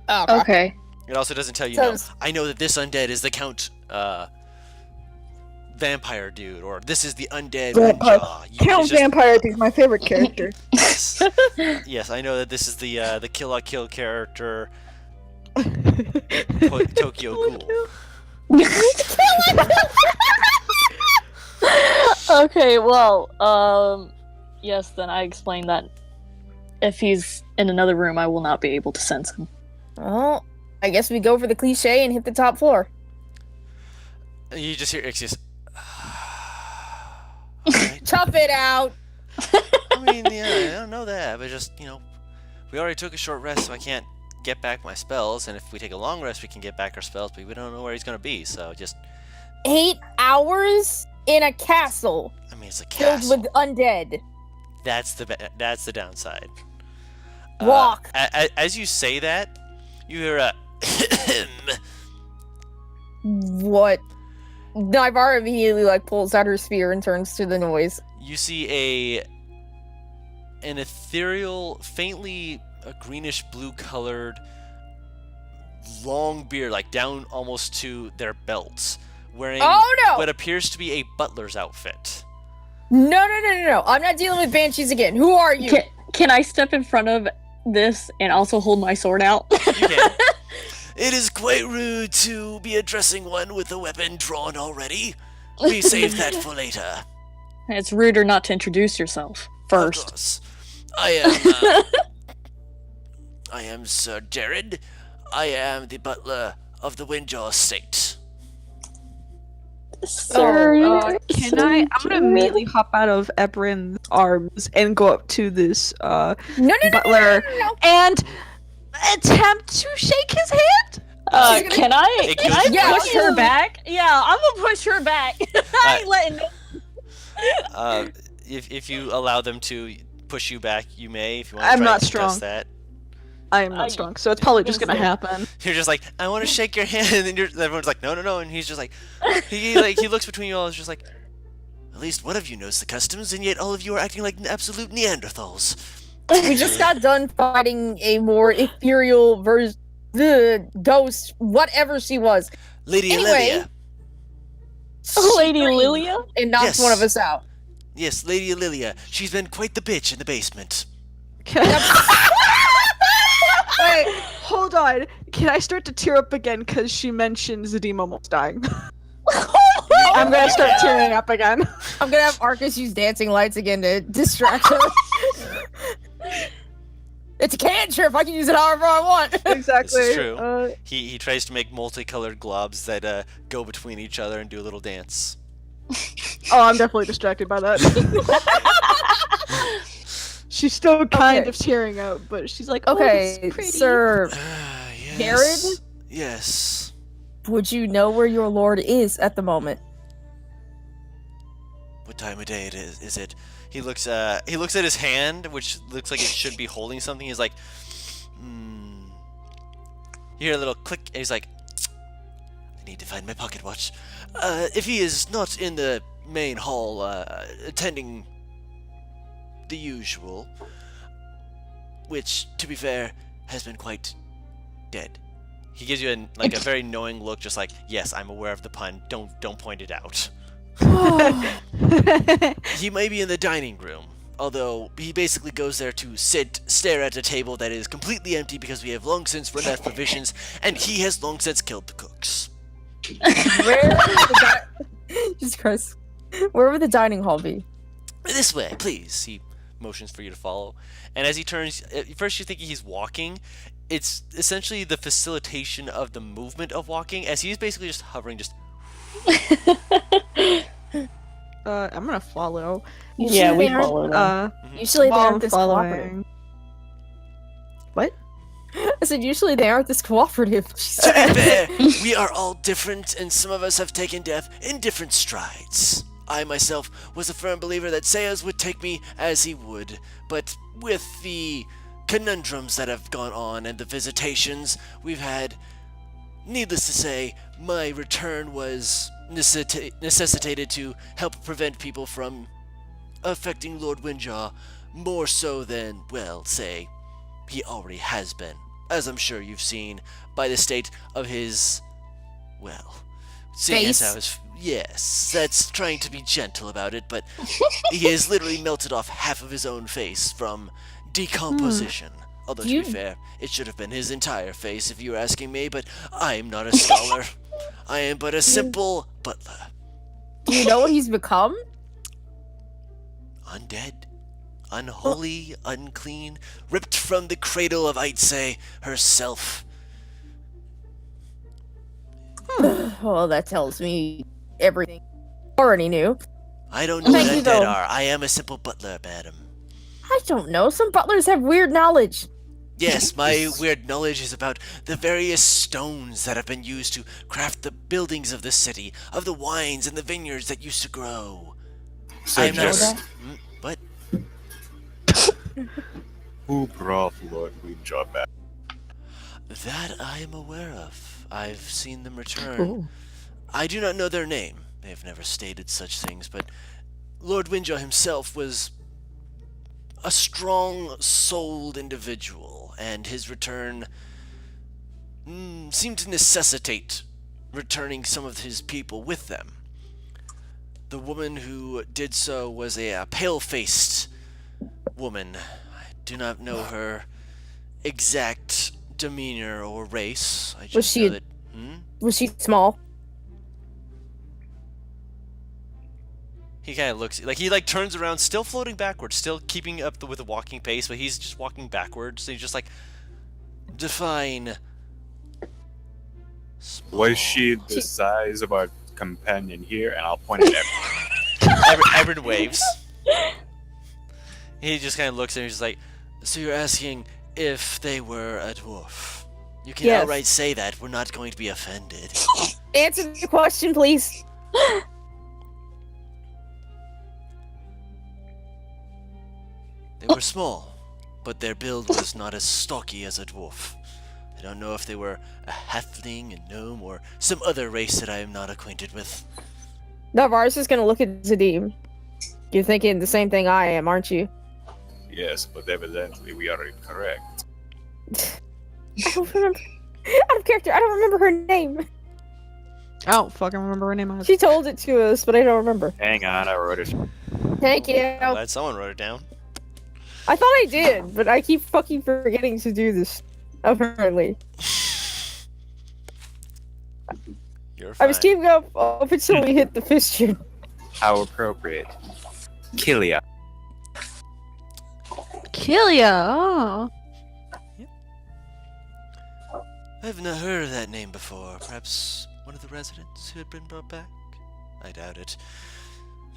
D: Oh,
E: Okay.
A: It also doesn't tell you,
D: So-
A: I know that this undead is the Count Vampire dude, or this is the undead
C: Vampire.
A: Windjaw.
C: Count Vampire is my favorite character.
A: Yes. Yes, I know that this is the Kill la Kill character, Tokyo Ghoul.
E: Okay, well, yes, then I explained that if he's in another room, I will not be able to sense him.
D: Well, I guess we go for the cliche and hit the top floor.
A: You just hear Ixius. Alright.
D: Tough it out.
A: I mean, yeah, I don't know that, but just, we already took a short rest, so I can't get back my spells, and if we take a long rest, we can get back our spells, but we don't know where he's gonna be, so just,
D: 8 hours in a castle
A: I mean, it's a
D: filled
A: castle.
D: with undead.
A: That's the downside.
D: Walk.
A: As you say that, you hear a
D: What? Nybara immediately pulls out her spear and turns to the noise.
A: you see an ethereal, faintly a greenish blue colored long beard, down almost to their belts, wearing
D: Oh no!
A: what appears to be a butler's outfit.
D: No. I'm not dealing with banshees again. Who are you?
E: Can I step in front of this and also hold my sword out?
A: You can. It is quite rude to be addressing one with a weapon drawn already. We save that for later.
E: It's ruder not to introduce yourself
A: Of
E: first.
A: course. I am Sir Jared. I am the butler of the Windjaw estate.
E: Sir,
C: Can I? I'm gonna immediately hop out of Ebrin's arms and go up to this
D: No.
C: butler and attempt to shake his hand.
E: Can I
D: Yeah,
E: push her back? Yeah, I'm gonna push her back. I ain't letting no.
A: If you allow them to push you back, you may. If you want to
C: I'm
A: try
C: not
A: to contest
C: strong.
A: that,
C: I am not strong, so it's probably just gonna happen.
A: you're just like, I want to shake your hand, and everyone's like, no, and he's just like, he looks between you all, and is just like, at least one of you knows the customs, and yet all of you are acting like absolute Neanderthals.
D: We just got done fighting a more ethereal version, the ghost, whatever she was,
A: Lady
D: Anyway.
A: Lilia.
E: Lady Lilia?
D: and knocked
A: Yes.
D: one of us out.
A: Yes, Lady Lilia. She's been quite the bitch in the basement.
C: Wait, hold on. Can I start to tear up again because she mentioned Zadim almost dying? I'm gonna start tearing up again.
D: I'm gonna have Arcus use dancing lights again to distract her. It's a cantrip. I can use it however I want.
C: Exactly.
A: This is true. He tries to make multicolored globs that go between each other and do a little dance.
C: Oh, I'm definitely distracted by that. She's still kind
D: Okay.
C: of tearing up, but she's like, "Oh, this
D: Okay,
C: is pretty."
D: sir,
A: Yes.
D: Jared?
A: Yes.
D: would you know where your lord is at the moment?
A: What time of day it is it? He looks at his hand, which looks like it should be holding something. He's like, You hear a little click, and he's like, I need to find my pocket watch. If he is not in the main hall, attending the usual, which, to be fair, has been quite dead. He gives you a very knowing look, just like, yes, I'm aware of the pun. Don't point it out. He may be in the dining room, although he basically goes there to stare at a table that is completely empty because we have long since run out of provisions, and he has long since killed the cooks.
D: Where Jesus Christ. Where would the dining hall be?
A: This way, please. He motions for you to follow. And as he turns, at first you're thinking he's walking. It's essentially the facilitation of the movement of walking, as he's basically just hovering, just...
C: I'm gonna follow.
E: Yeah, we
D: Usually
E: follow them.
D: Usually they
C: While I'm
D: aren't this cooperative.
C: following. What?
D: I said usually they aren't this cooperative.
A: To be fair, we are all different, and some of us have taken death in different strides. I myself was a firm believer that Sayers would take me as he would, but with the conundrums that have gone on and the visitations we've had, needless to say, my return was necessitated to help prevent people from affecting Lord Windjaw more so than, well, say, he already has been. as I'm sure you've seen by the state of his, well, seeing as
D: Face?
A: how his, yes, that's trying to be gentle about it, but he has literally melted off half of his own face from decomposition. Although, to
D: You-
A: be fair, it should have been his entire face if you were asking me, but I am not a scholar. I am but a simple butler.
D: Do you know what he's become?
A: Undead, unholy, unclean, ripped from the cradle of Ait'seh herself.
D: Well, that tells me everything I already knew.
A: I don't know
D: Thank
A: what
D: you,
A: undead
D: though.
A: are. I am a simple butler, madam.
D: I don't know. Some butlers have weird knowledge.
A: Yes, my weird knowledge is about the various stones that have been used to craft the buildings of the city, of the wines and the vineyards that used to grow.
H: So
A: I am not a
H: just
A: What?
H: who brought Lord Windjaw back?
A: That I am aware of. I've seen them return.
C: Ooh.
A: I do not know their name. They have never stated such things, but Lord Windjaw himself was a strong-souled individual, and his return seemed to necessitate returning some of his people with them. The woman who did so was a pale-faced woman. I do not know her exact demeanor or race. I just
D: Was she
A: know
D: a-
A: that.
D: Was she small?
A: He kind of looks like he turns around, still floating backwards, still keeping up with the walking pace, but he's just walking backwards. So he's just like, define.
H: Was she the size of our companion here? And I'll point at everyone.
A: Everett waves. He just kind of looks at him. He's just like, so you're asking if they were a dwarf? You can
D: Yes.
A: outright say that. We're not going to be offended.
D: Answer the question, please.
A: They were small, but their build was not as stocky as a dwarf. I don't know if they were a halfling, a gnome, or some other race that I am not acquainted with.
D: Navarre's is gonna look at Zadim. You're thinking the same thing I am, aren't you?
H: Yes, but evidently we are incorrect.
D: I don't remember. Out of character, I don't remember her name.
C: I don't fucking remember her name. Either.
D: She told it to us, but I don't remember.
H: Hang on, I wrote it.
D: Thank you.
A: I'm glad someone wrote it down.
D: I thought I did, but I keep fucking forgetting to do this. Apparently,
A: You're
D: I
A: fine.
D: was keeping up until we hit the fistula.
H: How appropriate. Kilia.
F: Kilia. Oh.
A: I've not heard of that name before. Perhaps one of the residents who had been brought back? I doubt it.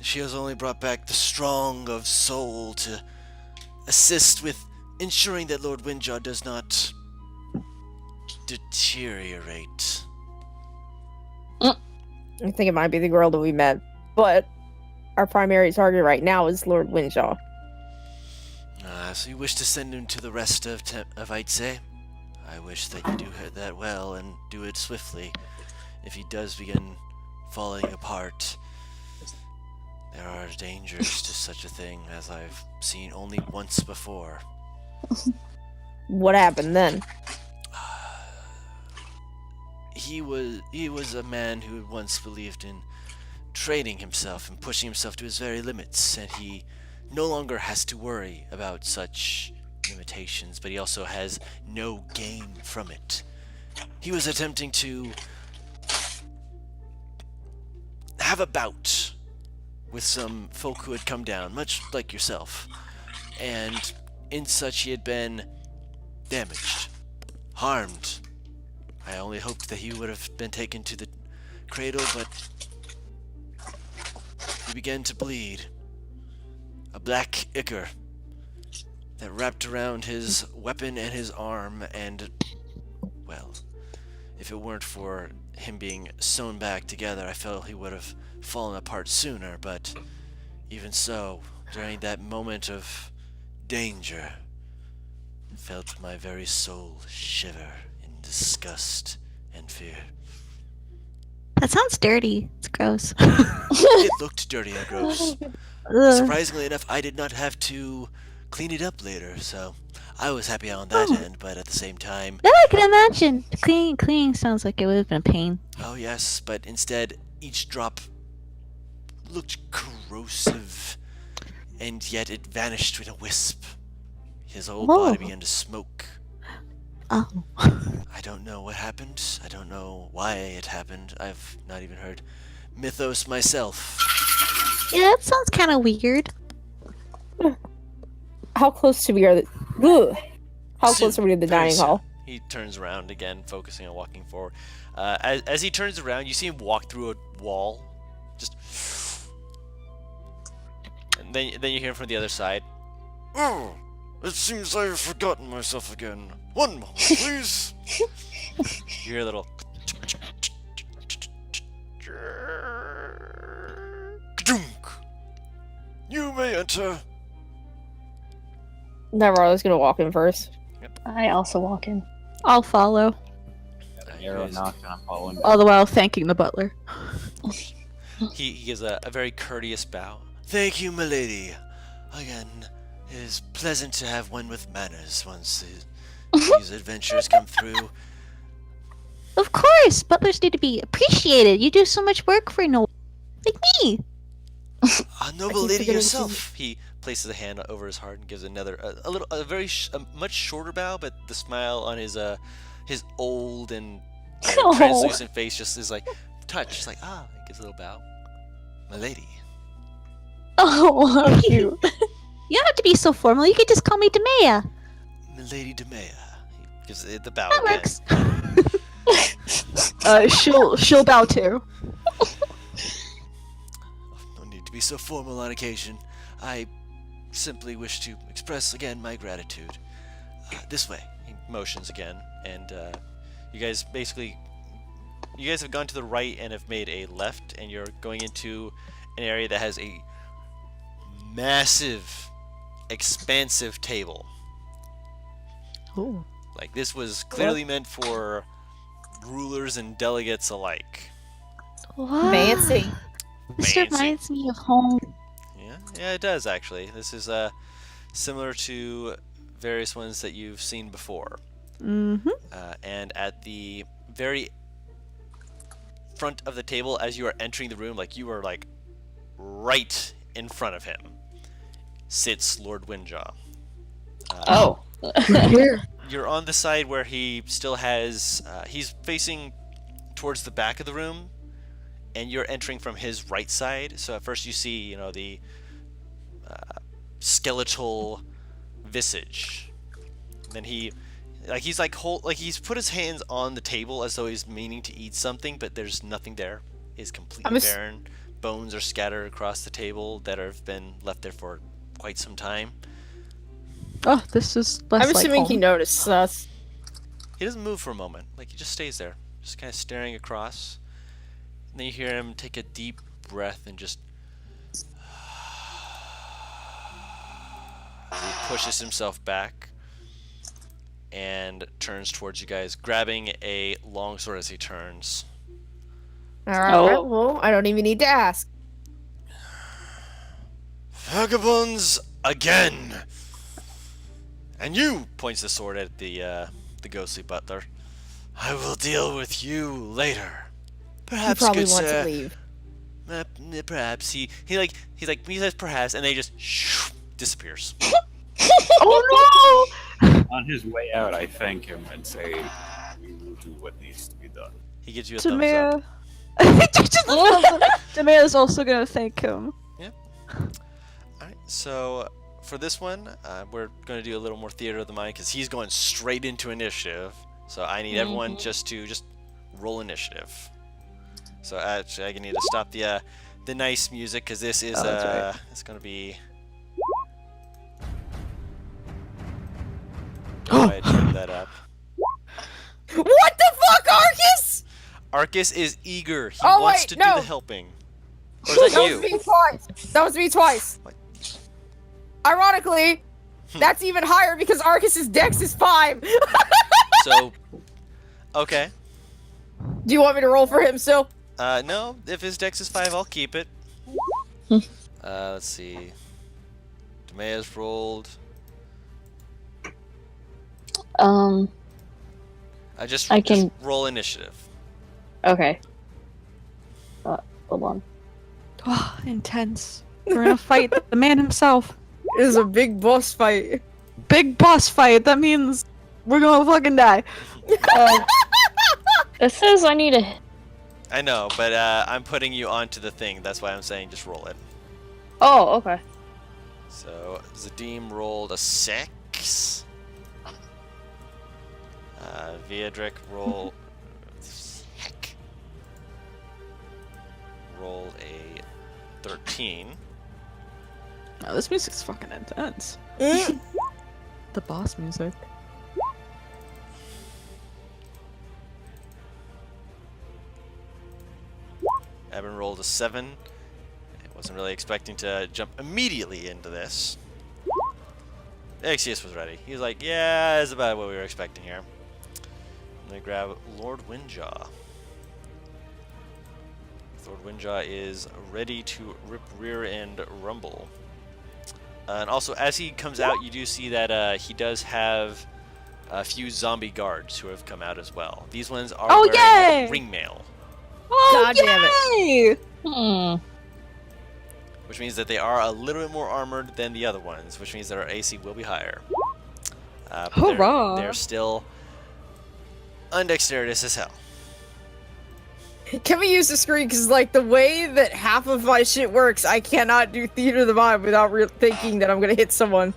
A: She has only brought back the strong of soul to assist with ensuring that Lord Windjaw does not deteriorate.
D: I think it might be the girl that we met, but our primary target right now is Lord Windjaw.
A: So you wish to send him to the rest of Ait'seh? I wish that you do that well and do it swiftly. If he does begin falling apart, there are dangers to such a thing, as I've seen only once before.
D: What happened then?
A: He was a man who had once believed in training himself and pushing himself to his very limits, and he no longer has to worry about such limitations, but he also has no gain from it. He was attempting to have a bout with some folk who had come down, much like yourself, and in such he had been damaged, harmed. I only hoped that he would have been taken to the cradle, but he began to bleed. A black ichor that wrapped around his weapon and his arm, and, well, if it weren't for him being sewn back together, I felt he would have fallen apart sooner, but even so, during that moment of danger, I felt my very soul shiver in disgust and fear.
F: That sounds dirty. It's gross.
A: It looked dirty and gross.
F: Ugh.
A: Surprisingly enough, I did not have to clean it up later, so I was happy on that
F: Oh.
A: end, but at the same time,
F: Now I can imagine. Cleaning sounds like it would have been a pain.
A: oh yes, but instead each drop looked corrosive, and yet it vanished with a wisp. His whole body
F: Whoa.
A: began to smoke.
F: Oh.
A: I don't know what happened. I don't know why it happened. I've not even heard mythos myself.
F: Yeah, that sounds kind of weird.
D: How close to we are? Ugh. How
A: Soon,
D: close are we to the
A: very
D: dining
A: soon.
D: hall?
A: He turns around again, focusing on walking forward. As he turns around, you see him walk through a wall. Just. And then you hear him from the other side. Oh, it seems I've forgotten myself again. One moment, please. You hear a little. Ka-dunk. You may enter.
D: Navarro's gonna walk in first.
E: I also walk in.
C: I'll follow,
H: Arrow knocked and I'm following.
C: all the while thanking the butler.
A: He gives a very courteous bow. Thank you, milady. Again, it is pleasant to have one with manners once these adventures come through.
F: Of course, butlers need to be appreciated. You do so much work for no, like me.
A: A noble
D: keep
A: lady
D: forgetting
A: yourself. He places a hand over his heart and gives another, much shorter bow, but the smile on his old and
E: Oh.
A: translucent face just is like touch. Like he gives a little bow. My lady.
E: Oh, how cute.
F: You don't have to be so formal. You could just call me Demea.
A: Milady Demea. He gives it the bow
F: That
A: again.
F: works.
C: She'll bow too.
A: No need to be so formal on occasion. I simply wish to express again my gratitude. This way. He motions again, and you guys have gone to the right and have made a left, and you're going into an area that has a massive, expansive table.
C: Ooh.
A: Like, this was clearly meant for rulers and delegates alike.
F: What?
D: Fancy.
F: This
A: Fancy.
F: reminds me of home.
A: Yeah, it does actually. This is similar to various ones that you've seen before.
C: Mm-hmm.
A: And at the very front of the table, as you are entering the room, like you are like right in front of him, sits Lord Windjaw.
E: Oh.
C: Here.
A: You're on the side where he still has. He's facing towards the back of the room, and you're entering from his right side. So at first you see, the skeletal visage. Then he's put his hands on the table as though he's meaning to eat something, but there's nothing there. It's completely barren. Bones are scattered across the table that have been left there for quite some time.
C: Oh, this is less
D: I'm
C: like
D: assuming
C: home.
D: he noticed us.
A: He doesn't move for a moment. Like, he just stays there, just kind of staring across. And then you hear him take a deep breath and just he pushes himself back and turns towards you guys, grabbing a longsword as he turns.
D: Alright,
E: Oh.
D: well, I don't even need to ask.
A: Vagabonds again! And you, points the sword at the ghostly butler. I will deal with you later. Perhaps,
D: You probably
A: good
D: want
A: sir.
D: to leave.
A: Perhaps he says perhaps, and they just disappears.
C: Oh
H: On his way out, I thank him and say, "We will do what needs to be done."
A: He gives you
C: no!
A: a thumbs up.
C: Demea. Demea's also gonna thank him.
A: Alright, so for this one, we're going to do a little more theater of the mind because he's going straight into initiative. So I need everyone just roll initiative. So actually, I need to stop the nice music because this is
C: that's right.
A: it's going to be. Go ahead, turn that up.
D: What the fuck, Arcus?
A: Arcus is eager. He
D: Oh,
A: wants
D: wait,
A: to do
D: no.
A: the helping. Or is that
D: That was
A: you?
D: me twice. That was me twice.
A: What?
D: Ironically, that's even higher because Arcus's dex is 5.
A: So, okay.
D: Do you want me to roll for him still?
A: No, if his dex is 5, I'll keep it. Let's see. Demea's rolled Just
E: I can-
A: roll initiative.
E: Okay. Hold on.
C: Oh, intense. We're gonna fight the man himself.
D: It is a big boss fight.
C: Big boss fight. That means we're gonna fucking die.
E: It says I need a.
A: I know, but I'm putting you onto the thing. That's why I'm saying just roll it.
E: Oh, okay.
A: So Zadim rolled a 6. Viadric rolled a 13.
C: Oh, this music's fucking intense. The boss music.
A: Evan rolled a 7. I wasn't really expecting to jump immediately into this. Ait'seh was ready. He was like, yeah, that's about what we were expecting here. I'm going to grab Lord Windjaw. Lord Windjaw is ready to rip rear and rumble. And also, as he comes out, you do see that he does have a few zombie guards who have come out as well. These ones are wearing ringmail,
C: Oh,
D: God damn
C: it!
A: which means that they are a little bit more armored than the other ones, which means that our AC will be higher. But
C: Hurrah!
A: they're still undexterous as hell.
D: Can we use the screen? Because, like, the way that half of my shit works, I cannot do Theater of the Mind without thinking that I'm gonna hit someone.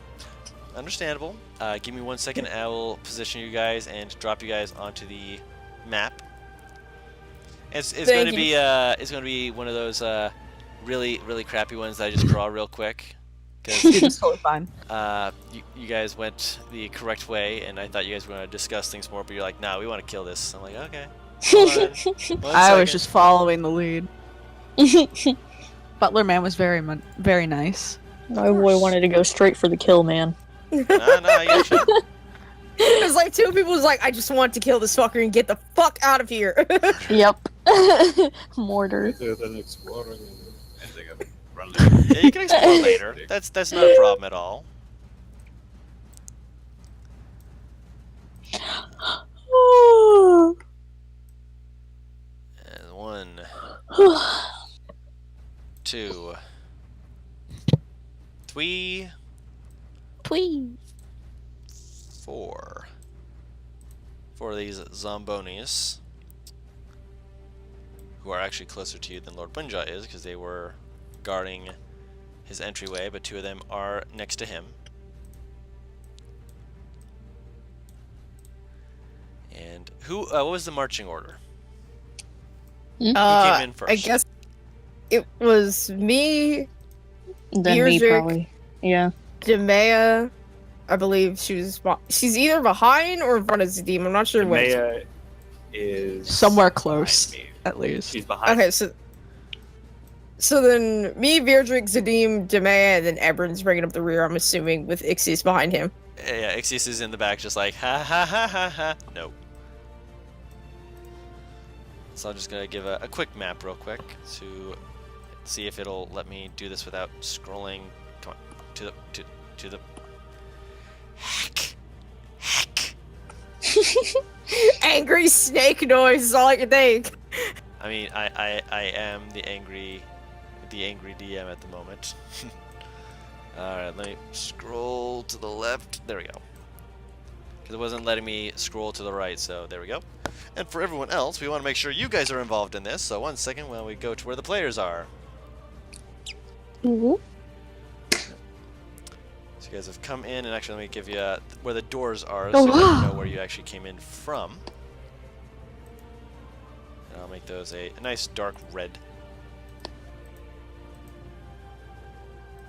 A: Understandable. Give me 1 second. I will position you guys and drop you guys onto the map. It's going to be it's going to be one of those really crappy ones that I just draw real quick. Because
C: It's totally fine.
A: you guys went the correct way, and I thought you guys were going to discuss things more, but you're like, nah, we want to kill this. I'm like, okay. Hold on. 1
C: I was
A: second.
C: just following the lead. Butler man was very nice.
E: My boy wanted to go straight for the kill, man.
A: Nah, you should.
D: It was like 2 people was like, I just want to kill this fucker and get the fuck out of here.
E: Yep. Mortar.
H: Then exploring and they got run
A: Yeah, you can explore later. That's not a problem at all. And 1, 2, 3,
F: Please.
A: 4. For these zombonis, who are actually closer to you than Lord Windjaw is, because they were guarding his entryway, but 2 of them are next to him. And who? What was the marching order? Who came in first?
D: I guess it was me,
E: Then me,
D: Music.
E: probably. Yeah.
D: Demea. I believe she's either behind or in front of Zadim. I'm not sure which.
H: Maya is
C: Somewhere close,
H: behind me.
C: at least.
H: She's behind.
D: Okay, so then me, Virdrick, Zadim, Demea, and then Ebron's bringing up the rear. I'm assuming with Ixius behind him.
A: Yeah, Ait'seh is in the back, just like ha ha ha ha ha. No. So I'm just gonna give a quick map real quick to see if it'll let me do this without scrolling. Come on, to the. Heck.
D: Angry snake noise is all I can think.
A: I mean, I am the angry DM at the moment. Alright, let me scroll to the left. There we go. Because it wasn't letting me scroll to the right, so there we go. And for everyone else, we want to make sure you guys are involved in this, so 1 second while we go to where the players are.
E: Mm-hmm.
A: So you guys have come in, and actually let me give you where the doors are,
C: Oh,
A: so that you
C: wow.
A: know where you actually came in from. And I'll make those a nice dark red.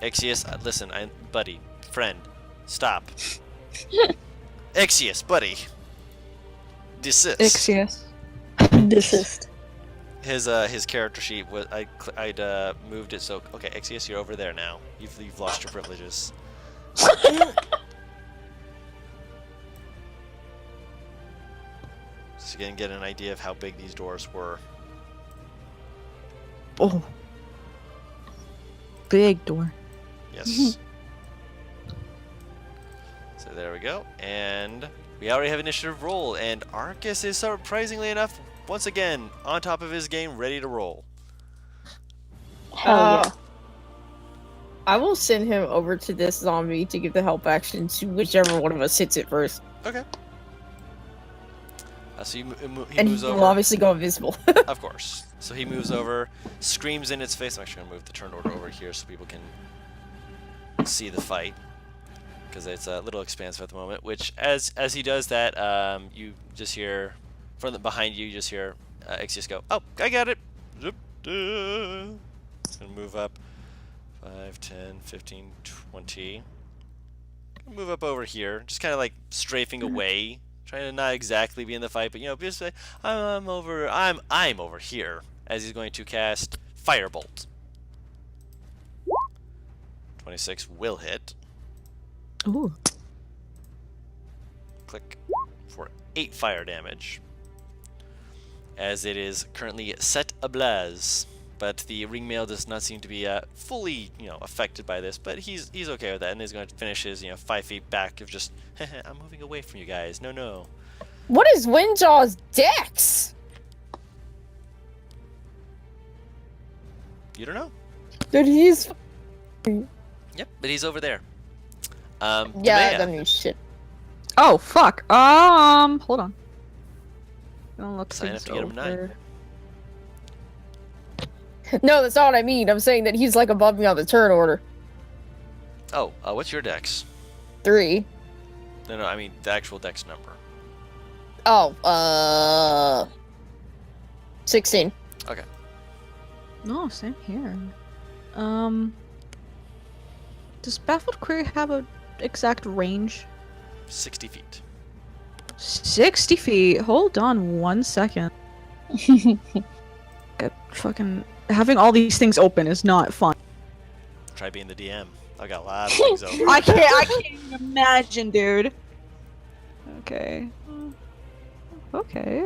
A: Ait'seh, listen, buddy, friend, stop. Ait'seh, buddy, desist.
C: Ixius.
E: Desist.
A: His character sheet was I'd moved it so okay. Ait'seh, you're over there now. You've lost your privileges. So you can get an idea of how big these doors were.
C: Oh. Big door.
A: Yes. So there we go. And We already have initiative roll, and Arcus is surprisingly enough, once again, on top of his game, ready to roll.
E: Hell yeah.
D: I will send him over to this zombie to give the help action to whichever one of us hits it first.
A: Okay. So he
D: And
A: moves
D: he
A: over.
D: will obviously go invisible.
A: Of course. So he moves over, screams in its face. I'm actually going to move the turn order over here so people can see the fight, because it's a little expansive at the moment. Which, as he does that, you just hear from behind you. You just hear Ait'seh go, "Oh, I got it." Zip, it's going to move up 5, 10, 15, 20. Move up over here, just kind of like strafing away. Trying to not exactly be in the fight, but just say, I'm over here, as he's going to cast Firebolt. 26 will hit.
C: Ooh.
A: Click for 8 fire damage, as it is currently set ablaze. But the ringmail does not seem to be fully, affected by this. But he's okay with that, and he's going to finish his, 5 feet back of just, I'm moving away from you guys. No.
D: What is Windjaw's dex?
A: You don't know.
D: Dude, he's...
A: Yep, but he's over there.
D: Yeah,
A: Demea.
D: that means shit.
C: Oh fuck. Hold on. Gonna look
A: Sign up
C: things
A: to get him 9.
C: over.
D: No, that's not what I mean. I'm saying that he's like above me on the turn order.
A: Oh, what's your dex?
D: 3.
A: No, I mean the actual dex number.
D: Oh, 16.
A: Okay.
C: No, same here. Does Baffled Query have a exact range?
A: 60 feet.
C: 60 feet. Hold on 1 second. Get fucking having all these things open is not fun.
A: Try being the DM. I got a lot of things over.
C: I can't even imagine, dude. Okay. Okay.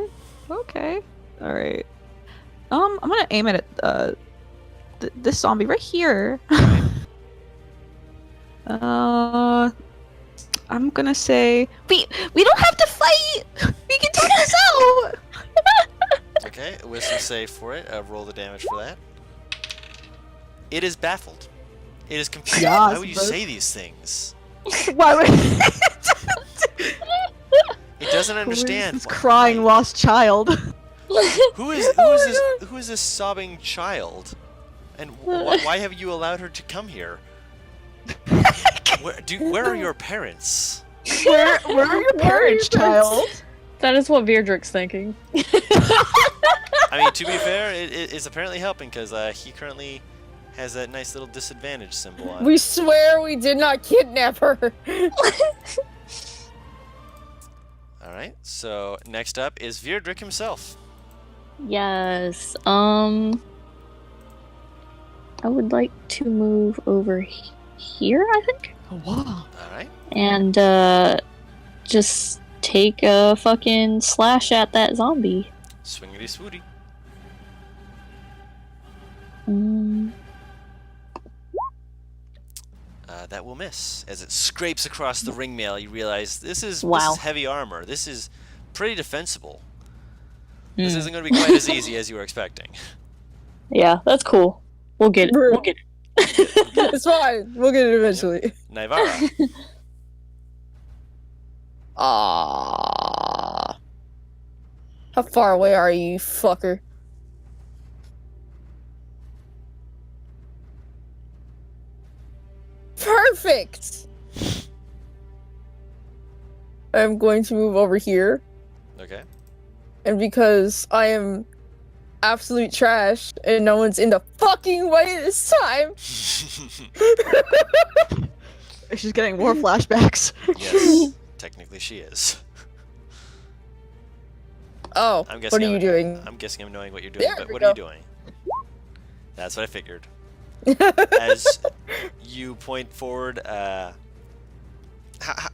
C: Alright. I'm gonna aim at it, this zombie right here. I'm gonna say we don't have to fight. We can take this out.
A: Okay, a wisdom save for it. Roll the damage for that. It is baffled. It is confused.
C: Yes,
A: Why would you
C: bro.
A: say these things?
C: Why would
A: It doesn't understand.
C: this crying lost child?
A: Who is this sobbing child? And why have you allowed her to come here? Where are your parents?
C: Where are your parents, child?
E: That is what Beardrick's thinking.
A: I mean, to be fair, it's apparently helping, because he currently has that nice little disadvantage symbol on.
D: We swear we did not kidnap her.
A: Alright, so next up is Beardrick himself.
E: Yes. I would like to move over here, I think.
C: Oh, wow.
A: Alright.
E: And just take a fucking slash at that zombie.
A: Swingity swooty. That will miss. As it scrapes across the ringmail, you realize this is heavy armor. This is pretty defensible. This isn't going to be quite as easy as you were expecting.
E: Yeah, that's cool. We'll get it. We'll get it.
D: It's fine. We'll get it eventually.
A: Naivara.
D: Ah. How far away are you, you fucker? Perfect! I'm going to move over here,
A: Okay.
D: and because I am absolute trash and no one's in the fucking way this time.
C: She's getting more flashbacks.
A: Yes, technically she is.
D: Oh,
A: I'm guessing
D: what are you doing?
A: I'm guessing I'm knowing what you're doing,
D: There
A: but
D: we
A: what are you
D: go.
A: doing? That's what I figured. As you point forward,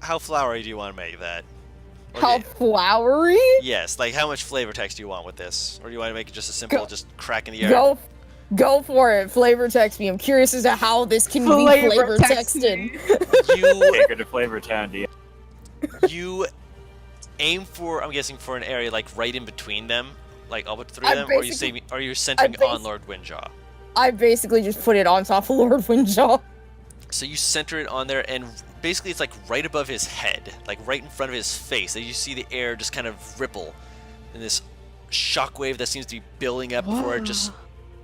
A: how flowery do you want to make that? Or
D: How flowery?
A: yes, like how much flavor text do you want with this? Or do you want to make it just a simple, just crack in the air?
D: Go for it. Flavor text me. I'm curious as to how this can be flavor texted.
A: You
H: Take her to Flavor Town, DM.
A: you aim for, I'm guessing, for an area like right in between them, like all but three
D: I
A: of them, or are you centering on Lord Windjaw?
D: I basically just put it on top of Lord Windjaw.
A: So you center it on there, and basically it's like right above his head, like right in front of his face. And you see the air just kind of ripple in this shockwave that seems to be building up before it just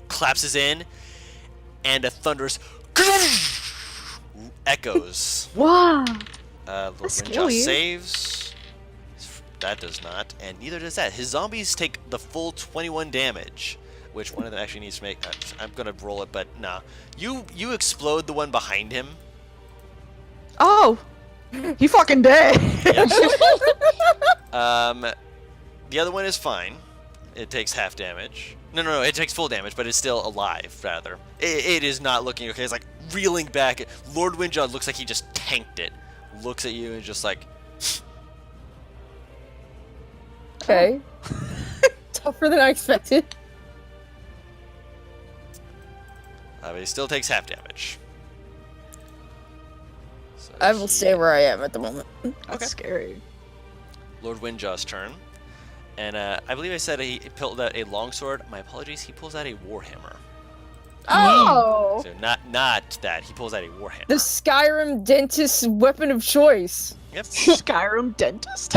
A: collapses in, and a thunderous echoes.
C: Wow.
A: Lord
C: That's
A: Windjaw
C: scary.
A: saves. That does not, and neither does that. His zombies take the full 21 damage, which one of them actually needs to make. I'm gonna roll it, but nah. You explode the one behind him.
C: Oh, he fucking dead.
A: The other one is fine. It takes half damage. No, it takes full damage, but it's still alive, rather. It is not looking okay. It's like reeling back. Lord Windjaw looks like he just tanked it. Looks at you and just like...
D: Okay. Tougher than I expected.
A: But he still takes half damage. So
D: I will stay where I am at the moment.
C: That's scary.
A: Lord Windjaw's turn. And I believe I said he pulled out a longsword. My apologies, he pulls out a warhammer.
D: Oh!
A: So not that. He pulls out a warhammer.
D: The Skyrim dentist's weapon of choice.
A: Yep.
C: Skyrim dentist.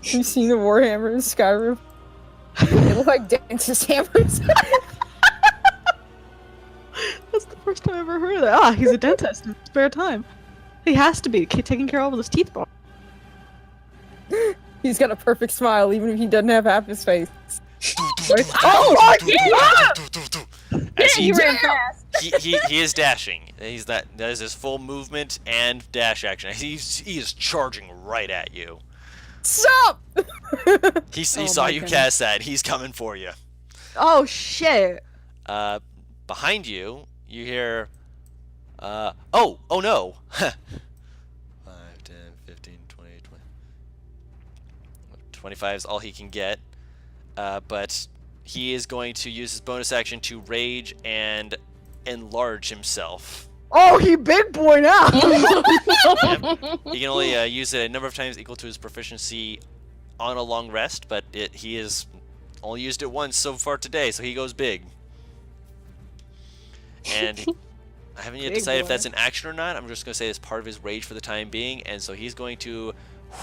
D: You seen the warhammer in Skyrim? They look like dentist hammers.
C: That's the first time I've ever heard of that. Ah, he's a dentist in his spare time. He has to be taking care of all his teeth.
D: He's got a perfect smile, even if he doesn't have half his face.
C: Oh, yeah!
A: As
E: He ran fast.
A: he is dashing. That is his full movement and dash action. He is charging right at you.
D: Stop!
A: He
C: Oh
A: saw
C: my
A: you
C: goodness.
A: cast that. He's coming for you.
C: Oh shit!
A: Behind you, you hear. Oh no! 5, 10, 15, 20, 25 is all he can get. But he is going to use his bonus action to rage and enlarge himself.
C: Oh, he big boy now.
A: He can only use it a number of times equal to his proficiency on a long rest, but he has only used it once so far today, so he goes big. And I haven't yet
C: Big
A: decided if
C: boy.
A: that's an action or not. I'm just going to say it's part of his rage for the time being, and so he's going to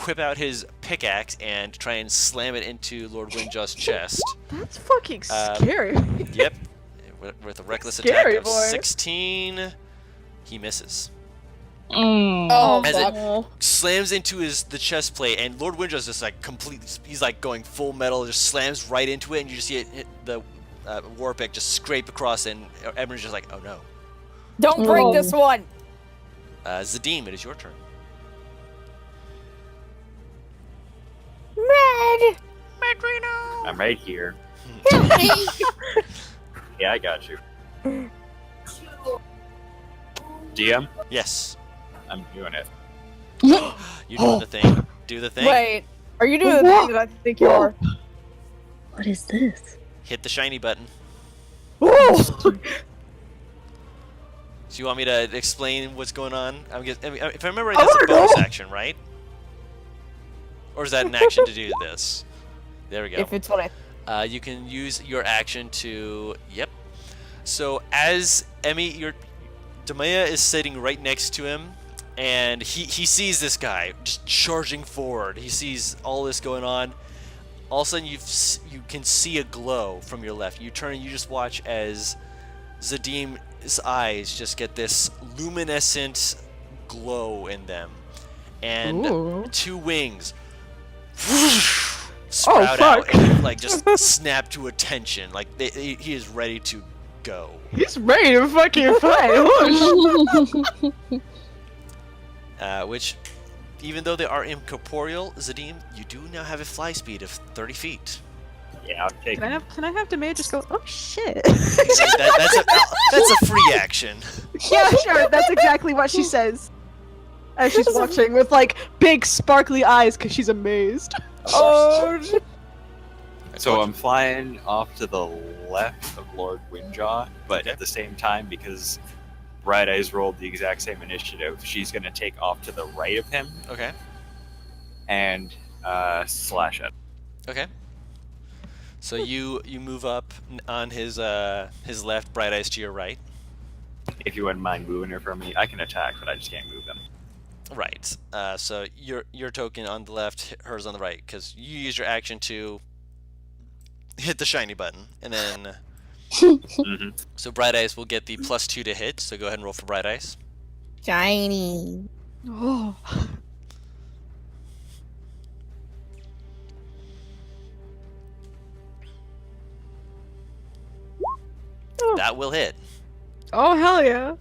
A: whip out his pickaxe and try and slam it into Lord Windjaw's chest.
C: That's fucking scary.
A: Yep. With a reckless
C: Scary
A: attack of
C: boy.
A: 16, he misses.
D: Oh,
A: As
D: fuck.
A: it slams into the chest plate, and Lord Windjaw's just like completely, he's like going full metal, just slams right into it, and you just see it hit the war pick just scrape across, and everyone's just like, oh no.
D: Don't break this one!
A: Zadim, it is your turn.
D: Red!
H: I'm right here. Yeah, I got you. DM,
A: Yes.
H: I'm doing it.
A: You're doing the thing. Do the thing.
D: Wait, are you doing the thing that I think you are?
E: What is this?
A: Hit the shiny button.
C: Oh.
A: So you want me to explain what's going on? If I remember right,
C: I
A: that's a
C: wanna
A: bonus
C: know.
A: action, right? Or is that an action to do this? There we go.
D: If it's what I...
A: You can use your action to... Yep. So as Emmy, Demaya is sitting right next to him, and he sees this guy just charging forward. He sees all this going on. All of a sudden, you can see a glow from your left. You turn and you just watch as Zadim's eyes just get this luminescent glow in them. And
C: Ooh.
A: two wings sprout
C: fuck.
A: out and like just snap to attention. Like he is ready to go.
C: He's ready to fucking fight. Oh,
A: Which, even though they are incorporeal, Zadim, you do now have a fly speed of 30 feet.
H: Yeah, I'm taking
C: Can I have Demay just go? Oh shit.
A: That's a free action.
C: Yeah, sure. That's exactly what she says. As she's watching with like big sparkly eyes because she's amazed.
D: Oh,
H: So I'm flying off to the left of Lord Windjaw, but at the same time, because Bright Eyes rolled the exact same initiative, she's going to take off to the right of him.
A: Okay.
H: And slash it.
A: Okay. So you move up on his left, Bright Eyes to your right.
H: If you wouldn't mind moving her from me, I can attack, but I just can't move them.
A: Right. So your token on the left, hers on the right, because you use your action to hit the shiny button, and then
H: Mm-hmm.
A: so Bright Eyes will get the +2 to hit. So go ahead and roll for Bright Eyes.
D: Shiny.
C: Oh.
A: That will hit.
C: Oh, hell yeah.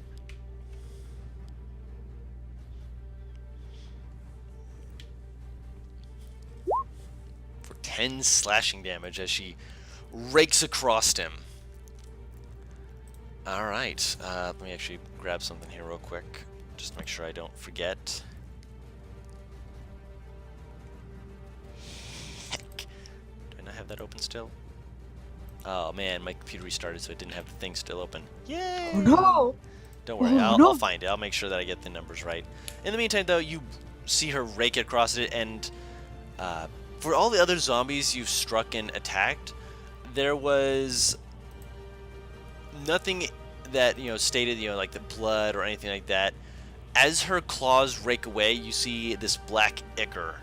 A: For 10 slashing damage as she rakes across him. All right. Let me actually grab something here real quick, just to make sure I don't forget. Heck. Do I not have that open still? Oh man, my computer restarted, so it didn't have the thing still open. Yay!
C: Oh no.
A: Don't worry,
C: Oh,
A: I'll
C: no.
A: find it. I'll make sure that I get the numbers right. In the meantime, though, you see her rake it across it, and for all the other zombies you've struck and attacked, there was nothing that stated like the blood or anything like that. As her claws rake away, you see this black ichor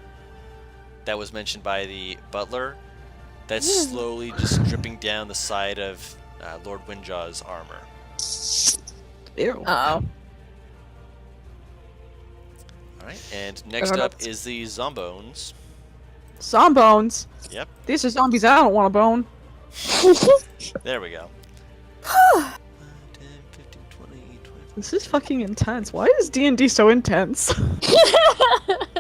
A: that was mentioned by the butler that's slowly just dripping down the side of Lord Windjaw's armor.
C: Ew.
D: Uh-oh.
A: Alright, and next up is the Zombones.
C: Zombones.
A: Yep,
C: These are zombies I don't want to bone.
A: there we go. 10, 15, 20, 25.
C: This is fucking intense. Why is D&D so intense?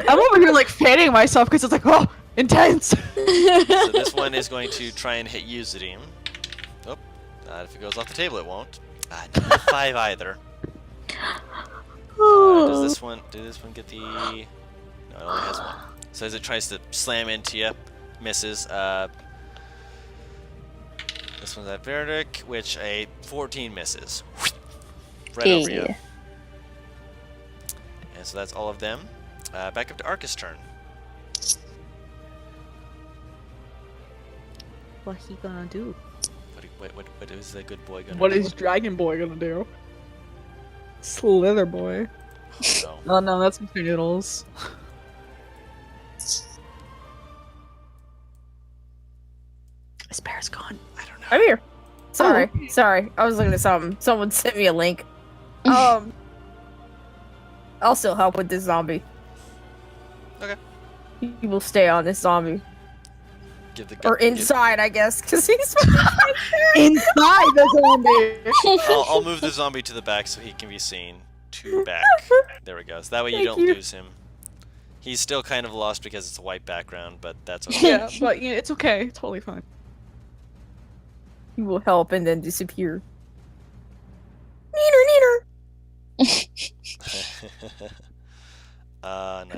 C: I'm over here like fanning myself because it's like, oh, intense.
A: So this one is going to try and hit you, Zadim. Oh, if it goes off the table, it won't. Not 5 either. Did this one get the... No, it only has 1. So as it tries to slam into you, misses. This one's at Verdict, which a 14 misses. Right over you.
E: Yeah.
A: And so that's all of them. Back up to Arcus' turn.
F: What he gonna do?
A: What is the good boy gonna
C: What
A: do?
C: is Dragon Boy gonna do? Slither Boy.
A: Oh, no.
C: Oh no, that's Noodles. His bear's gone.
A: I don't know.
D: I'm here. Sorry. I was looking at something. Someone sent me a link. I'll still help with this zombie.
A: Okay.
D: He will stay on this zombie. Or inside, I guess, because he's
C: Inside the zombie!
A: I'll move the zombie to the back so he can be seen. To back. There we go. So that way you
D: Thank
A: don't
D: you.
A: lose him. He's still kind of lost because it's a white background, but that's okay.
C: Yeah, but it's okay. Totally fine.
D: he will help and then disappear. Neener.
A: Nice.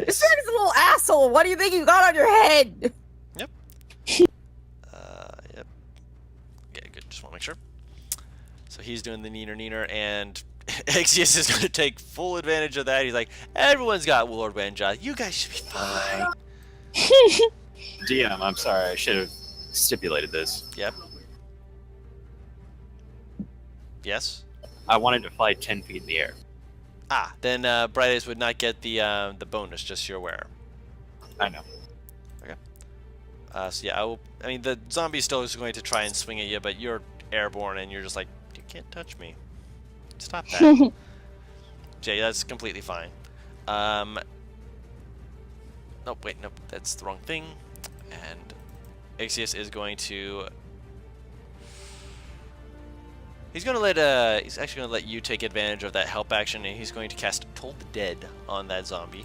D: This guy's a little asshole. What do you think you got on your head?
A: Yep. Yep. Yeah, good. Just want to make sure. So he's doing the neener, and Ait'seh is going to take full advantage of that. He's like, everyone's got Lord Windjaw. You guys should be fine.
H: DM, I'm sorry, I should have stipulated this.
A: Yep. Yes.
H: I wanted to fly 10 feet in the air.
A: Ah, then Bright Eyes would not get the bonus, just so you're aware.
H: I know.
A: So yeah, I mean, the zombie still is going to try and swing at you, but you're airborne, and you're just like, you can't touch me. Stop that. Jay, that's completely fine. Nope, wait, nope, that's the wrong thing. And Ait'seh is going to... He's actually gonna let you take advantage of that help action, and he's going to cast Toll the Dead on that zombie.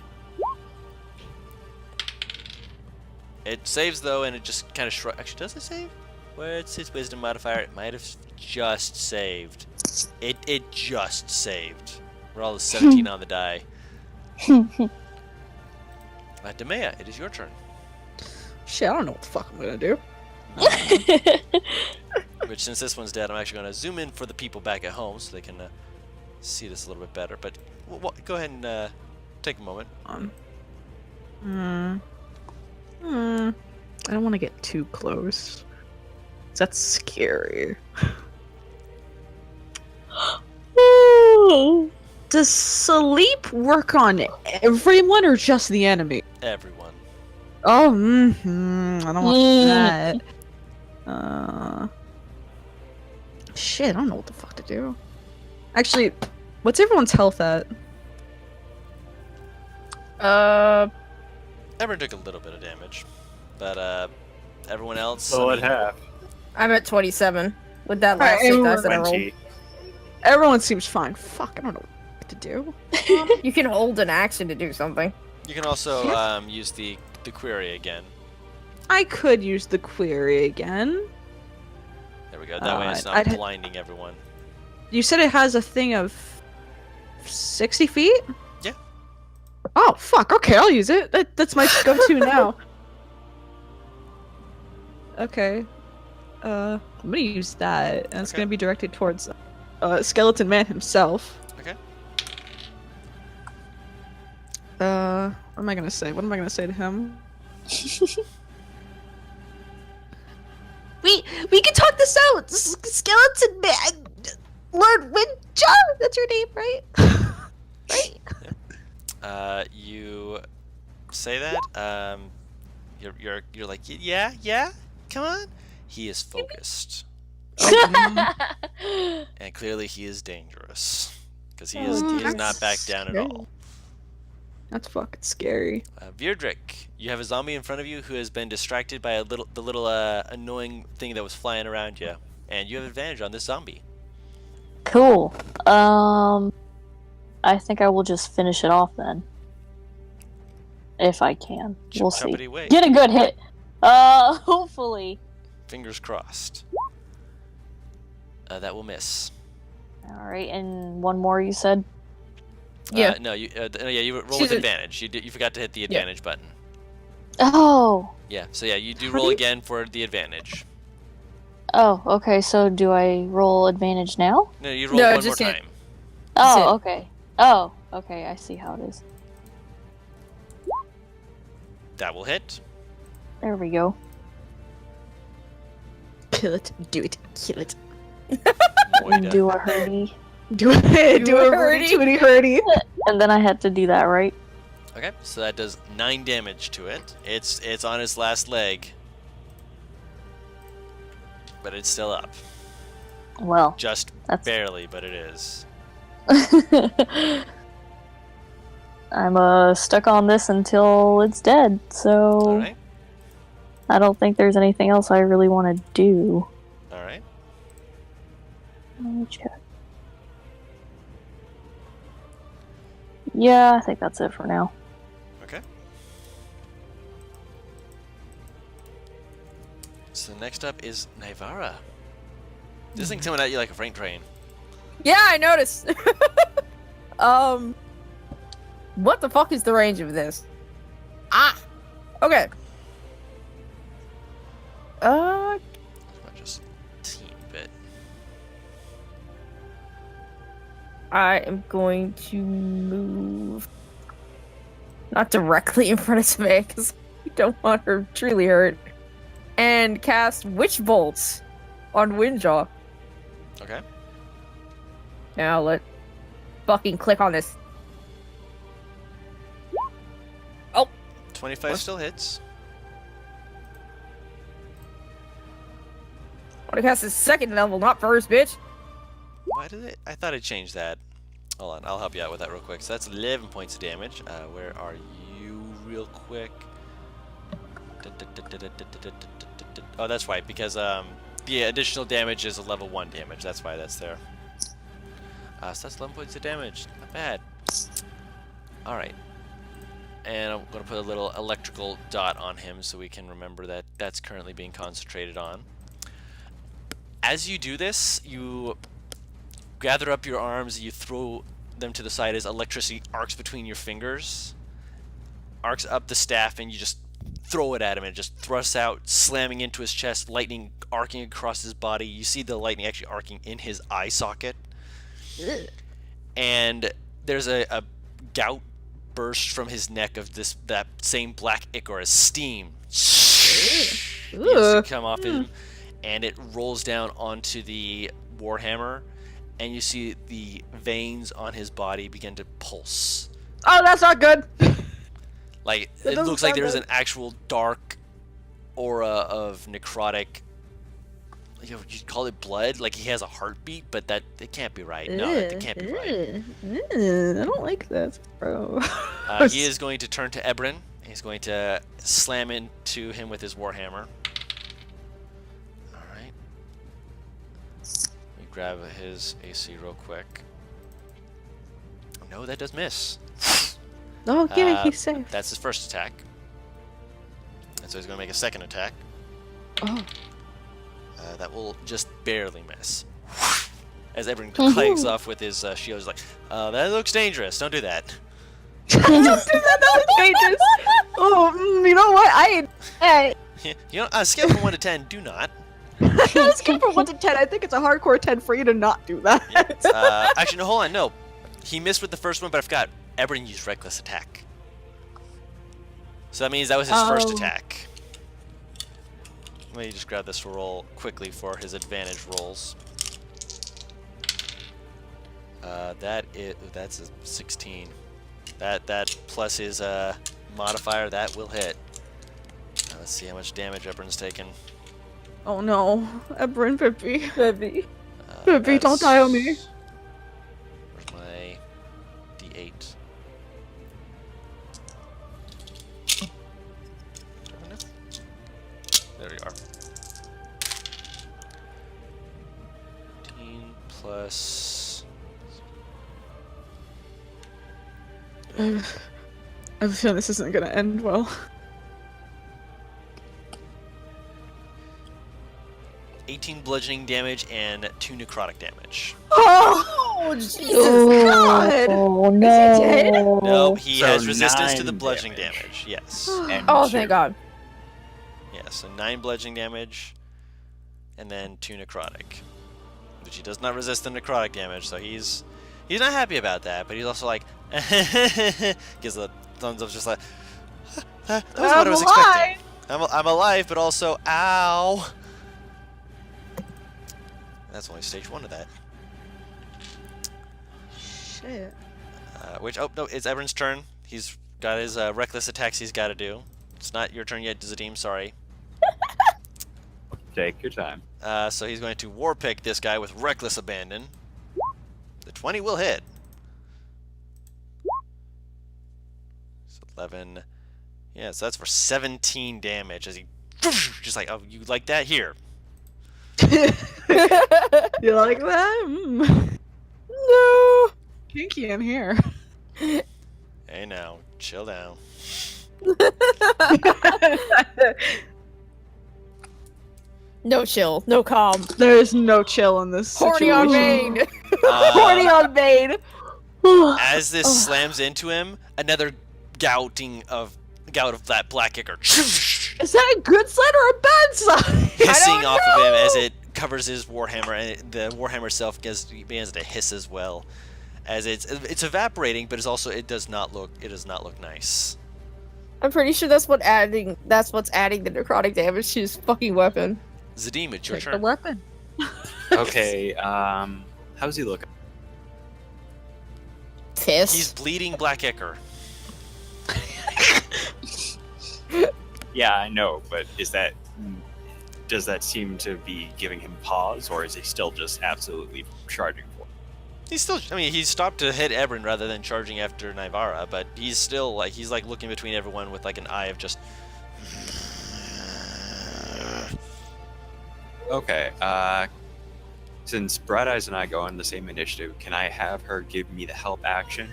A: It saves though, and it just kind of actually, does it save? Where's its wisdom modifier? It might have just saved. It just saved. Roll a 17 on the die. Demea, it is your turn.
C: Shit, I don't know what the fuck I'm gonna do.
A: Which, since this one's dead, I'm actually going to zoom in for the people back at home so they can see this a little bit better. But go ahead and take a moment.
C: I don't want to get too close. That's scary. Does sleep work on everyone or just the enemy?
A: Everyone.
C: Oh, I don't want that. Shit, I don't know what the fuck to do. Actually, what's everyone's health at?
A: Everyone took a little bit of damage, but everyone else.
H: So
A: I
H: at
A: mean,
H: half.
D: I'm at 27 with that last
C: Alright,
D: hit dice that I rolled.
H: 20.
C: Everyone seems fine. Fuck, I don't know what to do.
D: You can hold an action to do something.
A: you can also use the query again.
C: I could use the query again.
A: There we go. That way it's not
C: I'd-
A: blinding everyone.
C: You said it has a thing of 60 feet?
A: Yeah.
C: Oh, fuck. Okay, I'll use it. That's my go-to now. Okay. I'm gonna use that, and it's
A: Okay.
C: gonna be directed towards Skeleton Man himself.
A: Okay.
C: What am I gonna say? What am I gonna say to him? We can talk this out! Skeleton Man! Lord Windjaw? That's your name, right? Right?
A: You say that. You're like, yeah. Come on. He is focused, and clearly he is dangerous because he is not back down at all.
C: That's fucking scary.
A: Virdrick, you have a zombie in front of you who has been distracted by the little annoying thing that was flying around you, and you have advantage on this zombie.
E: Cool. I think I will just finish it off then. If I can. We'll see.
A: Chuppity way.
E: Get a good hit. Hopefully.
A: Fingers crossed. That will miss.
E: Alright, and one more you said?
D: Yeah.
A: No, you roll with
D: She's a-
A: advantage. You forgot to hit the advantage button.
E: Oh!
A: Yeah. So yeah, you do
C: How
A: roll
C: do you-
A: again for the advantage.
E: Oh, okay, so do I roll advantage now?
A: No, you roll
D: No,
A: one more
D: just hit.
A: time.
E: Oh,
D: it.
E: okay. Oh, okay, I see how it is.
A: That will hit.
E: There we go.
C: Kill it. Do it. Kill it.
A: Moida.
E: Do a hurdy.
C: Do it. Do it.
D: hurdy.
C: Hurdy.
E: And then I had to do that, right?
A: Okay, so that does 9 damage to it. It's on its last leg, but it's still up.
E: Well,
A: Just
E: That's-
A: barely, but it is.
E: I'm stuck on this until it's dead, so
A: All right.
E: I don't think there's anything else I really want to do.
A: All right.
E: Let me check. Yeah, I think that's it for now.
A: Okay. So next up is Naivara. This thing's coming at you like a freight train.
D: Yeah, I noticed. What the fuck is the range of this? Ah! Okay.
A: Not just team bit.
D: I am going to move. Not directly in front of Smee, because I don't want her truly hurt. And cast Witch Bolts on Windjaw.
A: Okay.
D: Now let fucking click on this.
A: 25
D: What?
A: still hits.
D: I want to cast the second level, not first, bitch.
A: Why did it? I thought I changed that. Hold on, I'll help you out with that real quick. So that's 11 points of damage. Where are you, real quick? Oh, that's right, because the additional damage is a level 1 damage. That's why that's there. So that's 11 points of damage. Not bad. All right. And I'm going to put a little electrical dot on him so we can remember that that's currently being concentrated on. As you do this, you gather up your arms, you throw them to the side as electricity arcs between your fingers, arcs up the staff, and you just throw it at him and it just thrusts out, slamming into his chest, lightning arcing across his body. You see the lightning actually arcing in his eye socket. And there's a gout burst from his neck of that same black ichor as steam begins to
C: Ugh.
A: come off him, and it rolls down onto the warhammer, and you see the veins on his body begin to pulse.
C: Oh, that's not good.
A: Like
C: That
A: it
C: doesn't
A: looks like
C: sound
A: there's
C: good.
A: an actual dark aura of necrotic. You'd call it blood, like he has a heartbeat, but that it can't be right. No, that can't be right.
C: I don't like that, bro.
A: He is going to turn to Ebrin. He's going to slam into him with his warhammer. All right. Let me grab his AC real quick. No, that does miss.
C: Oh, yeah, he's safe.
A: That's his first attack. And so he's going to make a second attack.
C: Oh.
A: That will just barely miss. As Ebrin clanks off with his shield, he's like, that looks dangerous. Don't do that.
C: Don't do that, that was dangerous. Oh, you know what?
A: You know, scale from 1 to 10, do not.
C: Let's go from 1 to 10. I think it's a hardcore 10 for you to not do that.
A: Actually, no, hold on, no. He missed with the first one, but I forgot. Ebrin used reckless attack. So that means that was his first attack. Let me just grab this roll quickly for his advantage rolls. That's a 16. That plus his modifier, that will hit. Let's see how much damage Ebrin's taken.
C: Oh no, Ebrin, Pippi.
D: Baby.
C: Pippi, don't die on me.
A: Where's my D8? There we are. 15 plus.
C: I have a feeling this isn't gonna end well.
A: 18 bludgeoning damage and 2 necrotic damage.
C: Oh, Jesus God!
E: Oh
C: Is he dead?
A: No, he
H: So
A: has resistance to the
H: 9
A: bludgeoning
H: damage.
A: damage. Yes.
H: And
D: Oh,
H: two.
D: thank God.
A: Yes, so 9 bludgeoning damage, and then 2 necrotic. Which he does not resist the necrotic damage, so he's not happy about that, but he's also like, gives a thumbs up, just like, that was what I was expecting. I'm alive, but also, ow. That's only stage 1 of that.
C: Shit.
A: Oh no, it's Ebrin's turn. He's got his reckless attacks he's got to do. It's not your turn yet, Zadim, sorry.
H: Take your time.
A: So he's going to war pick this guy with reckless abandon. The 20 will hit. So 11. Yeah, so that's for 17 damage as he just like, oh, you like that? Here.
C: You like that? No. Kinky in here.
A: Hey now, chill down.
D: No chill, no calm.
C: There is no chill in this
D: Horny on
C: situation.
D: Bane.
C: Horny on Bane.
A: As this slams into him, another gout of that black ichor
C: Is that a good sign or a bad sign?
A: hissing off of him as it covers his warhammer, and the warhammer itself begins to hiss as well, as it's evaporating, but it does not look nice.
D: I'm pretty sure that's what's adding the necrotic damage to his fucking weapon.
A: Zadim, it's your
C: Take the
A: turn.
C: weapon.
H: Okay, how's he looking?
D: Piss.
A: He's bleeding black ichor.
H: Yeah, I know, but does that seem to be giving him pause, or is he still just absolutely charging for it?
A: He stopped to hit Ebrin rather than charging after Nivara, but he's still he's looking between everyone with an eye of just.
H: Okay, since Bright Eyes and I go on the same initiative, can I have her give me the help action?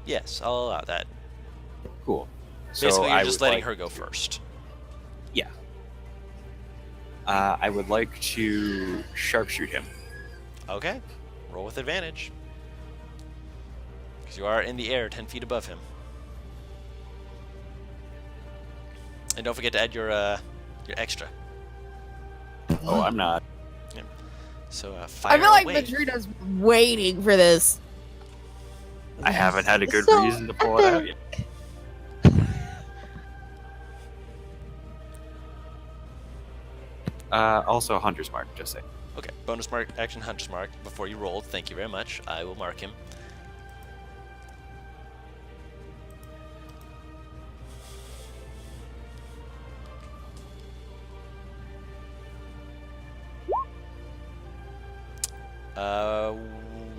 A: Yes, I'll allow that.
H: Cool. So
A: Basically, you're
H: I
A: just
H: would
A: letting
H: like
A: her go first.
H: Yeah. I would like to sharpshoot him.
A: Okay, roll with advantage. Because you are in the air 10 feet above him. And don't forget to add your extra.
H: Oh, I'm not.
A: So fire
D: I feel like
A: away.
D: Madrina's waiting for this.
H: I haven't had a good
F: So
H: reason to pull it out yet.
G: Also Hunter's Mark, just say.
A: Okay, bonus mark, action Hunter's Mark before you rolled. Thank you very much. I will mark him.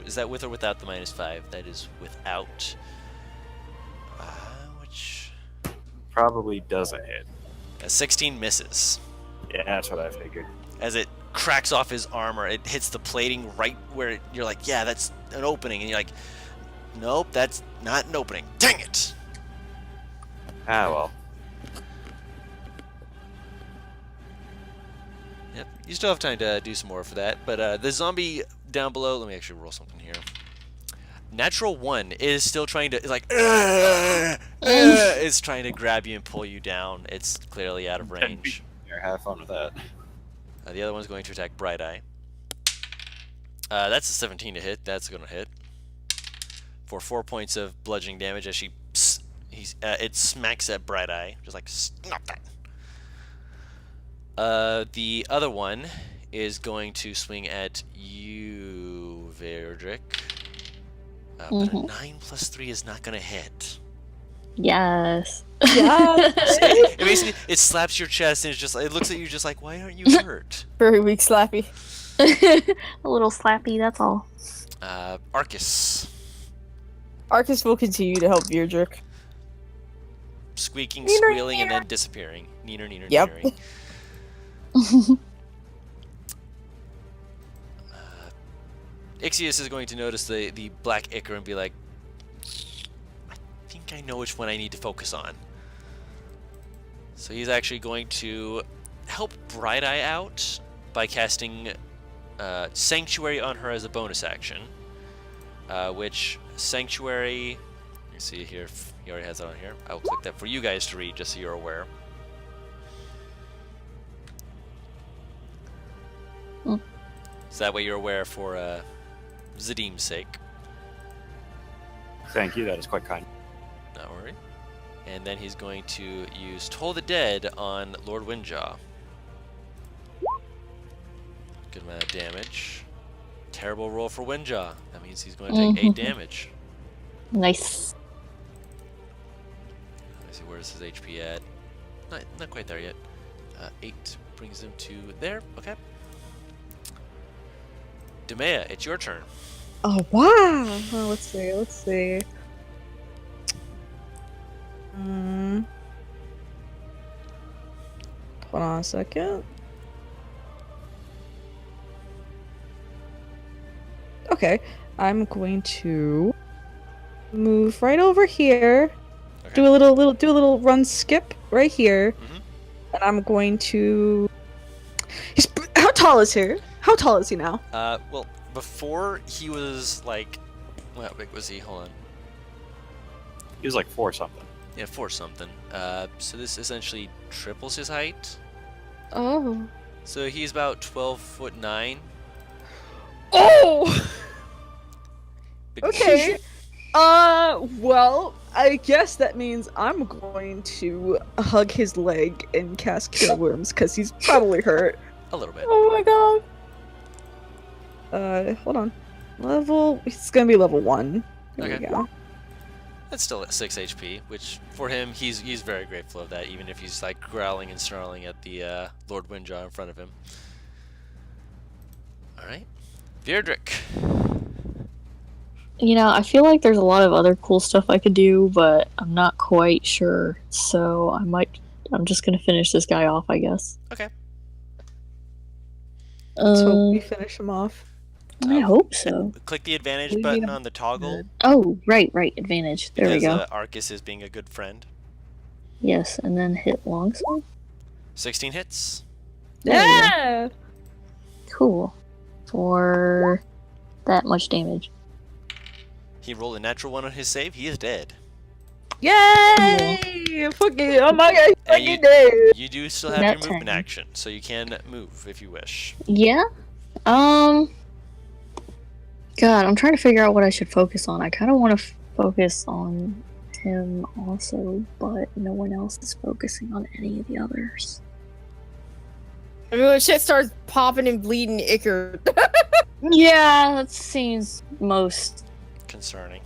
A: Is that with or without the -5? That is without. Which
G: Probably doesn't hit.
A: 16 misses.
G: Yeah, that's what I figured.
A: As it cracks off his armor, it hits the plating right where you're like, yeah, that's an opening, and you're like, nope, that's not an opening. Dang it!
G: Ah, well.
A: Yep, you still have time to do some more for that, but the zombie down below, let me actually roll something here. Natural 1 is still trying to, it's trying to grab you and pull you down. It's clearly out of range.
G: Here, have fun with that.
A: The other one's going to attack Bright Eye. That's a 17 to hit. That's going to hit. For 4 points of bludgeoning damage as it smacks at Bright Eye. Just like, stop that. The other one is going to swing at you, Verdrick. But a 9 plus 3 is not going to hit.
E: Yes.
C: Yeah.
A: It basically, it slaps your chest and it looks at you just like, why aren't you hurt?
D: Very weak slappy.
E: A little slappy, that's all.
A: Arcus.
D: Arcus will continue to help Veerdrick.
A: Squeaking,
D: Neener,
A: squealing, and
D: neener.
A: then disappearing. Neener, neener,
D: Yep.
A: neenering. Ixius is going to notice the black ichor and be like, I think I know which one I need to focus on. So he's actually going to help Bright Eye out by casting Sanctuary on her as a bonus action. Which Sanctuary, let me see here if he already has that on here. I will click that for you guys to read just so you're aware. So that way you're aware for Zadim's sake.
G: Thank you, that is quite kind.
A: Not worry. And then he's going to use Toll the Dead on Lord Windjaw. Good amount of damage. Terrible roll for Windjaw. That means he's going to take 8 damage.
E: Nice.
A: Let's see, where's his HP at? Not quite there yet. 8 brings him to there. Okay. Demea, it's your turn.
C: Oh wow. Well, let's see. Hold on a second. Okay, I'm going to move right over here.
A: Okay.
C: Do a little run skip right here,
A: Mhm.
C: and I'm going to. How tall is he? How tall is he now?
A: Well, before he was like, how big was he? Hold on.
G: He was like 4 something.
A: Yeah, 4 something. So this essentially triples his height.
C: Oh.
A: So he's about 12'9".
C: Oh.
A: Big
C: Okay. Well, I guess that means I'm going to hug his leg and cast Cure Wounds because he's probably hurt.
A: A little bit.
D: Oh my god.
C: Hold on. It's gonna be level 1. There
A: Okay.
C: we go.
A: That's still at 6 HP, which for him, he's very grateful of that, even if he's like growling and snarling at the Lord Windjaw in front of him. Alright. Veerdrick.
E: You know, I feel like there's a lot of other cool stuff I could do, but I'm not quite sure. So I'm just gonna finish this guy off, I guess.
A: Okay.
C: Let's hope we finish him off.
E: I hope so.
A: Click the advantage
C: We
A: button
C: need a-
A: on the toggle.
E: Oh, right, advantage. There we
A: Because
E: go.
A: Arcus is being a good friend.
E: Yes, and then hit longsword.
A: 16 hits.
E: There we go.
C: Yeah.
E: Cool. For that much damage.
A: He rolled a natural 1 on his save. He is dead.
C: Yay! Fucking, oh my god,
A: And you,
C: fucking dead.
A: you do still have
E: That
A: your movement
E: turn.
A: action, so you can move if you wish.
E: Yeah. God, I'm trying to figure out what I should focus on. I kind of want to focus on him also, but no one else is focusing on any of the others.
D: I mean, when shit starts popping and bleeding, Icker.
E: Yeah, that seems most.
A: Concerning.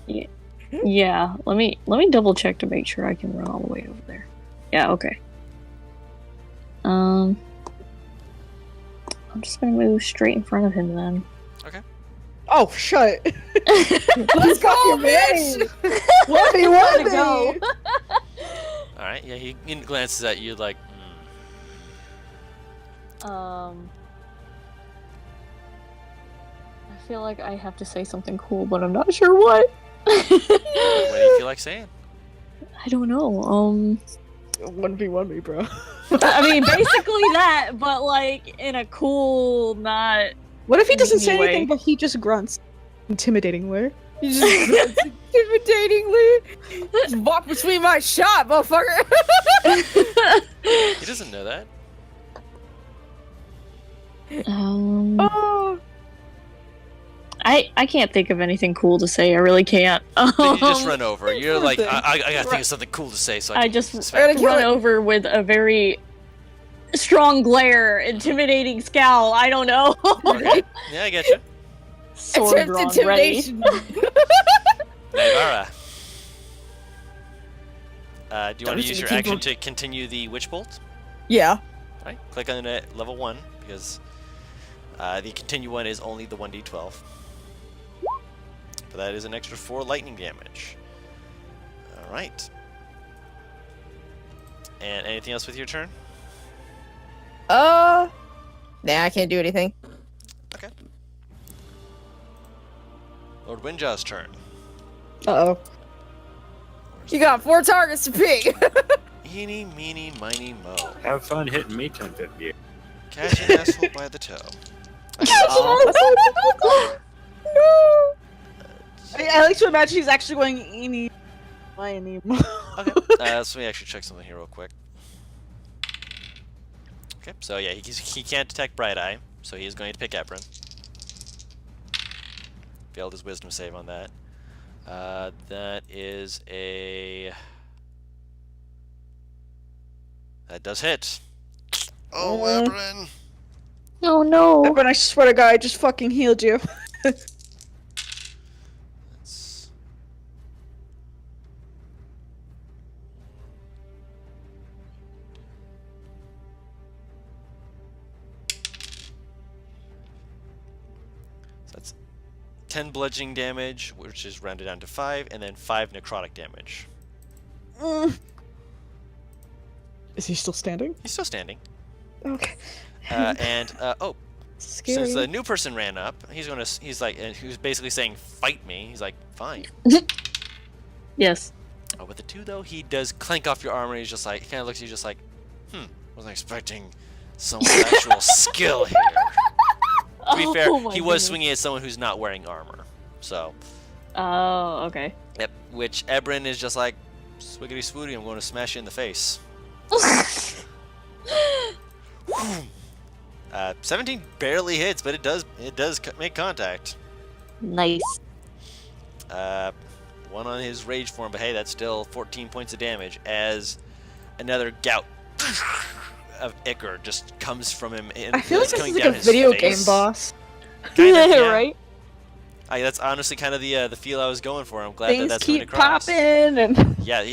E: Yeah, let me double check to make sure I can run all the way over there. Yeah, okay. I'm just gonna move straight in front of him then.
C: Oh, shut.
D: Let's go, bitch!
C: Let me
E: Go.
A: All right. Yeah, he glances at you like.
E: I feel like I have to say something cool, but I'm not sure what.
A: What do you feel like saying?
E: I don't know.
C: 1v1 me, bro.
E: I mean, basically that, but like in a cool, not.
C: What if he doesn't say
E: Anyway.
C: anything, but he just grunts? Intimidating way.
D: You just intimidatingly just walk between my shot, motherfucker.
A: He doesn't know that.
C: Oh.
E: I can't think of anything cool to say. I really can't.
A: Then you just run over.
C: same
A: You're
C: sort of
A: like,
C: thing.
A: I gotta think of something cool to say, so I
E: I
A: can
E: just
A: smack you."
E: run over with a very strong glare, intimidating scowl. I don't know.
A: Okay. Yeah, I get you.
E: Sword
D: Attempt
E: drawn,
D: intimidation.
A: Naivara. Do you want to
D: Those
A: use
D: are
A: your
D: the
A: action
D: people-
A: to continue the Witch Bolt?
D: Yeah.
A: Right. Click on it at level 1, because the continue one is only the 1d12. But that is an extra 4 lightning damage. Alright. And anything else with your turn?
D: Nah, I can't do anything.
A: Okay. Lord Windjaw's turn.
C: Uh-oh.
A: Where's
D: You got 4 targets to pick.
A: Eeny, meeny, miny, mo.
G: Have fun hitting me 1050.
A: Catch an asshole by the toe.
C: No. I like to imagine he's actually going eeny, miny, mo.
A: Okay. So let me actually check something here real quick. Okay, so yeah, he can't detect Bright Eye, so he is going to pick Ebron. Failed his wisdom save on that. That is a... That does hit. Oh, Ebron!
E: Oh no.
C: But I swear to God, I just fucking healed you.
A: That's... So that's 10 bludgeoning damage, which is rounded down to 5, and then 5 necrotic damage.
C: Is he still standing?
A: He's still standing.
C: Okay.
A: Oh,
C: Scary.
A: since the new person ran up, he's like, and he was basically saying, "Fight me." He's like, "Fine."
E: Yes.
A: With the 2 though, he does clank off your armor. He's just like, he kind of looks at you, just like, wasn't expecting someone with actual skill here. To be fair,
E: Oh my
A: he was
E: goodness.
A: swinging at someone who's not wearing armor. So,
E: Oh, okay.
A: yep. Which Ebron is just like, swiggity swooty, I'm going to smash you in the face. 17 barely hits, but it does make contact.
F: Nice.
A: 1 on his rage form, but hey, that's still 14 points of damage as another gout of ichor just comes from him. And
C: I feel like
A: it's
C: this
A: coming
C: is like
A: down
C: a
A: his
C: video
A: face.
C: game boss.
A: Kind of, yeah.
E: Right?
A: That's honestly kind of the feel I was going for. I'm glad
C: Things
A: that's coming
C: keep
A: across.
C: popping and
A: Yeah,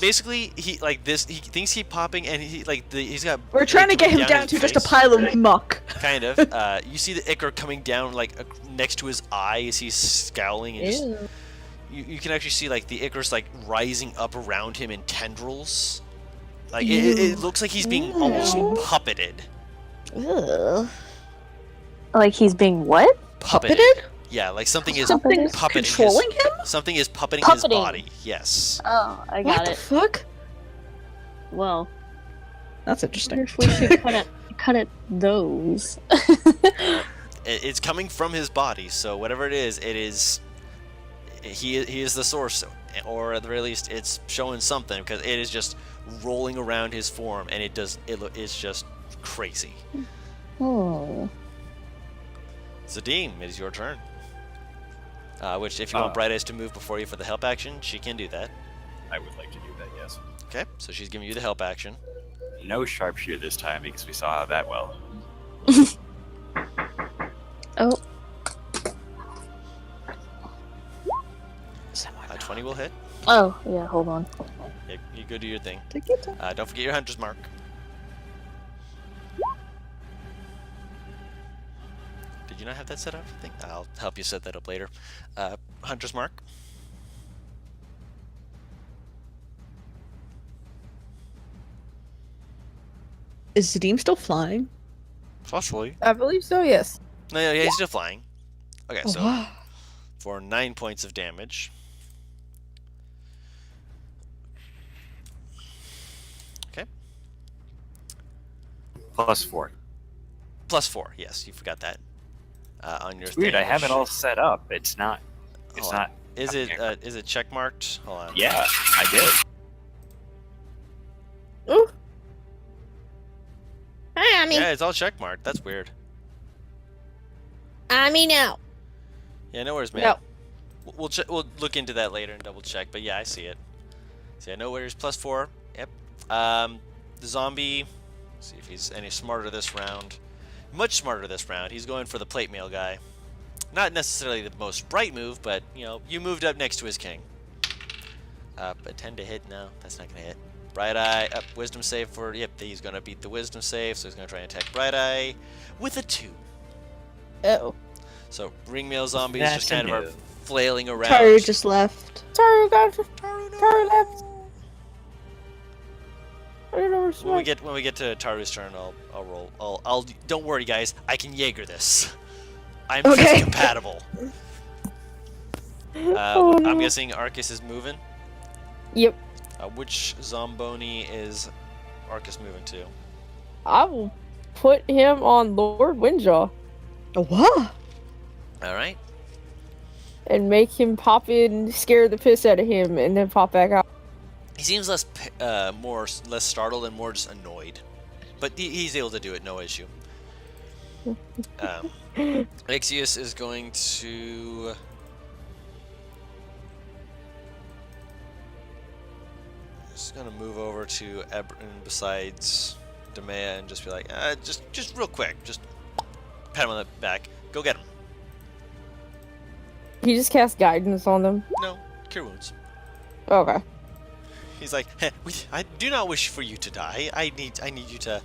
A: basically things keep popping, and he's got.
C: we're trying to get him down
A: his
C: to just a
A: face.
C: pile of muck.
A: Kind of. You see the ichor coming down next to his eye as he's scowling, and just, you can actually see the ichor's rising up around him in tendrils. It looks like he's being almost puppeted.
F: Ugh.
E: Like he's being what?
A: Puppeted?
C: Puppeted?
A: Yeah, something is
C: Something's
A: puppeting
C: controlling him?
A: Something is puppeting his
E: Puppeting.
A: body. Yes.
E: Oh, I
C: What
E: got
C: the
E: it.
C: fuck?
E: Well,
C: That's
E: I
C: interesting.
E: wonder if we should cut at those.
A: It's coming from his body, so whatever it is, he is the source, or at the very least, it's showing something because it is just rolling around his form, and it's just crazy.
E: Oh.
A: Zadim, it is your turn. Which, if you want Bright Eyes to move before you for the help action, she can do that.
G: I would like to do that, yes.
A: Okay, so she's giving you the help action.
H: no sharpshooter this time because we saw how that well.
E: Oh,
A: 20 will hit.
E: oh, yeah. Hold on.
A: Yeah, you go do your thing.
C: Take your time.
A: Don't forget your hunter's mark. Did you not have that set up? I think I'll help you set that up later. Hunter's mark.
C: Is Zadim still flying?
A: Possibly.
D: I believe so, yes.
A: No, yeah, he's still flying. Okay, so
C: wow.
A: for 9 points of damage. Okay.
H: +4.
A: +4. Yes, you forgot that. On your
H: Weird,
A: thing,
H: I have
A: which-
H: it all set up. It's not. It's
A: Hold on.
H: not.
A: Is it check marked? Hold on.
H: Yeah, I did.
D: Ooh. Hi, Ami.
A: Yeah, it's all check marked. That's weird.
D: Ami now.
A: Yeah, no worries, man.
D: No.
A: We'll look into that later and double check. But yeah, I see it. See, I know where he's +4. Yep. The zombie. See if he's any smarter this round. Much smarter this round. He's going for the plate mail guy. Not necessarily the most bright move, but you know, you moved up next to his king. But 10 to hit. No, that's not gonna hit. Bright Eye. Wisdom save for. Yep, he's gonna beat the wisdom save, so he's gonna try and attack Bright Eye with a 2.
D: Uh-oh.
A: So ringmail zombies
H: That's
A: just kind of
H: a
A: are
H: no.
A: flailing around.
C: Taru just left.
D: Taru got
A: Taru, no.
D: Taru left. I don't know where
A: When we get to Taru's turn, I'll roll. I'll don't worry, guys. I can Jaeger this. I'm
C: Okay.
A: just compatible.
D: Oh, no.
A: I'm guessing Arcus is moving.
D: Yep.
A: Which Zomboni is Arcus moving to?
D: I will put him on Lord Windjaw
C: What?
A: All right.
D: and make him pop in, scare the piss out of him, and then pop back out.
A: He seems less startled and more just annoyed, but he's able to do it, no issue. Ait'seh is going to. Just gonna move over to Ebron besides Demea and just be like, just real quick, just pat him on the back. Go get him.
D: He just cast guidance on them.
A: No, cure wounds.
D: Okay.
A: He's like, hey, I do not wish for you to die. I need you to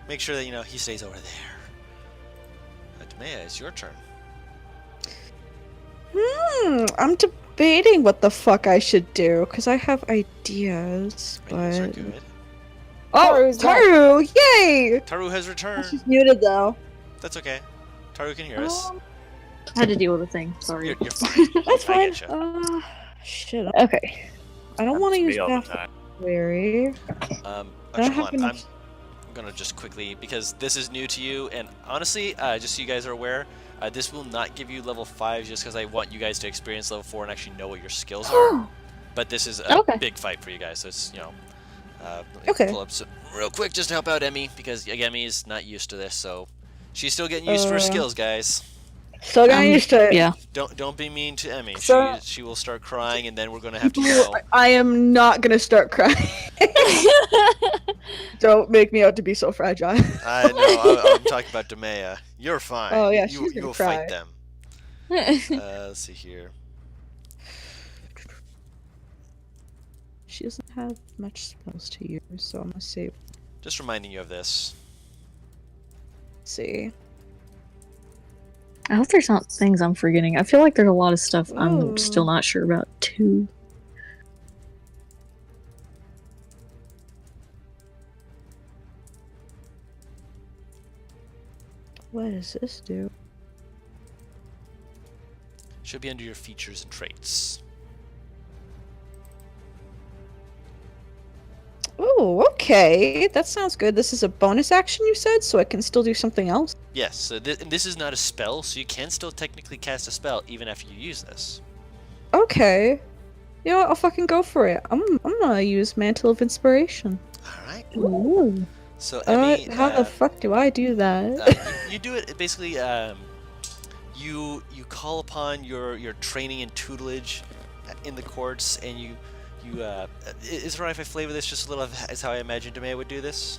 A: make sure that he stays over there. Demea, it's your turn.
C: I'm debating what the fuck I should do because I have ideas,
A: Ideas are
C: but
A: good.
C: oh,
D: Taru's back.
C: Taru! Yay!
A: Taru has returned.
C: She's muted though.
A: That's okay. Taru can hear us.
E: I had to deal with a thing. Sorry.
A: You're fine.
C: That's
A: I
C: fine.
A: getcha.
C: Shit.
E: Okay.
C: I don't want to use
H: Me all the
C: Bath
H: time.
C: Wary.
A: Actually,
C: I
A: hold
C: have
A: on.
C: enough-
A: I'm gonna just quickly, because this is new to you, and honestly, just so you guys are aware, this will not give you level 5 just because I want you guys to experience level 4 and actually know what your skills are. But this is a
E: Okay.
A: big fight for you guys, so it's, let me
C: Okay.
A: pull up real quick just to help out Emmy, because Emmy is not used to this, so she's still getting used to her skills, guys.
C: Still getting used to it.
E: Yeah.
A: Don't be mean to Emmy.
C: So-
A: She will start crying, and then we're gonna have to go.
C: I am not gonna start crying. Don't make me out to be so fragile.
A: I know. I'm talking about Demea. You're fine.
C: Oh, yeah,
A: you
C: she's gonna
A: will
C: cry.
A: fight them. Let's see here.
C: She doesn't have much spells to use, so I'm gonna save.
A: Just reminding you of this.
C: See.
E: I hope there's not things I'm forgetting. I feel like there's a lot of stuff I'm
C: Ooh.
E: still not sure about too.
C: What does this do?
A: Should be under your features and traits.
C: Oh, okay. That sounds good. This is a bonus action, you said, so I can still do something else.
A: Yes, so this is not a spell, so you can still technically cast a spell even after you use this.
C: Okay. You know what? I'll fucking go for it. I'm gonna use Mantle of Inspiration.
A: Alright.
E: Ooh.
A: So, Emmy,
C: How the fuck do I do that?
A: you do it basically. You call upon your training and tutelage in the courts, and you You, is it alright if I flavor this just a little as how I imagine Demea would do this?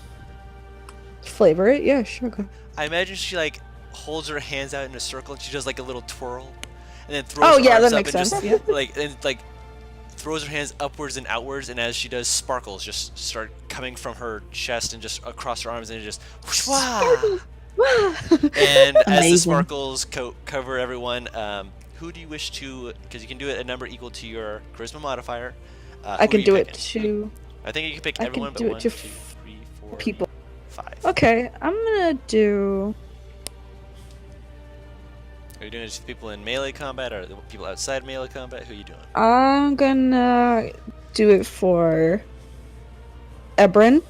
C: Flavor it? Yeah, sure. Go.
A: I imagine she like holds her hands out in a circle and she does like a little twirl, and then throws
C: Oh
A: her
C: yeah,
A: arms
C: that
A: up
C: makes
A: and
C: sense.
A: just
C: Yeah.
A: like throws her hands upwards and outwards, and as she does, sparkles just start coming from her chest and just across her arms, and it just whoosh, wah! And as the
E: Amazing.
A: sparkles cover everyone, who do you wish to? Because you can do it a number equal to your charisma modifier.
C: I
A: who are
C: can
A: you
C: do it
A: picking?
C: to
A: I think you can pick
C: I
A: everyone
C: can
A: but
C: do it
A: 1,
C: to
A: 2, 3, 4,
C: people.
A: 5.
C: Okay, I'm gonna do.
A: Are you doing it to the people in melee combat or the people outside melee combat? Who are you doing?
C: I'm gonna do it for Ebrin,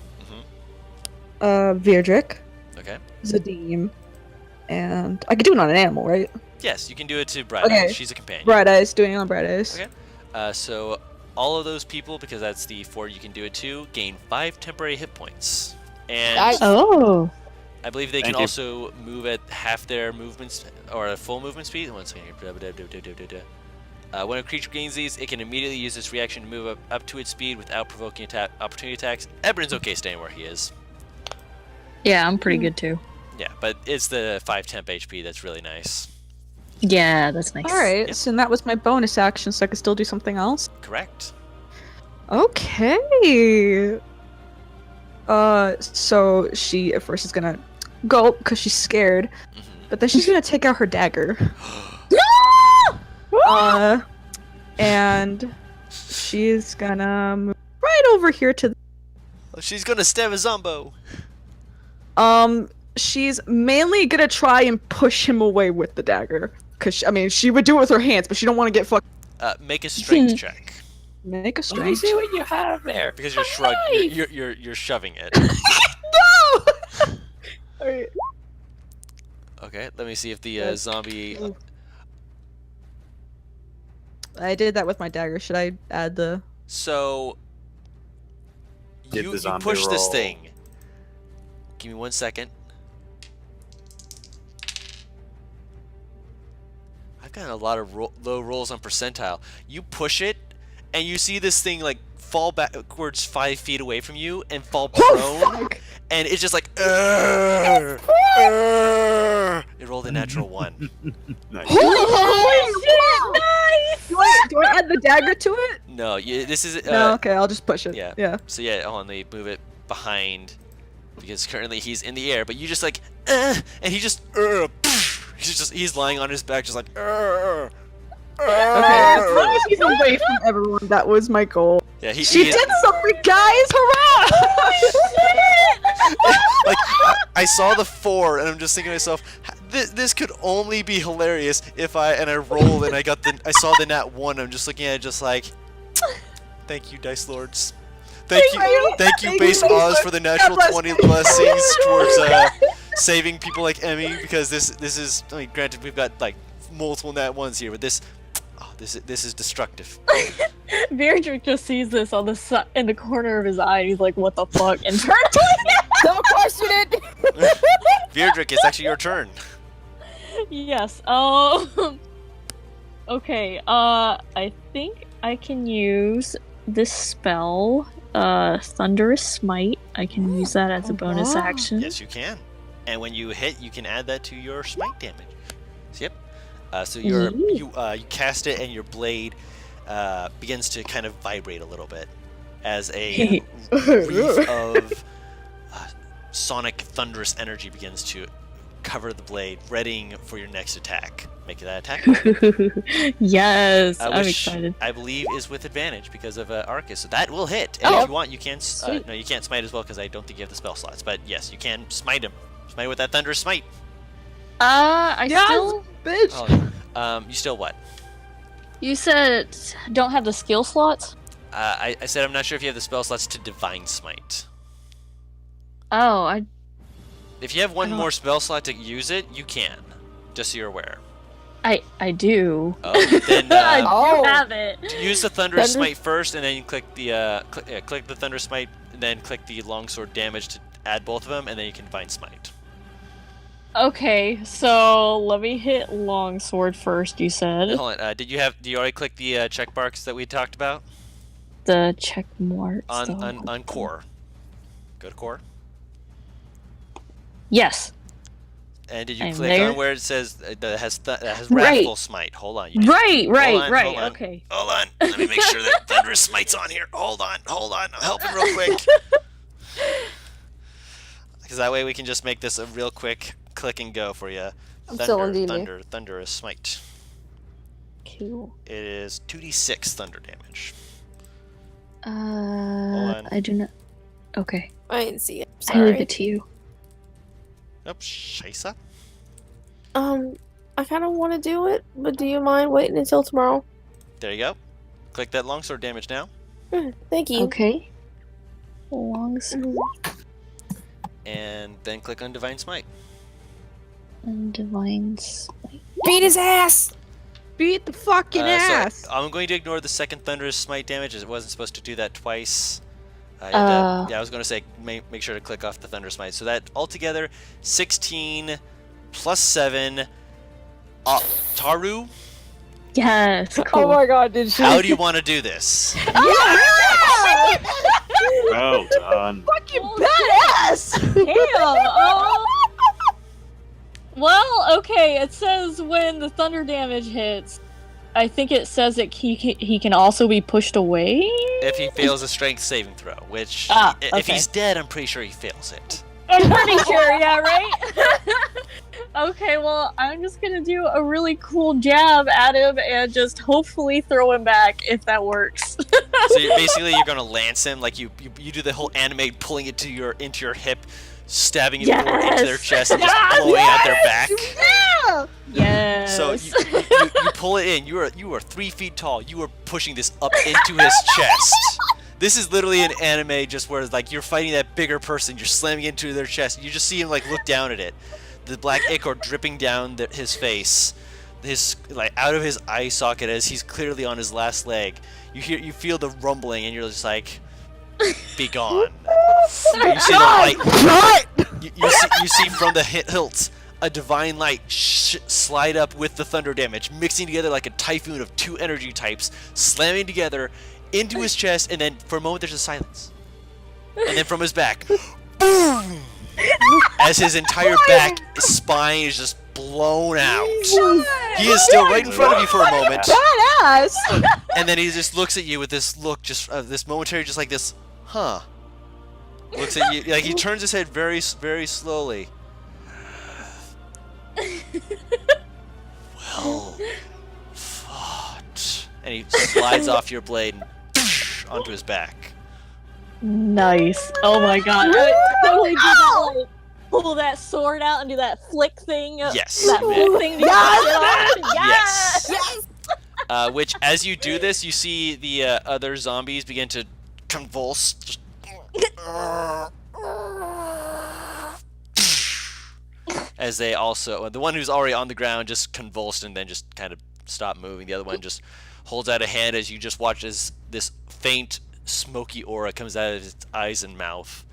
C: Virdrick,
A: Okay.
C: Zadim, and I can do it on an animal, right?
A: Yes, you can do it to Bright
C: Okay.
A: Eyes. She's a companion.
C: Bright Eyes, doing it on Bright Eyes.
A: Okay. So all of those people, because that's the 4 you can do it to, gain 5 temporary hit points. And
D: Nice.
E: Oh.
A: I believe they
H: Thank
A: can
H: you.
A: also move at half their movement or a full movement speed. One second here. When a creature gains these, it can immediately use this reaction to move up to its speed without provoking opportunity attacks. Ebrin's okay staying where he is.
E: Yeah, I'm pretty good too.
A: Yeah, but it's the 5 temp HP that's really nice.
E: Yeah, that's nice.
C: All right,
A: Yep.
C: so that was my bonus action, so I could still do something else.
A: Correct.
C: Okay. So she at first is gonna go because she's scared,
A: Mhm.
C: but then she's gonna take out her dagger. And she's gonna move right over here to.
A: She's gonna stab a Zombo.
C: She's mainly gonna try and push him away with the dagger, cause I mean she would do it with her hands, but she don't want to get fucked.
A: Make a strength check
C: Make a
H: Let me
C: strength.
H: see what you have there.
A: because you're shoving it.
C: No. Alright.
A: Okay, let me see if the zombie.
C: I did that with my dagger. Should I add the?
A: So
H: Did
A: you
H: the zombie
A: push this
H: roll?
A: thing. Give me 1 second. I've got a lot of low rolls on percentile. You push it, and you see this thing like fall backwards 5 feet away from you and fall prone, and it's just like. It rolled a natural 1.
H: Nice.
C: Holy shit! Nice. Do I add the dagger to it?
A: No, this is.
C: No. Okay, I'll just push it.
A: yeah.
C: Yeah.
A: So yeah, hold on, they move it behind because currently he's in the air, but you just like, and he just, he's lying on his back, just like,
C: Okay. As long as he's away from everyone, that was my goal.
A: Yeah,
C: She did something, guys! Hurrah!
A: Like, I saw the 4, and I'm just thinking to myself, this could only be hilarious if I rolled and I saw the nat 1. I'm just looking at it, just like, thank you, Dice Lords. Thank you,
C: Thank
A: Base
C: you, Dice
A: Oz,
C: Lords.
A: for the natural
C: God bless
A: 20
C: you.
A: blessings towards saving people like Emmy, because this is, I mean, granted we've got like multiple nat 1s here, but this is destructive.
E: Virdrick just sees this on the in the corner of his eye, and he's like, "What the fuck?" And turns away.
D: Don't question it.
A: Virdrick, it's actually your turn.
E: Yes. Okay. I think I can use this spell, Thunderous Smite. I can use that as a bonus
C: wow.
E: action.
A: Yes, you can. And when you hit, you can add that to your smite damage. So, yep. So you cast it, and your blade begins to kind of vibrate a little bit as a wreath of sonic thunderous energy begins to cover the blade, readying for your next attack. Make that attack.
E: Yes, I'm
A: Which
E: excited.
A: I believe is with advantage because of Arcus, so that will hit. And if you want, you can. No, you can't smite as well because I don't think you have the spell slots. But yes, you can smite him. Smite with that thunderous smite.
E: I
C: Yes,
E: still.
C: bitch.
A: Oh, you still what?
E: You said don't have the skill slots.
A: I said I'm not sure if you have the spell slots to divine smite.
E: Oh,
A: If you have one
E: don't-
A: more spell slot to use it, you can. Just so you're aware.
E: I do.
A: Oh, then
E: I
D: Oh.
E: do have it.
A: use the thunderous
D: Thunder-
A: smite first, and then you click the click the thunderous smite, and then click the longsword damage to add both of them, and then you can divine smite.
E: Okay, so let me hit longsword first. You said.
A: Hold on. Do you already click the check marks that we talked about?
E: the check marks.
A: On core. Go to core.
E: Yes.
A: And did you
E: I'm
A: click
E: there.
A: on where it says that has
E: Right.
A: Wrathful Smite? Hold on.
E: Right.
A: Hold on.
E: Okay.
A: Hold on. Let me make sure that Thunderous Smite's on here. Hold on. I'm helping real quick. Because that way we can just make this a real quick click and go for you.
D: I'm still on DD.
A: Thunderous Smite.
E: Cool.
A: It is 2d6 thunder damage.
E: I do not. Okay.
D: I didn't see it.
E: I leave
D: Sorry.
E: it to you.
A: Nope, Shaisa.
D: I kind of want to do it, but do you mind waiting until tomorrow?
A: There you go. Click that longsword damage now.
D: Thank you.
E: Okay. Longsword
A: And then click on Divine Smite.
E: and Divine Smite.
D: Beat his ass!
C: Beat the fucking ass.
A: So I'm going to ignore the second Thunderous Smite damage, as it wasn't supposed to do that twice. I was going to say make sure to click off the Thunder Smite. So that altogether 16 plus 7. Taru,
E: Yes. Cool.
D: Oh my god, did she?
A: how do you want to do this?
G: Well done.
C: Fucking badass.
E: Damn. Oh. Well, okay. It says when the thunder damage hits, I think it says that he can also be pushed away.
A: If he fails a strength saving throw, which if
E: okay.
A: he's dead, I'm pretty sure he fails it.
E: I'm pretty sure, yeah, right? Okay, well, I'm just gonna do a really cool jab at him and just hopefully throw him back if that works.
A: So you're gonna lance him, like you do the whole anime pulling it into your hip, stabbing it forward into their chest and just blowing out their back.
E: Yes.
A: So you pull it in. You are 3 feet tall. You are pushing this up into his chest. This is literally an anime just where like you're fighting that bigger person. You're slamming into their chest. You just see him like look down at it. The black ichor dripping down his face, his like out of his eye socket as he's clearly on his last leg. You feel the rumbling and you're just like, be gone. You see the light. You see from the hilts a divine light slide up with the thunder damage, mixing together like a typhoon of 2 energy types, slamming together into his chest, and then for a moment there's a silence. And then from his back, boom! As his entire back spine is just blown out. He is still right in front of you for a moment.
C: Badass.
A: And then he just looks at you with this look, just this momentary, just like this, huh? Looks at you, like he turns his head very, very slowly. Well fought. And he slides off your blade and onto his back.
E: Nice. Oh my god. I totally do that, like, pull that sword out and do that flick thing.
A: Yes.
E: That flick thing to get it off.
A: Yes.
E: Yes.
A: Which, as you do this, you see the other zombies begin to convulse. Just as they also, the one who's already on the ground just convulsed and then just kind of stopped moving. The other one just holds out a hand as you just watch as this faint smoky aura comes out of its eyes and mouth,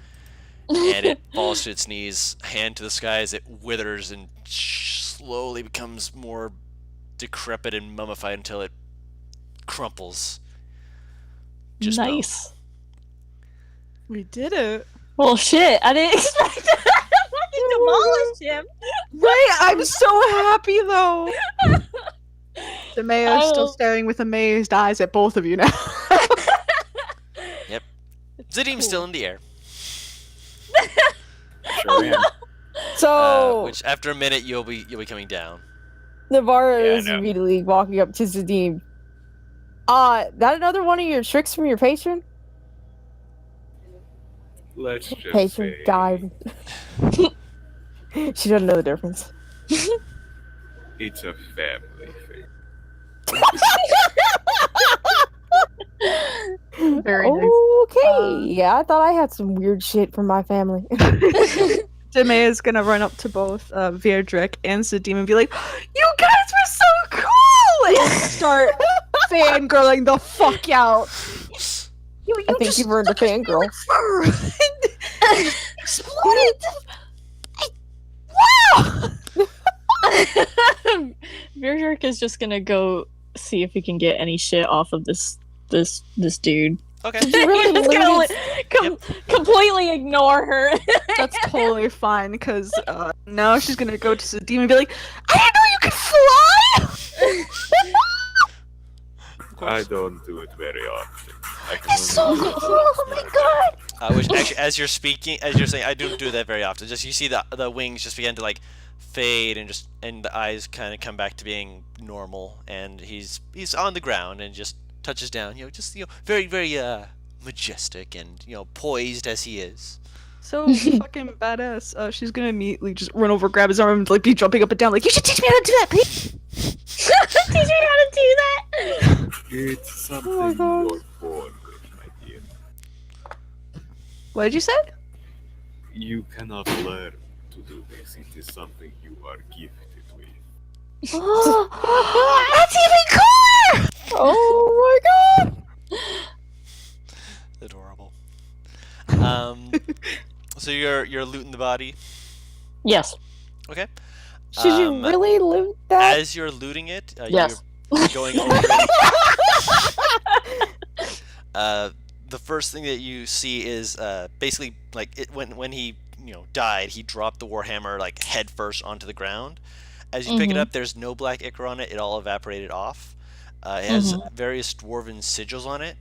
A: and it falls to its knees, hand to the sky as it withers and slowly becomes more decrepit and mummified until it crumples. Just
E: nice.
C: We did it.
E: Well, shit. I didn't expect to fucking demolish him.
C: Right, I'm so happy though. The mayor is still staring with amazed eyes at both of you now.
A: Yep. Zidim's still in the air.
G: Sure am.
D: So
A: Which after a minute you'll be coming down.
D: Navarro
G: Yeah, I
D: is
G: know.
D: immediately walking up to Zadim. That another one of your tricks from your patron?
G: Let's just
D: Patron
G: say
D: died. She doesn't know the difference.
G: it's a family thing.
E: Very nice.
D: Okay, yeah, I thought I had some weird shit from my family.
C: Demea is gonna run up to both Vierdrick and Zadim and be like, "You guys were so cool!" And start fangirling the fuck out.
D: I think you've earned a fangirl.
C: Exploded. Wow!
E: Virgirk is just gonna go see if he can get any shit off of this dude.
A: Okay.
D: Did you really
E: Just gonna
D: lose?
E: completely ignore her.
C: That's totally fine, because now she's gonna go to Sadim and be like, I didn't know you could fly!
G: I don't do it very often. I can
F: It's so
G: only
F: cool!
G: do it
F: Oh my god!
A: Which actually, as you're speaking, as you're saying, I don't do that very often. Just you see the wings just begin to like fade and the eyes kind of come back to being normal, and he's on the ground and just touches down. Just very very majestic and poised as he is.
C: So fucking badass. She's gonna immediately just run over, grab his arm, and like be jumping up and down, like, you should teach me how to do that, please!
E: Teach me how to do that.
G: It's something
C: Oh my God.
G: you're born with, my dear.
C: What did you say?
G: You cannot learn to do this. It is something you are gifted with.
F: Oh, that's even cooler!
D: Oh my god!
A: Adorable. So you're looting the body.
E: Yes.
A: Okay.
D: Should you really loot that?
A: As you're looting it,
E: Yes.
A: you're going over it. The first thing that you see is basically like when he died, he dropped the warhammer like head first onto the ground. As you pick it up, there's no black ichor on it; it all evaporated off. It has various dwarven sigils on it.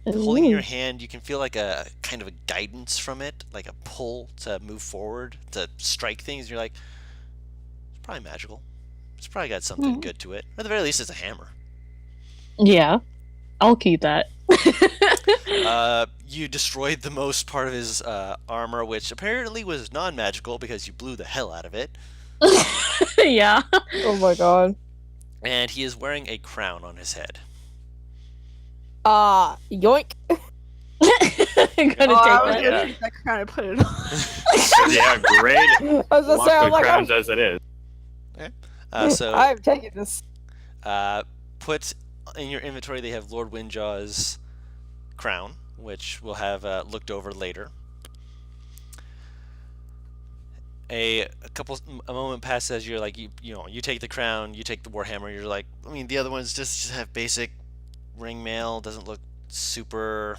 A: Holding in your hand, you can feel like a kind of a guidance from it, like a pull to move forward, to strike things. You're like, it's probably magical. It's probably got something good to it. At the very least, it's a hammer.
E: Yeah. I'll keep that.
A: You destroyed the most part of his armor, which apparently was non-magical because you blew the hell out of it.
E: Yeah.
D: Oh my god.
A: And he is wearing a crown on his head.
D: Yoink.
E: I'm gonna
C: I
E: take
C: was
E: that.
C: gonna take that crown and put it on.
G: Yeah, great.
D: I was gonna
G: Lock
D: say,
G: the
D: I'm like,
G: crowns as it is.
A: So
D: I'm taking this.
A: put in your inventory, they have Lord Windjaw's crown, which we'll have looked over later. A moment passes as you're like you take the crown, you take the warhammer. You're like, I mean, the other ones just have basic ring mail, doesn't look super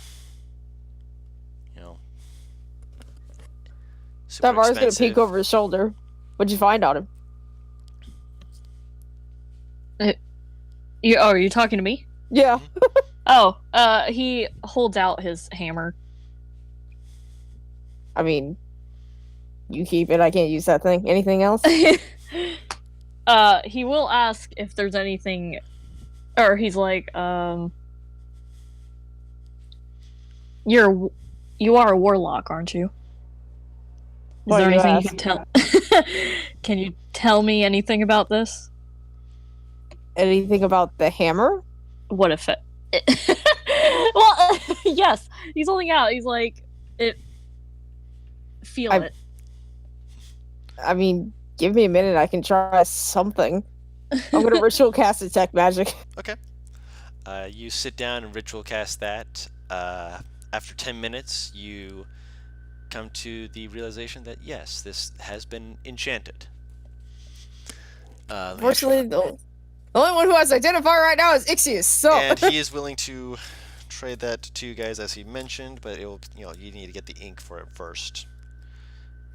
A: super
D: Tavar's gonna
A: expensive.
D: peek over his shoulder. What'd you find on him?
E: Are you talking to me?
D: Yeah.
E: Oh, he holds out his hammer.
D: I mean, you keep it. I can't use that thing. Anything else?
E: He will ask if there's anything, or he's like, you are a warlock, aren't you? Is
D: Why
E: there
D: do you
E: anything you
D: ask?
E: can tell? Can you tell me anything about this?
D: Anything about the hammer?
E: What if it? Well, yes. He's holding out. He's like, feel
D: I-
E: it.
D: I mean, give me a minute. I can try something. I'm gonna ritual cast detect magic.
A: Okay. You sit down and ritual cast that. After 10 minutes, you come to the realization that yes, this has been enchanted.
D: Fortunately, the only one who has identifier right now is Ait'seh. So
A: And he is willing to trade that to you guys as he mentioned, but it'll you need to get the ink for it first.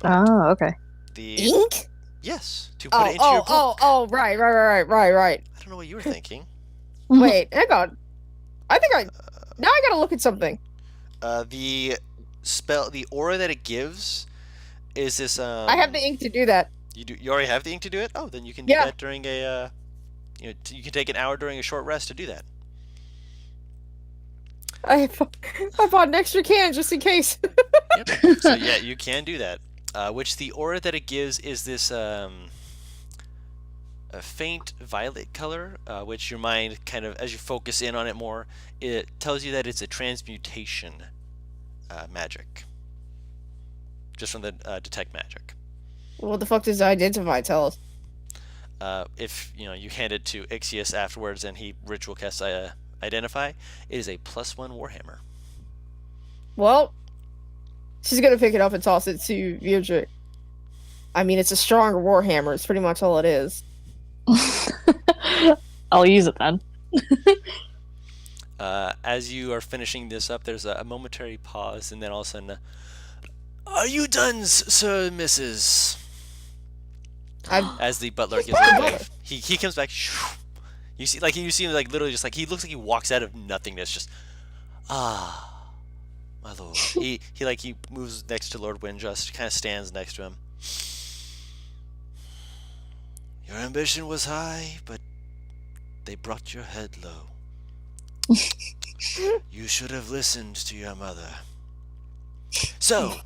E: Oh, okay.
A: The
D: ink?
A: yes, to put it into your book.
D: Right.
A: I don't know what you were thinking.
D: Wait, hang on. I think now I gotta look at something.
A: The aura that it gives is this.
D: I have the ink to do that.
A: You already have the ink to do it. Oh, then you can do
D: Yeah.
A: that during a. You can take an hour during a short rest to do that.
D: I bought an extra can just in case.
A: Yep. So yeah, you can do that. Which the aura that it gives is this a faint violet color, which your mind kind of, as you focus in on it more, it tells you that it's a transmutation magic. Just from the detect magic.
D: What the fuck does identify tell us?
A: If you hand it to Ait'seh afterwards and he ritual casts identify, it is a +1 warhammer.
D: Well, she's gonna pick it up and toss it to Virdrick. I mean, it's a stronger warhammer. It's pretty much all it is.
E: I'll use it then.
A: As you are finishing this up, there's a momentary pause, and then all of a sudden, "Are you done, sir, and Mrs.?" As the butler gives a wave, he comes back. You see him like literally just like he looks like he walks out of nothingness. Just my lord. He moves next to Lord Windjust, kind of stands next to him. Your ambition was high, but they brought your head low. You should have listened to your mother. So,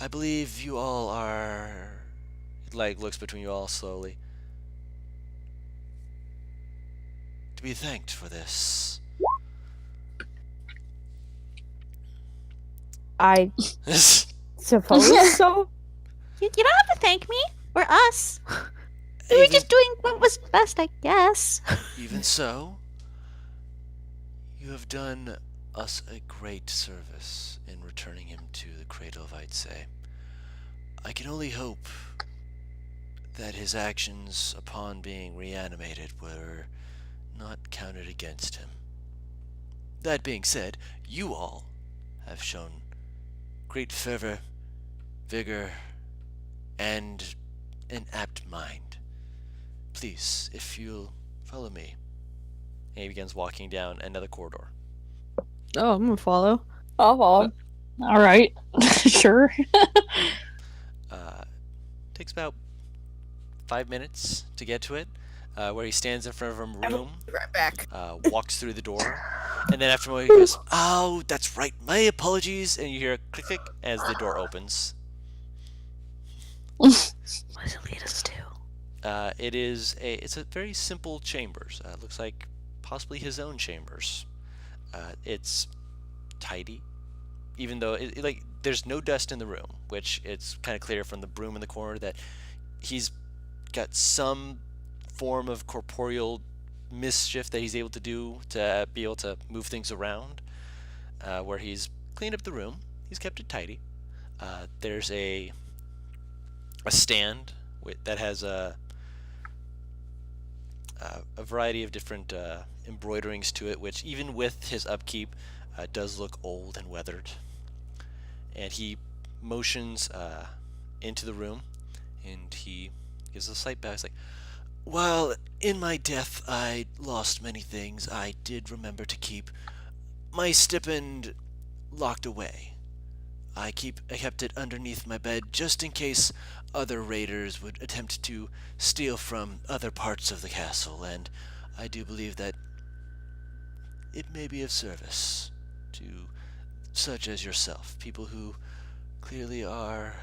A: I believe you all are. Like looks between you all slowly. To be thanked for this.
D: I suppose so.
F: You don't have to thank me or us. We were just doing what was best, I guess.
A: Even so, you have done us a great service in returning him to the cradle of Ait'seh. I can only hope that his actions upon being reanimated were not counted against him. That being said, you all have shown great fervor, vigor, and an apt mind. Please, if you'll follow me. And he begins walking down another corridor.
C: Oh, I'm gonna follow.
D: I'll follow.
E: All right, sure.
A: Takes about 5 minutes to get to it, where he stands in front of a room,
D: Right back.
A: walks through the door, and then after a moment he goes, "Oh, that's right, my apologies," and you hear a click click as the door opens.
F: What does it lead us to?
A: It's a very simple chambers. Looks like possibly his own chambers. It's tidy, even though there's no dust in the room, which it's kind of clear from the broom in the corner that he's got some form of corporeal mischief that he's able to do to be able to move things around. Where he's cleaned up the room, he's kept it tidy. There's a stand that has a variety of different embroiderings to it, which even with his upkeep does look old and weathered. And he motions into the room, and he gives a slight bow. He's like, "While in my death I lost many things, I did remember to keep my stipend locked away. I kept it underneath my bed just in case other raiders would attempt to steal from other parts of the castle, and I do believe that it may be of service to such as yourself, people who clearly are,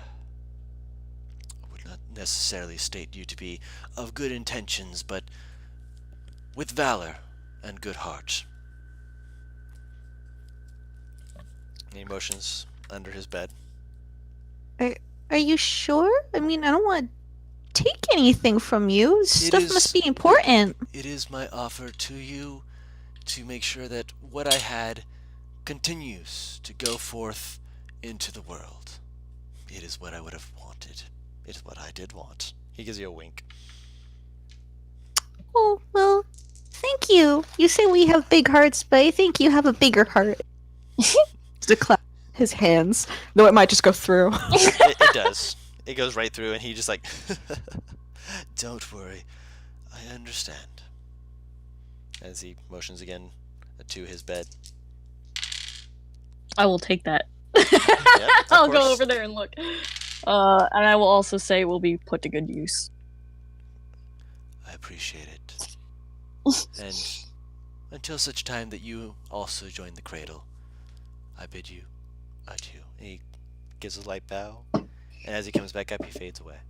A: I would not necessarily state you to be of good intentions, but with valor and good heart." Any motions under his bed?
F: Are you sure? I mean, I don't want to take anything from you. Stuff must be important.
A: It is my offer to you to make sure that what I had continues to go forth into the world. It is what I would have wanted. It is what I did want. He gives you a wink.
F: Oh, well, thank you. You say we have big hearts, but I think you have a bigger heart.
C: To clap his hands, though it might just go through.
A: It does. It goes right through, and he just like, "Don't worry, I understand." As he motions again to his bed.
E: I will take that.
A: Yep, of
E: I'll go
A: course.
E: over there and look. And I will also say it will be put to good use.
A: I appreciate it. And until such time that you also join the cradle, I bid you adieu. And he gives a light bow, and as he comes back up, he fades away.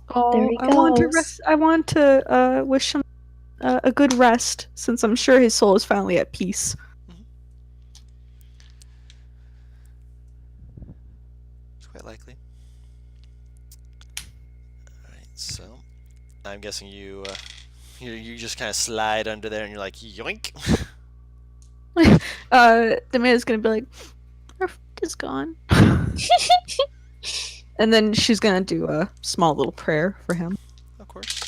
C: Oh,
E: There he
C: I want to
E: goes.
C: rest. I want to wish him a good rest, since I'm sure his soul is finally at peace.
A: It's quite likely. Alright, so I'm guessing you just kind of slide under there, and you're like, yoink.
C: The man is gonna be like, "Our friend is gone," and then she's gonna do a small little prayer for him.
A: Of course.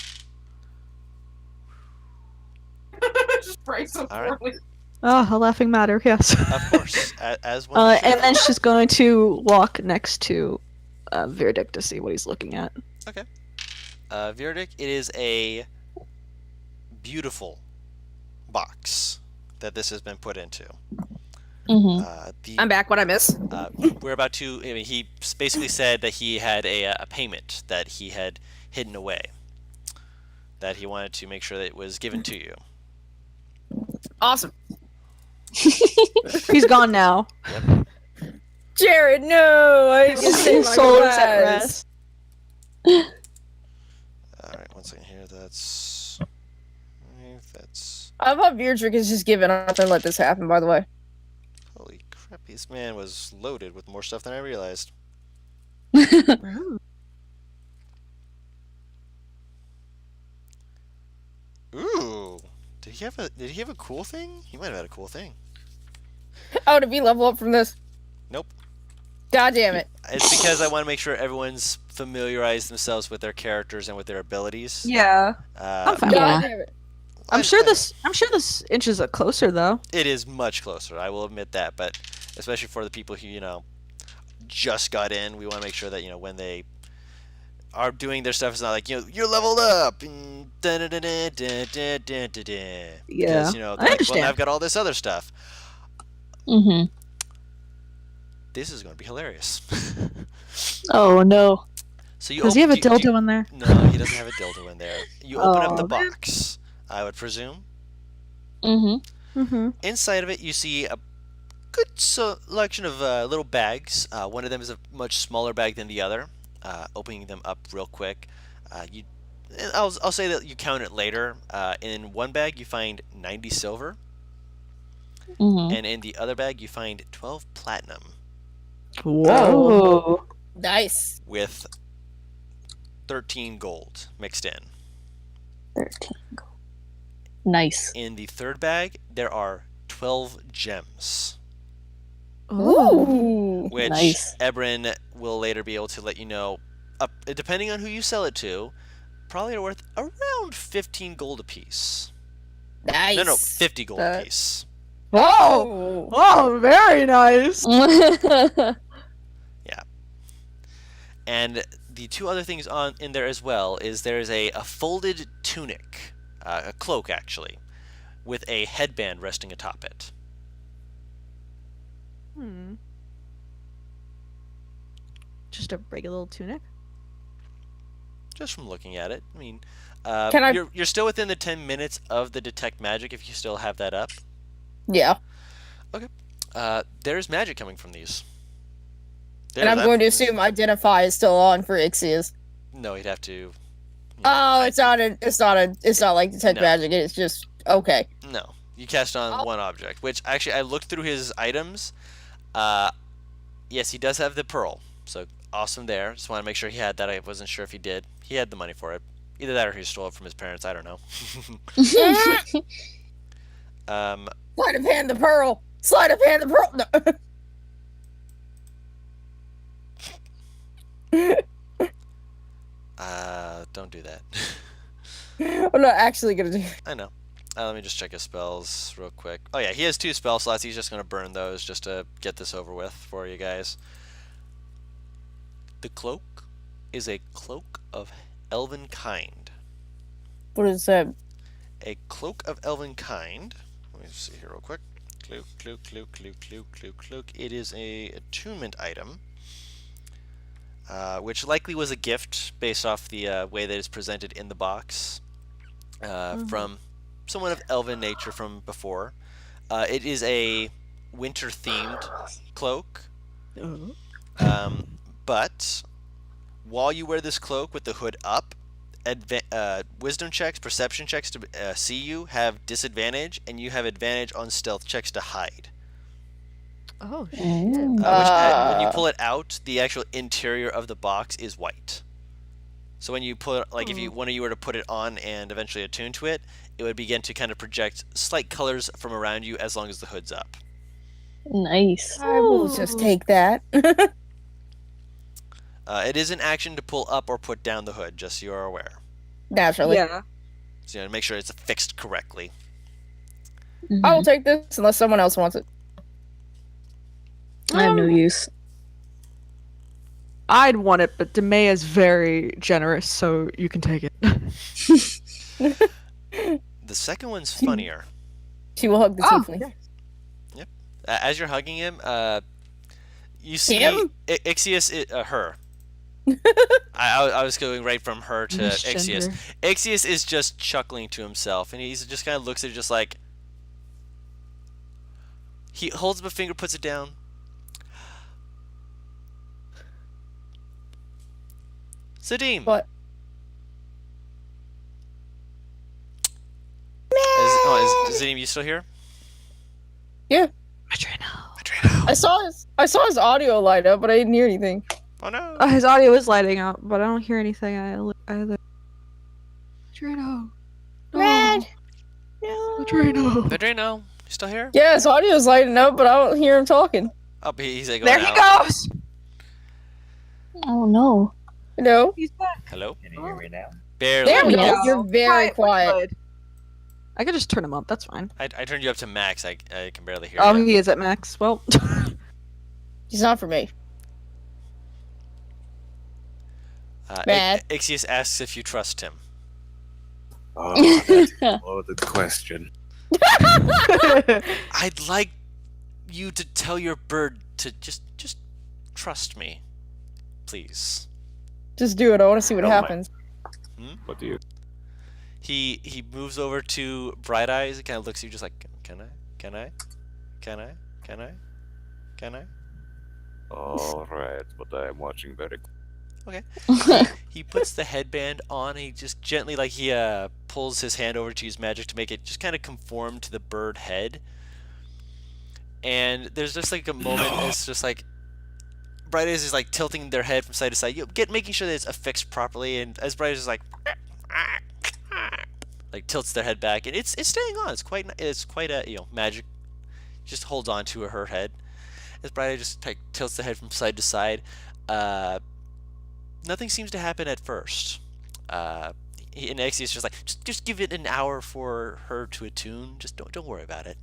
D: just breaks so
A: All right.
D: poorly.
C: Oh, a laughing matter, yes.
A: Of course, as one should.
C: And then she's going to walk next to Verdict to see what he's looking at.
A: Okay. Verdict, it is a beautiful box that this has been put into.
E: Mm-hmm.
D: I'm back. What I miss?
A: We're about to. I mean, he basically said that he had a payment that he had hidden away, that he wanted to make sure that it was given to you.
D: Awesome.
C: He's gone now.
D: Jared, no! I didn't get to say
C: His
D: my
C: soul is at
D: goodbyes.
C: rest.
A: All right, one second here. That's.
D: I thought Beardrick has just given up and let this happen, by the way.
A: Holy crap! This man was loaded with more stuff than I realized. Ooh, did he have a cool thing? He might have had a cool thing.
D: Oh, did we level up from this?
A: Nope.
D: God damn it.
A: It's because I want to make sure everyone's familiarized themselves with their characters and with their abilities.
C: Yeah. I'm fine.
D: God damn it.
C: I'm sure this inches it closer though.
A: It is much closer. I will admit that, but especially for the people who just got in, we want to make sure that when they are doing their stuff, it's not like you're leveled up. Yeah,
C: I understand.
A: Well, I've got all this other stuff.
E: Mm-hmm.
A: This is going to be hilarious.
E: Oh no.
A: So you
C: Does he have a dildo in there?
A: No, he doesn't have a dildo in there. You open up the box, I would presume.
E: Mm-hmm.
C: Mm-hmm.
A: Inside of it, you see a good selection of little bags. One of them is a much smaller bag than the other. Opening them up real quick, I'll say that you count it later. In one bag, you find 90 silver,
E: Mm-hmm.
A: and in the other bag, you find 12 platinum
E: Whoa.
D: Nice.
A: with 13 gold mixed in.
E: 13. Nice.
A: In the third bag, there are 12 gems,
D: Ooh.
A: which
E: Nice.
A: Ebrin will later be able to let you know, depending on who you sell it to, probably are worth around 15 gold apiece.
D: Nice.
A: No, 50 gold apiece.
C: Whoa! Oh, very nice.
A: And the two other things in there as well is there's a folded tunic, a cloak actually, with a headband resting atop it.
C: Just a regular little tunic?
A: Just from looking at it. I mean,
D: Can I-
A: you're still within the 10 minutes of the detect magic if you still have that up.
D: Yeah.
A: There's magic coming from these.
D: And I'm going to assume Identify is still on for Ixias.
A: No, he'd have to.
D: Oh, it's not like Detect
A: No.
D: Magic, it's just okay.
A: No, you cast on one object. Which actually, I looked through his items. Yes, he does have the pearl. So awesome there. Just want to make sure he had that. I wasn't sure if he did. He had the money for it. Either that or he stole it from his parents. I don't know.
D: Sleight of hand the pearl. Sleight of hand the pearl. No.
A: Don't do that.
D: I'm not actually gonna do.
A: I know. Let me just check his spells real quick. Oh yeah, he has 2 spell slots. He's just gonna burn those just to get this over with for you guys. The cloak is a cloak of elven kind.
D: What is that?
A: A cloak of elven kind. Let me see here real quick. Cloak. It is a attunement item, which likely was a gift based off the way that it's presented in the box from someone of elven nature from before. It is a winter-themed cloak, but while you wear this cloak with the hood up, wisdom checks, perception checks to see you have disadvantage, and you have advantage on stealth checks to hide.
C: Oh, shit.
A: Which, when you pull it out, the actual interior of the box is white. So when you put, like, if one of you were to put it on and eventually attune to it, it would begin to kind of project slight colors from around you as long as the hood's up.
E: Nice.
D: I will just take that.
A: It is an action to pull up or put down the hood, just so you are aware.
D: Naturally.
C: Yeah.
A: So make sure it's fixed correctly.
D: I will take this unless someone else wants it.
E: I have no use.
C: I'd want it, but Demea is very generous, so you can take it.
A: The second one's funnier.
D: She will hug the tiefling.
A: Yep. As you're hugging him, you see
D: Him?
A: Ixius, her. I was going right from her to Ixius.
C: Misgender.
A: Ixius is just chuckling to himself, and he's just kind of looks at it just like. He holds up a finger, puts it down. Sadim.
D: What?
A: Is Sadim, you still here?
D: Yeah.
A: Madrino.
D: I saw his audio light up, but I didn't hear anything.
A: Oh no.
C: His audio is lighting up, but I don't hear anything either. Madrino.
D: Red.
C: Madrino.
A: Madrino, you still here?
D: Yeah, his audio is lighting up, but I don't hear him talking.
A: Oh, he's like
C: There
A: going
C: he
A: out.
C: goes!
E: Oh no.
D: No.
C: He's back.
A: Hello?
H: Can you hear me now?
A: Barely.
D: There we
E: Yeah.
D: go. You're very quiet.
C: I could just turn him up, that's fine.
A: I turned you up to max. I can barely hear
C: Oh,
A: you.
C: he is at max. Well,
D: He's not for me.
A: Bad. Ixius asks if you trust him.
G: Oh, that's a loaded question.
A: I'd like you to tell your bird to just trust me, please.
D: Just do it. I want to see what
G: I don't
D: happens.
G: What do you?
A: He moves over to Bright Eyes and kind of looks at you just like, can I?
G: All right, but I am watching very.
A: Okay. He puts the headband on. And he just gently, like he pulls his hand over to use magic to make it just kind of conform to the bird head. And there's just like a moment. It's just like Bright Eyes is like tilting their head from side to side, making sure that it's affixed properly. And as Bright Eyes is like tilts their head back, and it's staying on. It's quite magic. Just holds on to her head. As Bright Eyes just tilts the head from side to side. Nothing seems to happen at first. And Exy is just like, just give it an hour for her to attune. Just don't worry about it.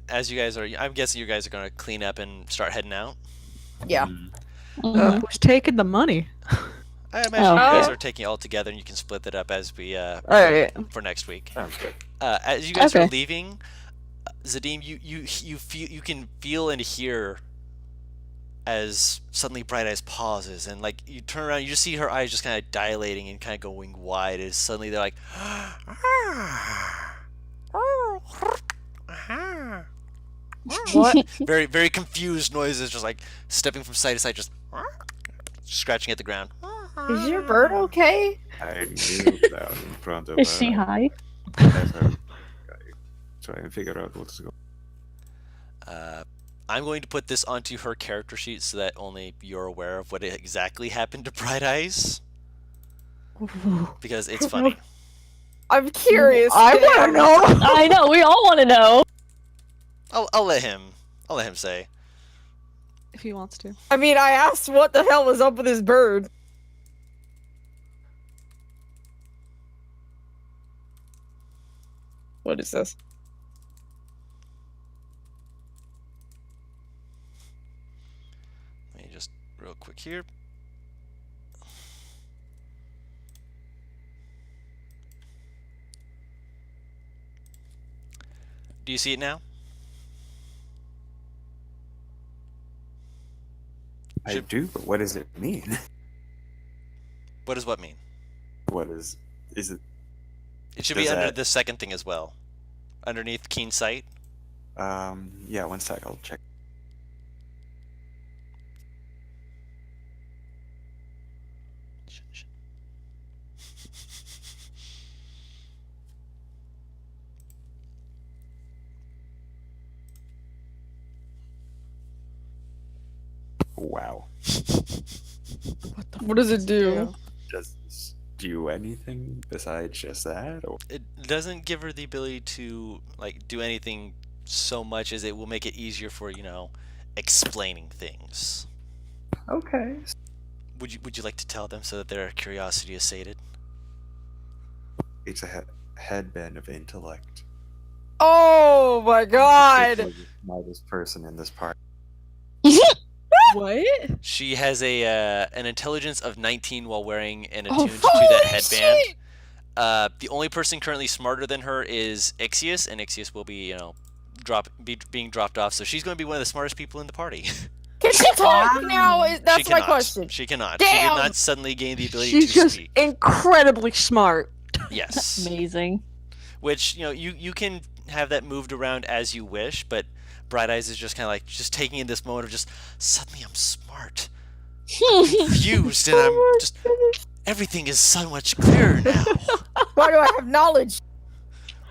A: As you guys are, I'm guessing you guys are gonna clean up and start heading out.
D: Yeah.
C: who's taking the money?
A: I imagine you guys are taking it all together, and you can split that up as we
C: Alright.
A: for next week.
G: Sounds good.
A: As you guys are
E: Okay.
A: leaving, Zadim, you can feel and hear as suddenly Bright Eyes pauses, and like you turn around, you just see her eyes just kind of dilating and kind of going wide as suddenly they're like,
D: What?
A: very very confused noises, just like stepping from side to side, just scratching at the ground.
D: Is your bird okay?
G: I kneel down in front of
E: Is she
G: her.
E: high?
G: Let her try and figure out what's going.
A: I'm going to put this onto her character sheet so that only you're aware of what exactly happened to Bright Eyes, because it's funny.
D: I'm curious.
C: I want to know!
E: I know. We all want to know.
A: I'll let him say.
C: If he wants to.
D: I mean, I asked what the hell was up with his bird. What is this?
A: Let me just real quick here. Do you see it now?
G: I do, but what does it mean?
A: What does what mean?
G: What is it?
A: It should
G: Does
A: be under
G: that-
A: the second thing as well. Underneath Keen Sight.
G: Yeah, one sec, I'll check. Wow.
D: What does it do?
G: Does this do anything besides just that? Or
A: It doesn't give her the ability to like do anything so much as it will make it easier for, explaining things.
G: okay.
A: Would you like to tell them so that their curiosity is sated?
G: it's a headband of intellect.
D: Oh my god!
G: The smartest person in this party.
C: What?
A: She has an intelligence of 19 while wearing and
C: Oh,
A: attuned to that
D: holy
A: headband.
D: shit!
A: The only person currently smarter than her is Ait'seh, and Ait'seh will be, being dropped off. So she's going to be one of the smartest people in the party.
D: Can she talk now?
A: She
D: That's my
A: cannot.
D: question.
A: She cannot. She did
D: Damn!
A: not suddenly gain the ability
C: She's
A: to
C: just
A: speak.
C: incredibly smart.
A: Yes.
E: Amazing.
A: Which, you can have that moved around as you wish, but Bright Eyes is just kind of like just taking in this moment of just suddenly I'm smart. I'm confused and I'm just everything is so much clearer now.
D: Why do I have knowledge?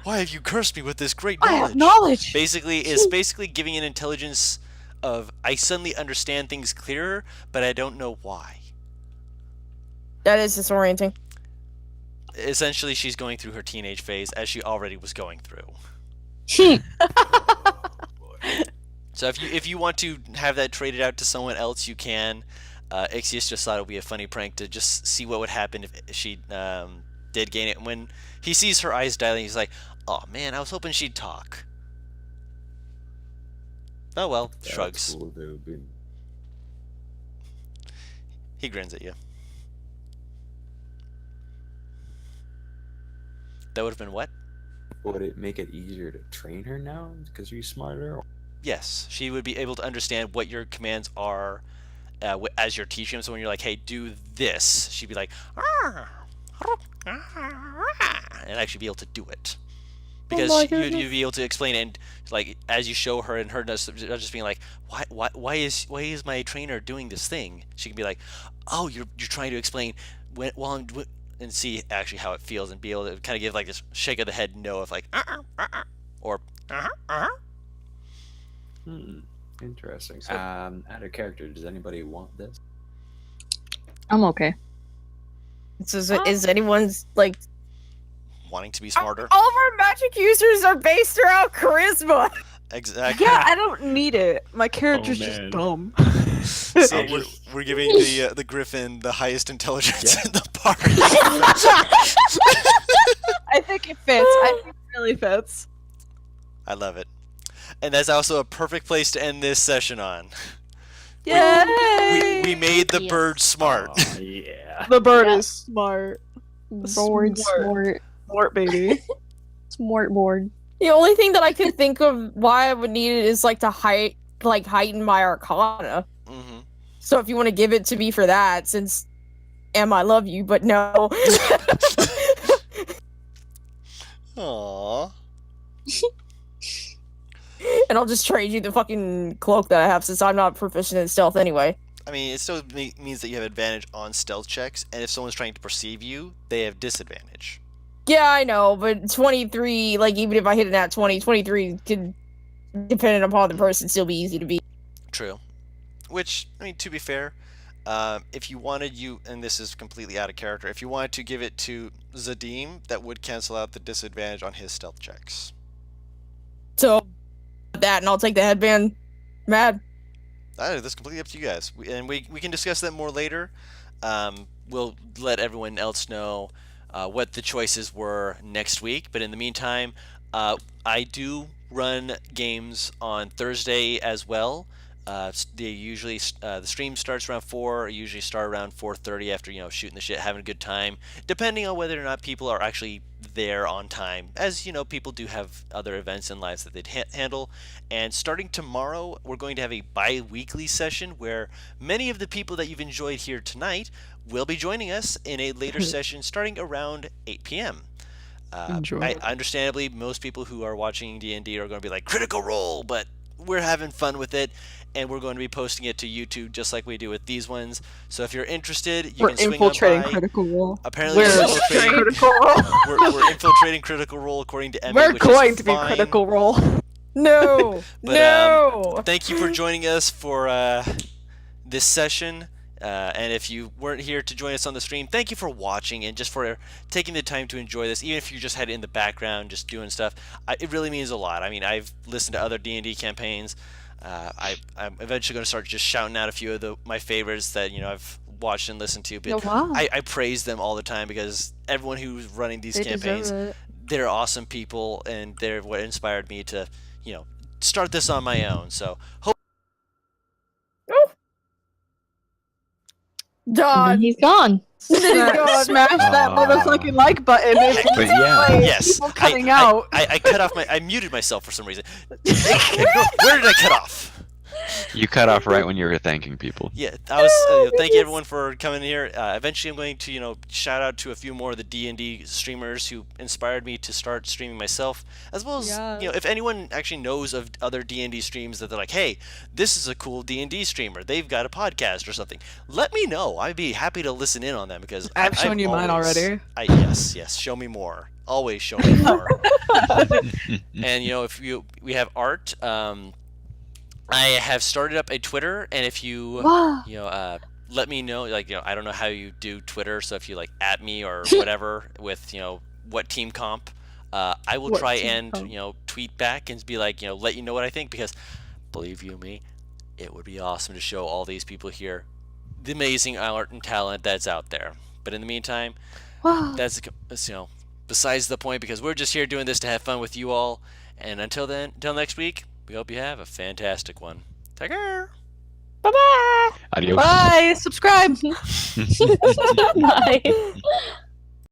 A: Why have you cursed me with this great
C: I
A: knowledge?
C: have knowledge.
A: Basically giving an intelligence of I suddenly understand things clearer, but I don't know why.
D: That is disorienting.
A: Essentially, she's going through her teenage phase as she already was going through. So if you want to have that traded out to someone else, you can. Ixius just thought it would be a funny prank to just see what would happen if she did gain it. And when he sees her eyes dilating, he's like, "Oh man, I was hoping she'd talk." Oh well, shrugs.
G: Cool, they would be...
A: He grins at you. That would have been what?
G: Would it make it easier to train her now because you're smarter?
A: Yes, she would be able to understand what your commands are as you're teaching them. So when you're like, "Hey, do this," she'd be like, and actually be able to do it. Because you'd be able to explain it, and like as you show her, and her just being like, why is my trainer doing this thing? She can be like, "Oh, you're trying to explain and see actually how it feels, and be able to kind of give like this shake of the head no of like or
G: Interesting. Out of character, does anybody want this?
E: I'm okay.
D: So is anyone's like
A: wanting to be smarter.
D: all of our magic users are based around charisma?
A: Exactly.
C: Yeah, I don't need it. My character's just
G: man.
C: dumb.
A: So we're giving the Griffin the highest intelligence in the party.
C: I think it fits. I think it really fits.
A: I love it. And that's also a perfect place to end this session on.
C: Yay!
A: We made the
E: Yes.
A: bird smart.
G: Oh, yeah.
C: The bird
E: Yeah.
C: is smart.
E: Board, smart.
C: Smart baby.
E: Smart board.
D: The only thing that I could think of why I would need it is like to heighten my arcana.
A: Hmm.
D: So if you want to give it to me for that, since I love you, but no.
A: Aww.
D: And I'll just trade you the fucking cloak that I have since I'm not proficient in stealth anyway.
A: I mean, it still means that you have advantage on stealth checks, and if someone's trying to perceive you, they have disadvantage.
D: Yeah, I know, but 23, like even if I hit it at 20, 23 could, depending upon the person, still be easy to beat.
A: True. Which, I mean, to be fair, if you wanted and this is completely out of character, if you wanted to give it to Zadim, that would cancel out the disadvantage on his stealth checks.
D: So, that, and I'll take the headband. Mad.
A: That's completely up to you guys. We can discuss that more later. We'll let everyone else know what the choices were next week. But in the meantime, I do run games on Thursday as well. They usually the stream starts around 4. I usually start around 4:30 after shooting the shit, having a good time. Depending on whether or not people are actually there on time, as people do have other events in lives that they'd handle. And starting tomorrow, we're going to have a bi-weekly session where many of the people that you've enjoyed here tonight will be joining us in a later session starting around 8 p.m. Understandably, most people who are watching D&D are going to be like, Critical Role, but we're having fun with it, and we're going to be posting it to YouTube just like we do with these ones. So if you're interested,
C: We're
A: can swing
C: infiltrating
A: on by.
C: Critical Role.
A: Apparently,
C: We're
A: we're infiltrating
C: Critical Role.
A: we're infiltrating Critical Role according to Emmy,
C: We're
A: which
C: going
A: is
C: to be
A: fine.
C: Critical Role.
D: No!
A: But,
D: no!
A: Thank you for joining us for this session. And if you weren't here to join us on the stream, thank you for watching and just for taking the time to enjoy this. Even if you just had it in the background, just doing stuff, it really means a lot. I mean, I've listened to other D&D campaigns. I'm eventually going to start just shouting out a few of my favorites that I've watch and listen to. But
C: Oh, wow.
A: I praise them all the time because everyone who's running these
F: They
A: campaigns,
F: deserve it.
A: they're awesome people, and they're what inspired me to, start this on my own. So hope.
E: And
D: Dog.
E: he's gone.
C: Smash that motherfucking like button. If
B: But
C: you
B: yeah.
A: Yes,
C: people cutting out.
A: I cut off I muted myself for some reason. Where did I cut off?
B: You cut off right when you were thanking people.
A: Yeah, I was. Thank you everyone for coming here. Eventually, I'm going to shout out to a few more of the D&D streamers who inspired me to start streaming myself, as well as if anyone actually knows of other D&D streams that they're like, hey, this is a cool D&D streamer. They've got a podcast or something. Let me know. I'd be happy to listen in on them because
C: I've shown you mine already.
A: Yes, show me more. Always show me more. And if we have art. I have started up a Twitter, and if you let me know, I don't know how you do Twitter, so if you at me or whatever with what team comp, I will try and tweet back and be like let you know what I think, because believe you me, it would be awesome to show all these people here the amazing art and talent that's out there. But in the meantime, that's besides the point, because we're just here doing this to have fun with you all. And until next week, we hope you have a fantastic one. Take care.
E: Bye-bye.
B: Adios.
C: Bye. Subscribe.
E: Bye.